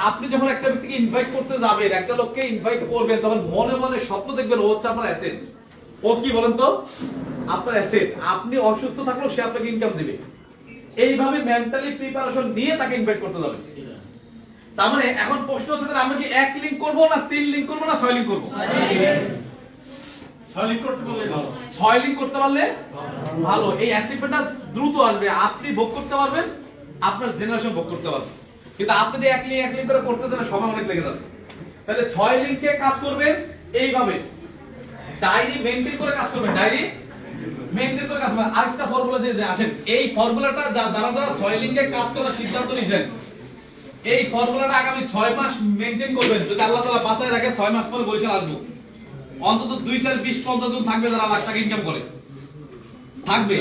আপনি যখন একটা ব্যক্তিকে ইনভাইট করতে যাবেন, একটা লোককে ইনভাইট করবেন, তখন মনে মনে স্বপ্ন দেখবেন ও হচ্ছে আপনার অ্যাসেট। ও কি বলেন তো? আপনার অ্যাসেট। আপনি অসুস্থ থাকলেও সে আপনাকে ইনকাম দিবে। এইভাবে মেন্টালি প্রিপারেশন নিয়ে তাকে ইনভাইট করতে যাবেন। তার মানে এখন প্রশ্ন হচ্ছে আমরা কি 1 লিংক করব না 3 লিংক করব না 6 লিংক করব? 6 লিংক করতে পারলে ভালো। 6 লিংক করতে পারলে ভালো। এই অ্যাচিভমেন্টটা দ্রুত আসবে, আপনি ভোগ করতে পারবেন, আপনার জেনারেশন ভোগ করতে পারবে। কিন্তু আপনি যদি 1 লিংক করে করতে যাবেন, সময় অনেক লেগে যাবে। তাহলে 6 লিংকে কাজ করবেন এইভাবে, ডায়েরি মেইনটেইন করে কাজ করবেন, ডায়েরি মেইনটেইন করে কাজ করবেন। আরেকটা ফর্মুলা দিয়ে আসেন, এই ফর্মুলাটা যারা 6 লিংকে কাজ করার সিদ্ধান্ত নিয়েছেন, এই ফর্মুলাটা আগামী 6 মাস মেইনটেইন করবেন। যদি আল্লাহ তাআলা বাঁচায় রাখে 6 মাস পরে বরিশাল আসবো, অন্তত 2-4-20-15 জন থাকবে যারা লাখ টাকা ইনকাম করে থাকবে।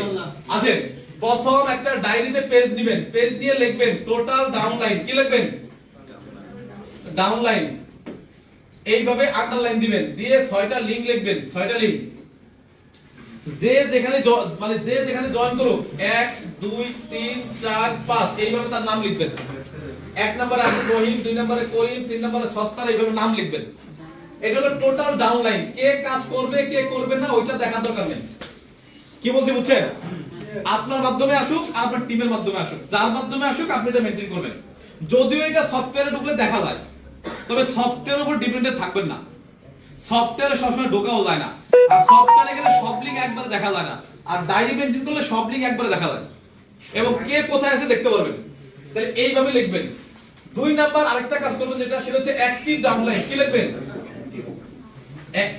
আসেন, প্রথম একটা ডায়েরিতে পেজ নেবেন, পেজ নিয়ে লিখবেন টোটাল ডাউনলাইন। কি লিখবেন? ডাউনলাইন। এইভাবে আন্ডারলাইন দিবেন, দিয়ে 6টা লিংক লিখবেন, 6টা লিংক। যে যেখানে মানে যে যেখানে জয়েন করুক, 1 2 3 4 5 এইভাবে তার নাম লিখবেন। 1 নম্বরে আপনি রহিম, 2 নম্বরে করিম, 3 নম্বরে সত্তার, এইভাবে নাম লিখবেন। এটা হলো টোটাল ডাউনলাইন। কে কাজ করবে কে করবে না ওইটা দেখার দরকার নেই। কি বলছি বুঝছেন? আপনার মাধ্যমে আসুক আর আপনার টিমের মাধ্যমে আসুক, যার মাধ্যমে আসুক আপনি এটা মেইনটেইন করবেন। যদিও এটা সফটওয়্যারে ঢুকলে দেখা যায়, তবে সফটওয়্যারের উপর ডিপেন্ডেন্ট থাকবেন না। সফটওয়্যারে সবসময় ঢোকাও যায় না, আর সফটওয়্যারে গেলে সব লিংক একবারে দেখা যায় না, আর ডায়েরি মেইনটেইন করলে সব লিংক একবারে দেখা যায় এবং কে কোথায় আছে দেখতে পারবেন। তাহলে এইভাবে লিখবেন। 2 নাম্বার আরেকটা কাজ করবেন, যেটা সেটা হচ্ছে অ্যাক্টিভ ডাউনলাইন। কি লিখবেন?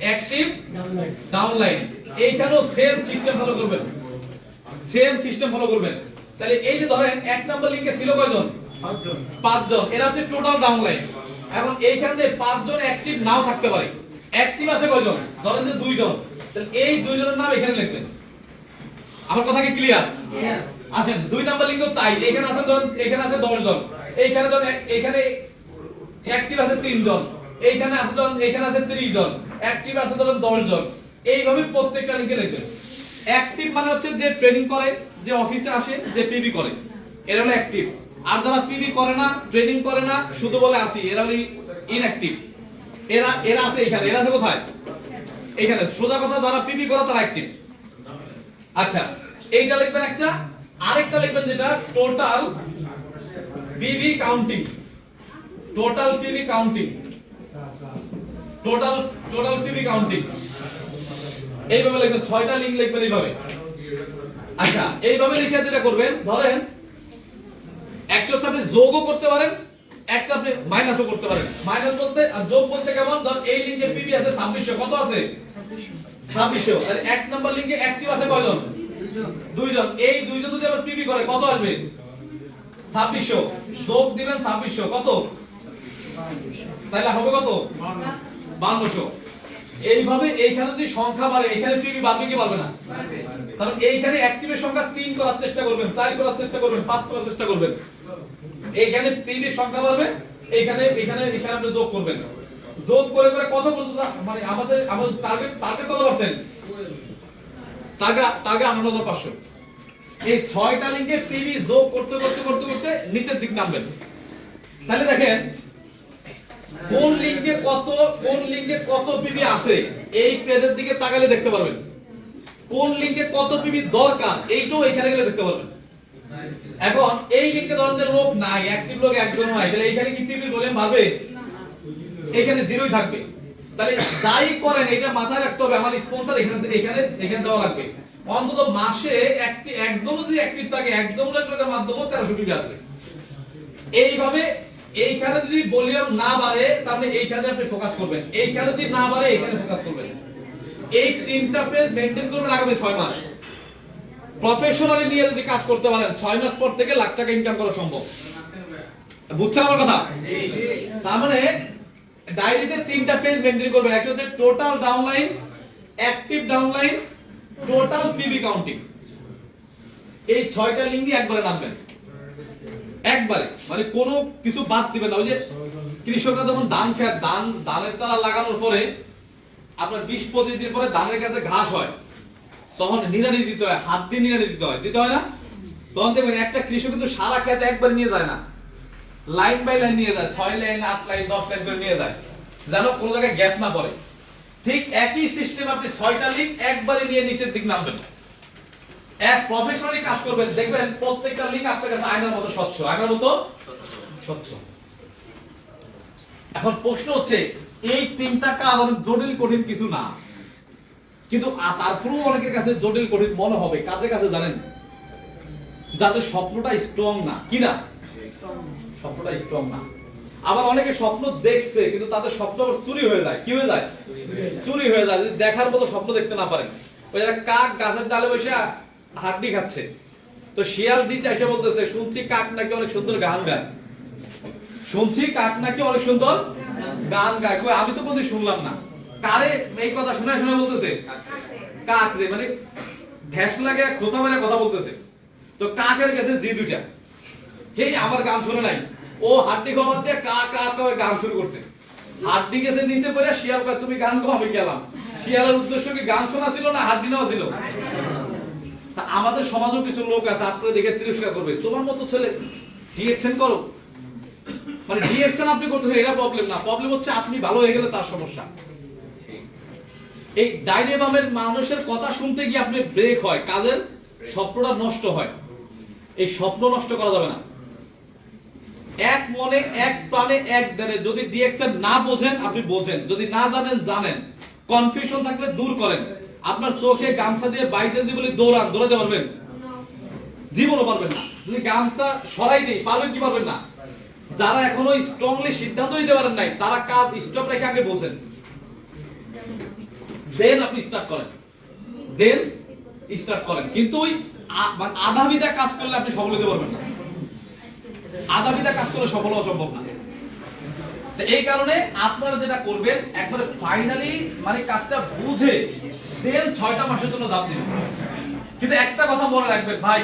Active downline. এইখানেও সেম সিস্টেম ফলো করবেন, সেম সিস্টেম ফলো করবেন। তাহলে এই যে ধরেন 1 নাম্বার লিংকে ছিল কয়জন? 5 জন। এরা হচ্ছে টোটাল ডাউনলাইন। এখন এইখানে 5 জন অ্যাক্টিভ নাও থাকতে পারে। অ্যাক্টিভ আছে কয়জন? ধরেন যে 2 জন। তাহলে এই 2 জনের নাম এখানে লিখবেন। আমার কথা কি ক্লিয়ার? यस। আসেন, 2 নাম্বার লিংকও তাই। এখানে আছে ধরেন, এখানে আছে 10 জন। এইখানে ধরেন এখানে অ্যাক্টিভ আছে 3 জন। এইখানে আছে ধরেন এখানে আছে 30 জন। অ্যাক্টিভ আছে ধরেন 10 জন। এইভাবে প্রত্যেকটা লিংকে লিখবেন। অ্যাক্টিভ মানে হচ্ছে যে ট্রেনিং করে, যে অফিসে আসে, যে পিবি করে, এরা হলো অ্যাক্টিভ। আর যারা পিবি করে না, ট্রেনিং করে না, শুধু বলে আসি, এরা হলো ইনঅ্যাক্টিভ। এরা আছে এখানে। এরা আছে কোথায়? এখানে। সোজা কথা, যারা পিবি করে তারা অ্যাক্টিভ। আচ্ছা, এইটা লিখবেন একটা। আরেকটা লিখবেন যেটা total PB counting. Total PB counting. Total PB counting. এইভাবে লিখবেন। 6টা লিংক লিখবেন এইভাবে। আচ্ছা, এইভাবে লিখে যেটা করবেন, ধরেন একটা হচ্ছে আপনি যোগও করতে পারেন, একটা আপনি মাইনাসও করতে পারেন। মাইনাস বলতে আর যোগ বলতে কেমন? ধর এই লিংকে পিবি আছে 2600। কত আছে? 2600। আর 1 নাম্বার লিংকে অ্যাক্টিভ আছে কয়জন? 2 জন। এই 2 জন যদি আবার পিবি করে কত আসবে? 2600। যোগ দিবেন 2600, কত? তাহলে হবে কত? 5200। এইভাবে এইখানে যদি সংখ্যা বাড়ে, এখানে পিবি বাড়বে কি বাড়বে না? কারণ এইখানে অ্যাক্টিভের সংখ্যা 3 করার চেষ্টা করবেন, 4 করার চেষ্টা করবেন, 5 করার চেষ্টা করবেন। এইখানে পিবির সংখ্যা বাড়বে, এইখানে আপনি যোগ করবেন। যোগ করে করে কত পর্যন্ত, মানে আমাদের টার্গেট কত পার্সেন্ট? টার্গেট 8500। এই 6টা লিংকে পিবি যোগ করতে করতে করতে করতে নিচের দিক নামবেন। তাহলে দেখেন কোন লিংকে কত পিবি আছে, এই পেজের দিকে তাকালে দেখতে পারবেন। কোন লিংকে কত পিবি দরকার, এইটাও এখানে গেলে দেখতে পারবেন। এখন এই লিঙ্কে ধরেন যে লোক নাই, অ্যাক্টিভ লোক একজন নাই, তাহলে এইখানে কি পিপির ভলিউম বাড়বে? এখানে জিরোই থাকবে। তাহলে যাই করেন এটা মাথায় রাখতে হবে, আমার স্পন্সর এখানে দেওয়া লাগবে। অন্তত মাসে একদম যদি অ্যাক্টিভ থাকে, একদম নেটওয়ার্কের মাধ্যমে 1300 পিপি আসবে। এইভাবে এইখানে যদি ভলিউম না বাড়ে তাহলে এইখানে আপনি ফোকাস করবেন, এইখানে যদি না বাড়ে এইখানে ফোকাস করবেন। এই তিনটা পেজ মেইনটেইন করবেন আগামী 6 মাস। প্রফেশনালি নিয়ে যদি কাজ করতে পারেন 6 মাস পর থেকে লাখ টাকা ইনকাম করা সম্ভব। বুঝছেন আমার কথা? তার মানে ডায়েরিতে তিনটা পেজ মেইনটেইন করবেন, একটা হচ্ছে total downline, active downline, total PB counting. এই 6টা লিঙ্ক দিয়ে একবারে নামবেন, একবারে, মানে কোনো কিছু বাদ দিবেন না। ওই যে কৃষকরা যখন ধান খেত, ধানের চারা লাগানোর পরে আপনার 20-25 দিন পরে ধানের কাছে ঘাস হয়, তখন নিড়ানি দিতে হয়, হাত দিয়ে নিড়ানি দিতে হয় না? তখন দেখবেন একটা কৃষক কিন্তু সারা খেত একবার নিয়ে যায় না, লাইন বাই লাইন নিয়ে যায়, 6 লাইন 8 লাইন 10 লাইন করে নিয়ে যায়, যেন কোনো জায়গায় গ্যাপ না পড়ে। ঠিক একই সিস্টেম আপনি 6টা লিঙ্ক একবারে নিয়ে নিচের দিক নামবেন, এক প্রফেশনালি কাজ করবেন, দেখবেন প্রত্যেকটা লিঙ্ক আপনার কাছে আয়নার মতো স্বচ্ছ, আয়নার মতো স্বচ্ছ। এখন প্রশ্ন হচ্ছে এই তিনটা কাজ অনেক জটিল কঠিন কিছু না, কিন্তু তারপরেও অনেকের কাছে জটিল কঠিন মনে হবে। কাদের কাছে জানেন? যাদের স্বপ্নটা স্ট্রং না। কি না? স্বপ্নটা স্ট্রং না। আবার অনেকে স্বপ্ন দেখছে কিন্তু তাদের স্বপ্ন আবার চুরি হয়ে যায়। কি হয়ে যায়? চুরি হয়ে যায়, যদি দেখার মতো স্বপ্ন দেখতে না পারেন। ওই যারা কাক গাছের ডালে বসে হাড্ডি খাচ্ছে, তো শিয়াল দিচ্ছে এসে বলতেছে, শুনছি কাক নাকি অনেক সুন্দর গান গায়, শুনছি কাক নাকি অনেক সুন্দর গান গায়। আমি তো কোনদিন শুনলাম না। কারে এই কথা শুনে শুনে বলতেছে? কাক রে, মানে ঢেস লাগে খোঁচা মেরে কথা বলতেছে। তো কাকের গেছে জি দুইটা, হেই আমার গান শুনে নাই, ও হাড্ডি খাবার দিয়ে কা কা করে গান শুরু করছে। হাড্ডি গেছে নিচে পড়ে, শিয়াল কয় তুমি গান গাও, আমি গেলাম। শিয়ালের উদ্দেশ্য কি গান শোনা ছিল না হাড্ডি নেওয়া ছিল? তা আমাদের সমাজেও কিছু লোক আছে আপনারা দেখে তিরস্কার করবে, তোমার মতো ছেলে ডিএকশন করো, মানে ডিএকশন আপনি করতেছেন এটা প্রবলেম না, প্রবলেম হচ্ছে আপনি ভালো হয়ে গেলে তার সমস্যা। এই ডাইনেমামের মানুষের কথা শুনতে গিয়ে আপনি ব্রেক হয়, কাজের স্বপ্নটা নষ্ট হয়। এই স্বপ্ন নষ্ট করা যাবে না। এক মনে এক প্রাণে এক ধ্যানে, যদি ডিএকশন না বোঝেন আপনি বোঝেন, যদি না জানেন জানেন, কনফিউশন থাকলে দূর করেন। আপনার চোখে গামছা দিয়ে বাইরে দিয়ে বলি দৌড়ান, দৌড়াতে পারবেন? জীবনও পারবেন না। যদি গামছা সরাই দিই পারবেন কি পারবেন না? যারা এখনো স্ট্রংলি সিদ্ধান্ত নিতে পারেন নাই তারা কাজ স্টপ রেখে আগে বোঝেন, দেন আপনি স্টার্ট করেন, দেন স্টার্ট করেন। কিন্তু ওই আধাবিধা কাজ করলে আপনি সফল হতে পারবেন না, আধাবিধা কাজ করলে সফল হওয়া সম্ভব না। এই কারণে আপনারা যেটা করবেন, একবারে ফাইনালি মানে কাজটা বুঝে দেন 6টা মাসের জন্য দাম দিবেন। কিন্তু একটা কথা মনে রাখবেন ভাই,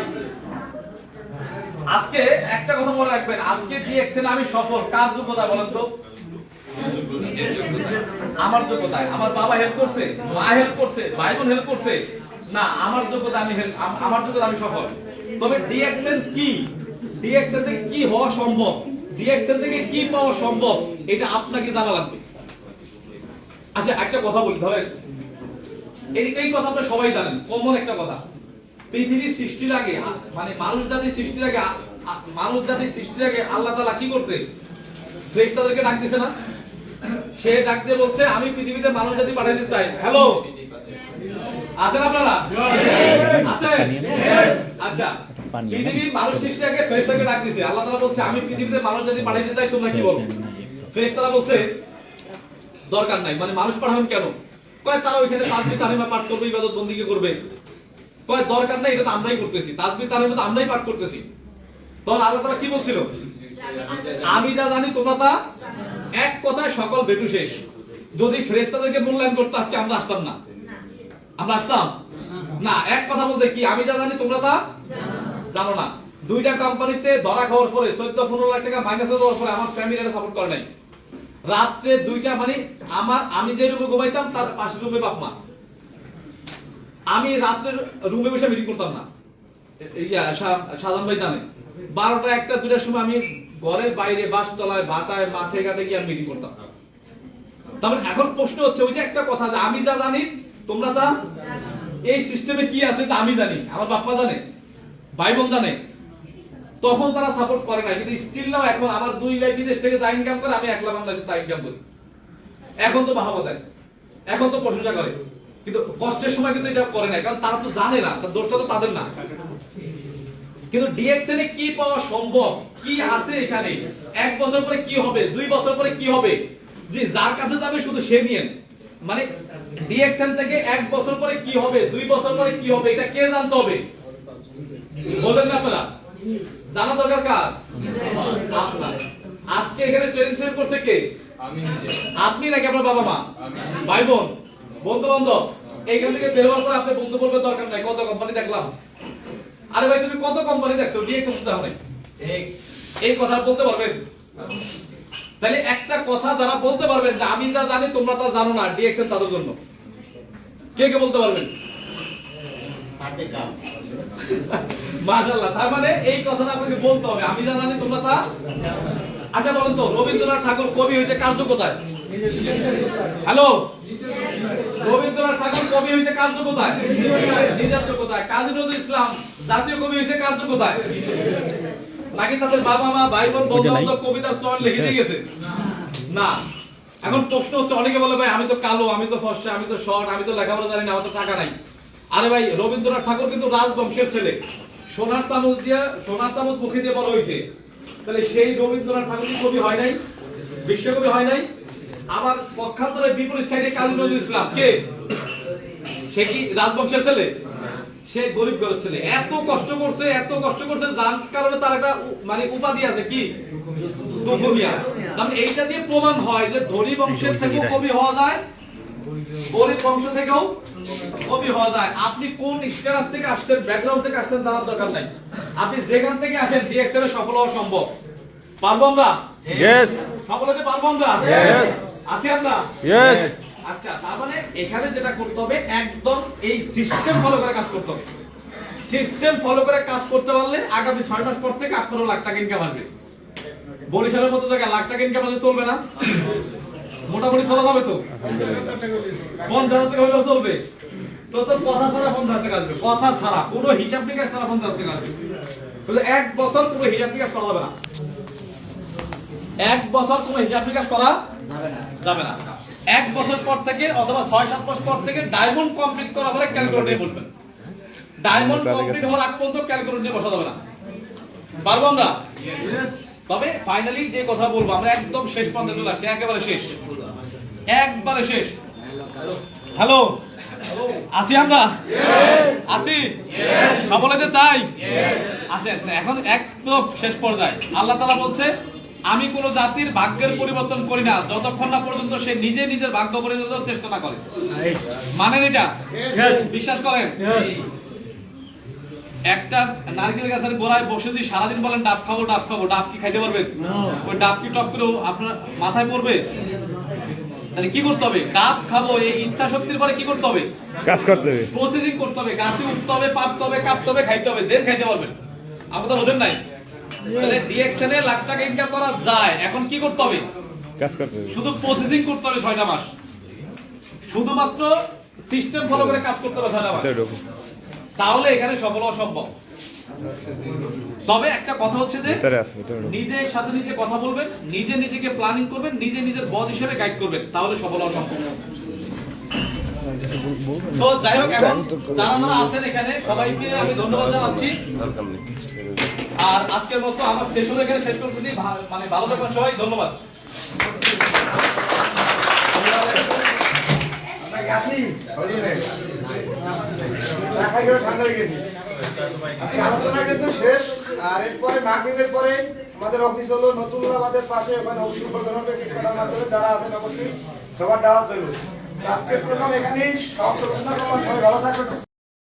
আজকে একটা কথা মনে রাখবেন, আজকে ডিএকশন আমি সফল, কার যোগ্যতা বলেন তো? আমার যোগ্যতায়। আমার বাবা হেল্প করছে, মা হেল্প করছে, ভাই বোন হেল্প করছে না, আমার যোগ্যতা আমার যোগ্যতা আমি সফল। তবে ডিএকশন কি, ডিএকশন থেকে কি হওয়া সম্ভব, ডিএকশন থেকে কি পাওয়া সম্ভব, এটা আপনাকে জানা লাগবে। আচ্ছা একটা কথা বলি, ধরেন এই কথা আপনারা সবাই জানেন, কমন একটা কথা, পৃথিবীর সৃষ্টির আগে মানে মানুষ জাতির সৃষ্টির আগে আল্লাহ তাআলা কি করছে? ফেরেশতাদেরকে ডাক দিছে না? সে ডাক দিয়ে বলছে আমি পৃথিবীতে মানব জাতি পাঠাইতে চাই। হ্যালো, আছেন আপনারা? আছেন? আচ্ছা, পৃথিবীর মানুষ সৃষ্টির আগে ফেরেশতাকে ডাক দিছে, আল্লাহ তাআলা বলছে আমি পৃথিবীতে মানব জাতি পাঠাইতে চাই, তোমরা কি বলো? ফেরেশতারা বলছে দরকার নাই, মানে মানুষ পাঠাবেন কেন? কয় তারা ওইখানে তাসবিহ তাহলিমা পাঠ করবে, ইবাদত বন্দেগী করবে। কয় দরকার নাই, এটা তো আমরাই করতেছি, তাসবিহ তাহলিমা তো আমরাই পাঠ করতেছি। তখন আল্লাহ তাআলা কি বলছিল? আমি যা জানি তোমরা তা, এক কথায় সকল বেটু শেষ। যদি ফেরেশতাদেরকে মূল্যায়ন করতে আজকে আমরা আসতাম না, আমরা আসতাম না। এক কথা বলতে কি, আমি যা জানি তোমরা তা জানো না। 2টা কোম্পানিতে ধরা খাওয়ার পরে 14-15 লাখ টাকা মাইনাস দেওয়ার পরে আমার ফ্যামিলিরা সাপোর্ট করে নাই। রাত্রে 2টা মানে আমি যে রুমে ঘুমাইতাম তার পাশের রুমে বাপ মা, আমি রাত্রে রুমে বসে মিটিং করতাম না। সাজান ভাই জানে 12টা 1টা 2টার সময় আমি ঘরের বাইরে বাসতলায় ভাটায় মাঠে ঘাটে গিয়ে মিটিং করতাম। তারপর এখন প্রশ্ন হচ্ছে ওই যে একটা কথা যে আমি যা জানি তোমরা তা, এই সিস্টেমে কি আছে তা আমি জানি, আমার বাপ্পা জানে, ভাই বোন জানে, তখন তারা সাপোর্ট করে না, কিন্তু স্টিল নাও এখন আমার 2 ভাই বিদেশ থেকে যা ইনকাম করে আমি একলা বাংলাদেশে তা ইনকাম করি, এখন তো বাহাবা দেয়, এখন তো প্রশংসা করে, কিন্তু কষ্টের সময় কিন্তু এটা করে না, কারণ তারা তো জানে না, তার দোষটা তো তাদের না। কিন্তু ডিএক্সএল এ কি পাওয়া সম্ভব, কি আছে এখানে, 1 বছর পরে কি হবে, 2 বছর পরে কি হবে, যে যার কাছে যাবে শুধু সে নিয়েন, মানে ডিএক্সএল থেকে 1 বছর পরে কি হবে, 2 বছর পরে কি হবে, এটা কে জানতে হবে, বলেন না আপনারা? জানা দরকার কার? আপনার। আজকে এখানে ট্রেনিং সেশন করছে কে? আমি নিজে। আপনি নাকি আপনার বাবা মা, ভাই বোন, বন্ধু বান্ধব? এইখান থেকে বের হওয়ার পর আপনি বন্ধু বলবে দরকার নাই, কত কোম্পানি দেখলাম। আরে ভাই তুমি কত কোম্পানি দেখছো, ডিএক্সএল তো হবে, এই কথা বলতে পারবেন? তাহলে একটা কথা যারা বলতে পারবেন যে আমি যা জানি তোমরা তা জানো না, ডিএক্সএল তাদের জন্য, কে কে বলতে পারবেন? হাতে কাম। মাশাআল্লাহ, তার মানে এই কথাটা আপনাকে বলতে হবে, আমি যা জানি তোমরা তা। আচ্ছা বলেন তো, রবীন্দ্রনাথ ঠাকুর কবি হয়েছে কার যোগ্যতায়? হ্যালো, রবীন্দ্রনাথ ঠাকুর কবি হয়েছে কার যোগ্যতায়? নিজের যোগ্যতায়। কাজী নজরুল ইসলাম জাতীয় কবি হয়েছে কার যোগ্যতায়? নাকি তাদের বাবা মা, ভাই বোন, বন্ধু বান্ধব কবিতার চয়ন লিখে দিয়ে গেছে? না। এখন প্রশ্ন হচ্ছে, অনেকে বলে ভাই আমি তো কালো, আমি তো ফর্সা, আমি তো শর্ট, আমি তো লেখাপড়া জানি না, আমার তো টাকা নাই। আরে ভাই, রবীন্দ্রনাথ ঠাকুর কিন্তু রাজবংশের ছেলে, সোনার তামুজ মুখে দিয়ে বড় হয়েছে, তাহলে সেই রবীন্দ্রনাথ ঠাকুর কি কবি হয় নাই, বিশ্বকবি হয় নাই? আবার পক্ষান্তরে বিপরীত সাইডে কাজী নজরুল ইসলাম, কে? সে কি রাজবংশের ছেলে? সে গরিব ঘরের ছেলে, এত কষ্ট করছে যার কারণে তার একটা মানে উপাধি আছে, কি? দুঃখমিয়া। তাহলে এইটা দিয়ে প্রমাণ হয় যে ধনী বংশের থেকেও কবি হওয়া যায়, গরিব বংশ থেকেও কবি হওয়া যায়। আপনি কোন স্ট্যাটাস থেকে আসছেন, ব্যাকগ্রাউন্ড থেকে আসছেন জানার দরকার নাই, আপনি যেখান থেকে আসেন ডিএক্সএল এ সফল হওয়া সম্ভব। পারবো আমরা? ইয়েস, সফল হতে পারবো আমরা? Yes. আছি আমরা? ইয়েস। আচ্ছা, তার মানে এখানে যেটা করতে হবে, একদম এই সিস্টেম ফলো করে কাজ করতে হবে। সিস্টেম ফলো করে কাজ করতে পারলে আগামী 6 মাস পর থেকে আপনারও লাখ টাকা ইনকাম আসবে। বরিশালের মতো জায়গায় লাখ টাকা ইনকাম আসলে চলবে না? মোটামুটি চলা যাবে তো? 50,000 টাকা হলেও চলবে তো? তো কথা ছাড়া 50,000 টাকা আসবে, কথা ছাড়া, পুরো হিসাব নিকাশ ছাড়া 50,000 টাকা আসবে। তাহলে 1 বছর পুরো হিসাব নিকাশ করা যাবে না, 1 বছর কোনো হিসাব নিকাশ করা যাবে না। 1 বছর পর থেকে অথবা 6-7 মাস পর থেকে ডায়মন্ড কমপ্লিট করা হলে ক্যালকুলেটর নিয়ে বসবেন। ডায়মন্ড কমপ্লিট হওয়ার আগ পর্যন্ত ক্যালকুলেটর নিয়ে বসা যাবে না। পারবো আমরা? তবে ফাইনালি যে কথা বলবো, আমরা একদম শেষ পর্যন্ত চলে আসছি, একেবারে শেষ, একবারে শেষ। হ্যালো, আছি আমরা? আছি? সকলেতে চাই? আসেন, এখন একদম শেষ পর্যায়ে আল্লাহ তাআলা বলছে, আমি কোন জাতির ভাগ্যের পরিবর্তন করি না যতক্ষণ না পর্যন্ত সে নিজে নিজের ভাগ্য পরিবর্তন চেষ্টা না করে। মানেন এটা? বিশ্বাস করেন? একটা নারকেল গাছের গোড়ায় বসে যদি সারাদিন বলেন ডাব খাবো ডাব খাবো, ডাব কি খাইতে পারবেন? ওই ডাব কি টপ করে আপনার মাথায় পড়বে? তাহলে কি করতে হবে? ডাব খাবো এই ইচ্ছা শক্তির পরে কি করতে হবে? কাজ করতে হবে, প্রসেসিং করতে হবে, গাছে উঠতে হবে, পাকতে হবে, কাটতে হবে, খাইতে হবে, দেন খাইতে পারবেন। আপনাদের বোঝেন নাই? তাহলে ডিএক্সএল এ লাখ টাকা ইনকাম করা যায়, এখন কি করতে হবে? কাজ করতে হবে, শুধু প্রসেসিং করতে হবে 6টা মাস, শুধুমাত্র সিস্টেম ফলো করে কাজ করতে হবে 6টা মাস, তাহলে এখানে সফল হওয়া সম্ভব। তবে একটা কথা হচ্ছে যে নিজের সাথে নিজে কথা বলবেন, নিজে নিজেকে প্ল্যানিং করবেন, নিজে নিজের বস হিসেবে গাইড করবেন, তাহলে সফল হওয়া সম্ভব। তো যাই হোক, এখন যারা যারা আছেন এখানে সবাইকে আমি ধন্যবাদ জানাচ্ছি। আর আজকের মতো আমার সেশন এখানে শেষ করছি। মানে ভালো থাকবেন সবাই, ধন্যবাদ। আলোচনা কিন্তু শেষ। আর এরপরে মাহফিলের পরে আমাদের অফিস হলো নতুনবাদের পাশে, ওখানে অফিস উদ্বোধন হবে। যারা আছেন অবশ্যই সবার দাওয়াত রইল। আজকের প্রোগ্রাম এখানেই সমাপ্ত। সবাই ভালো থাকবেন।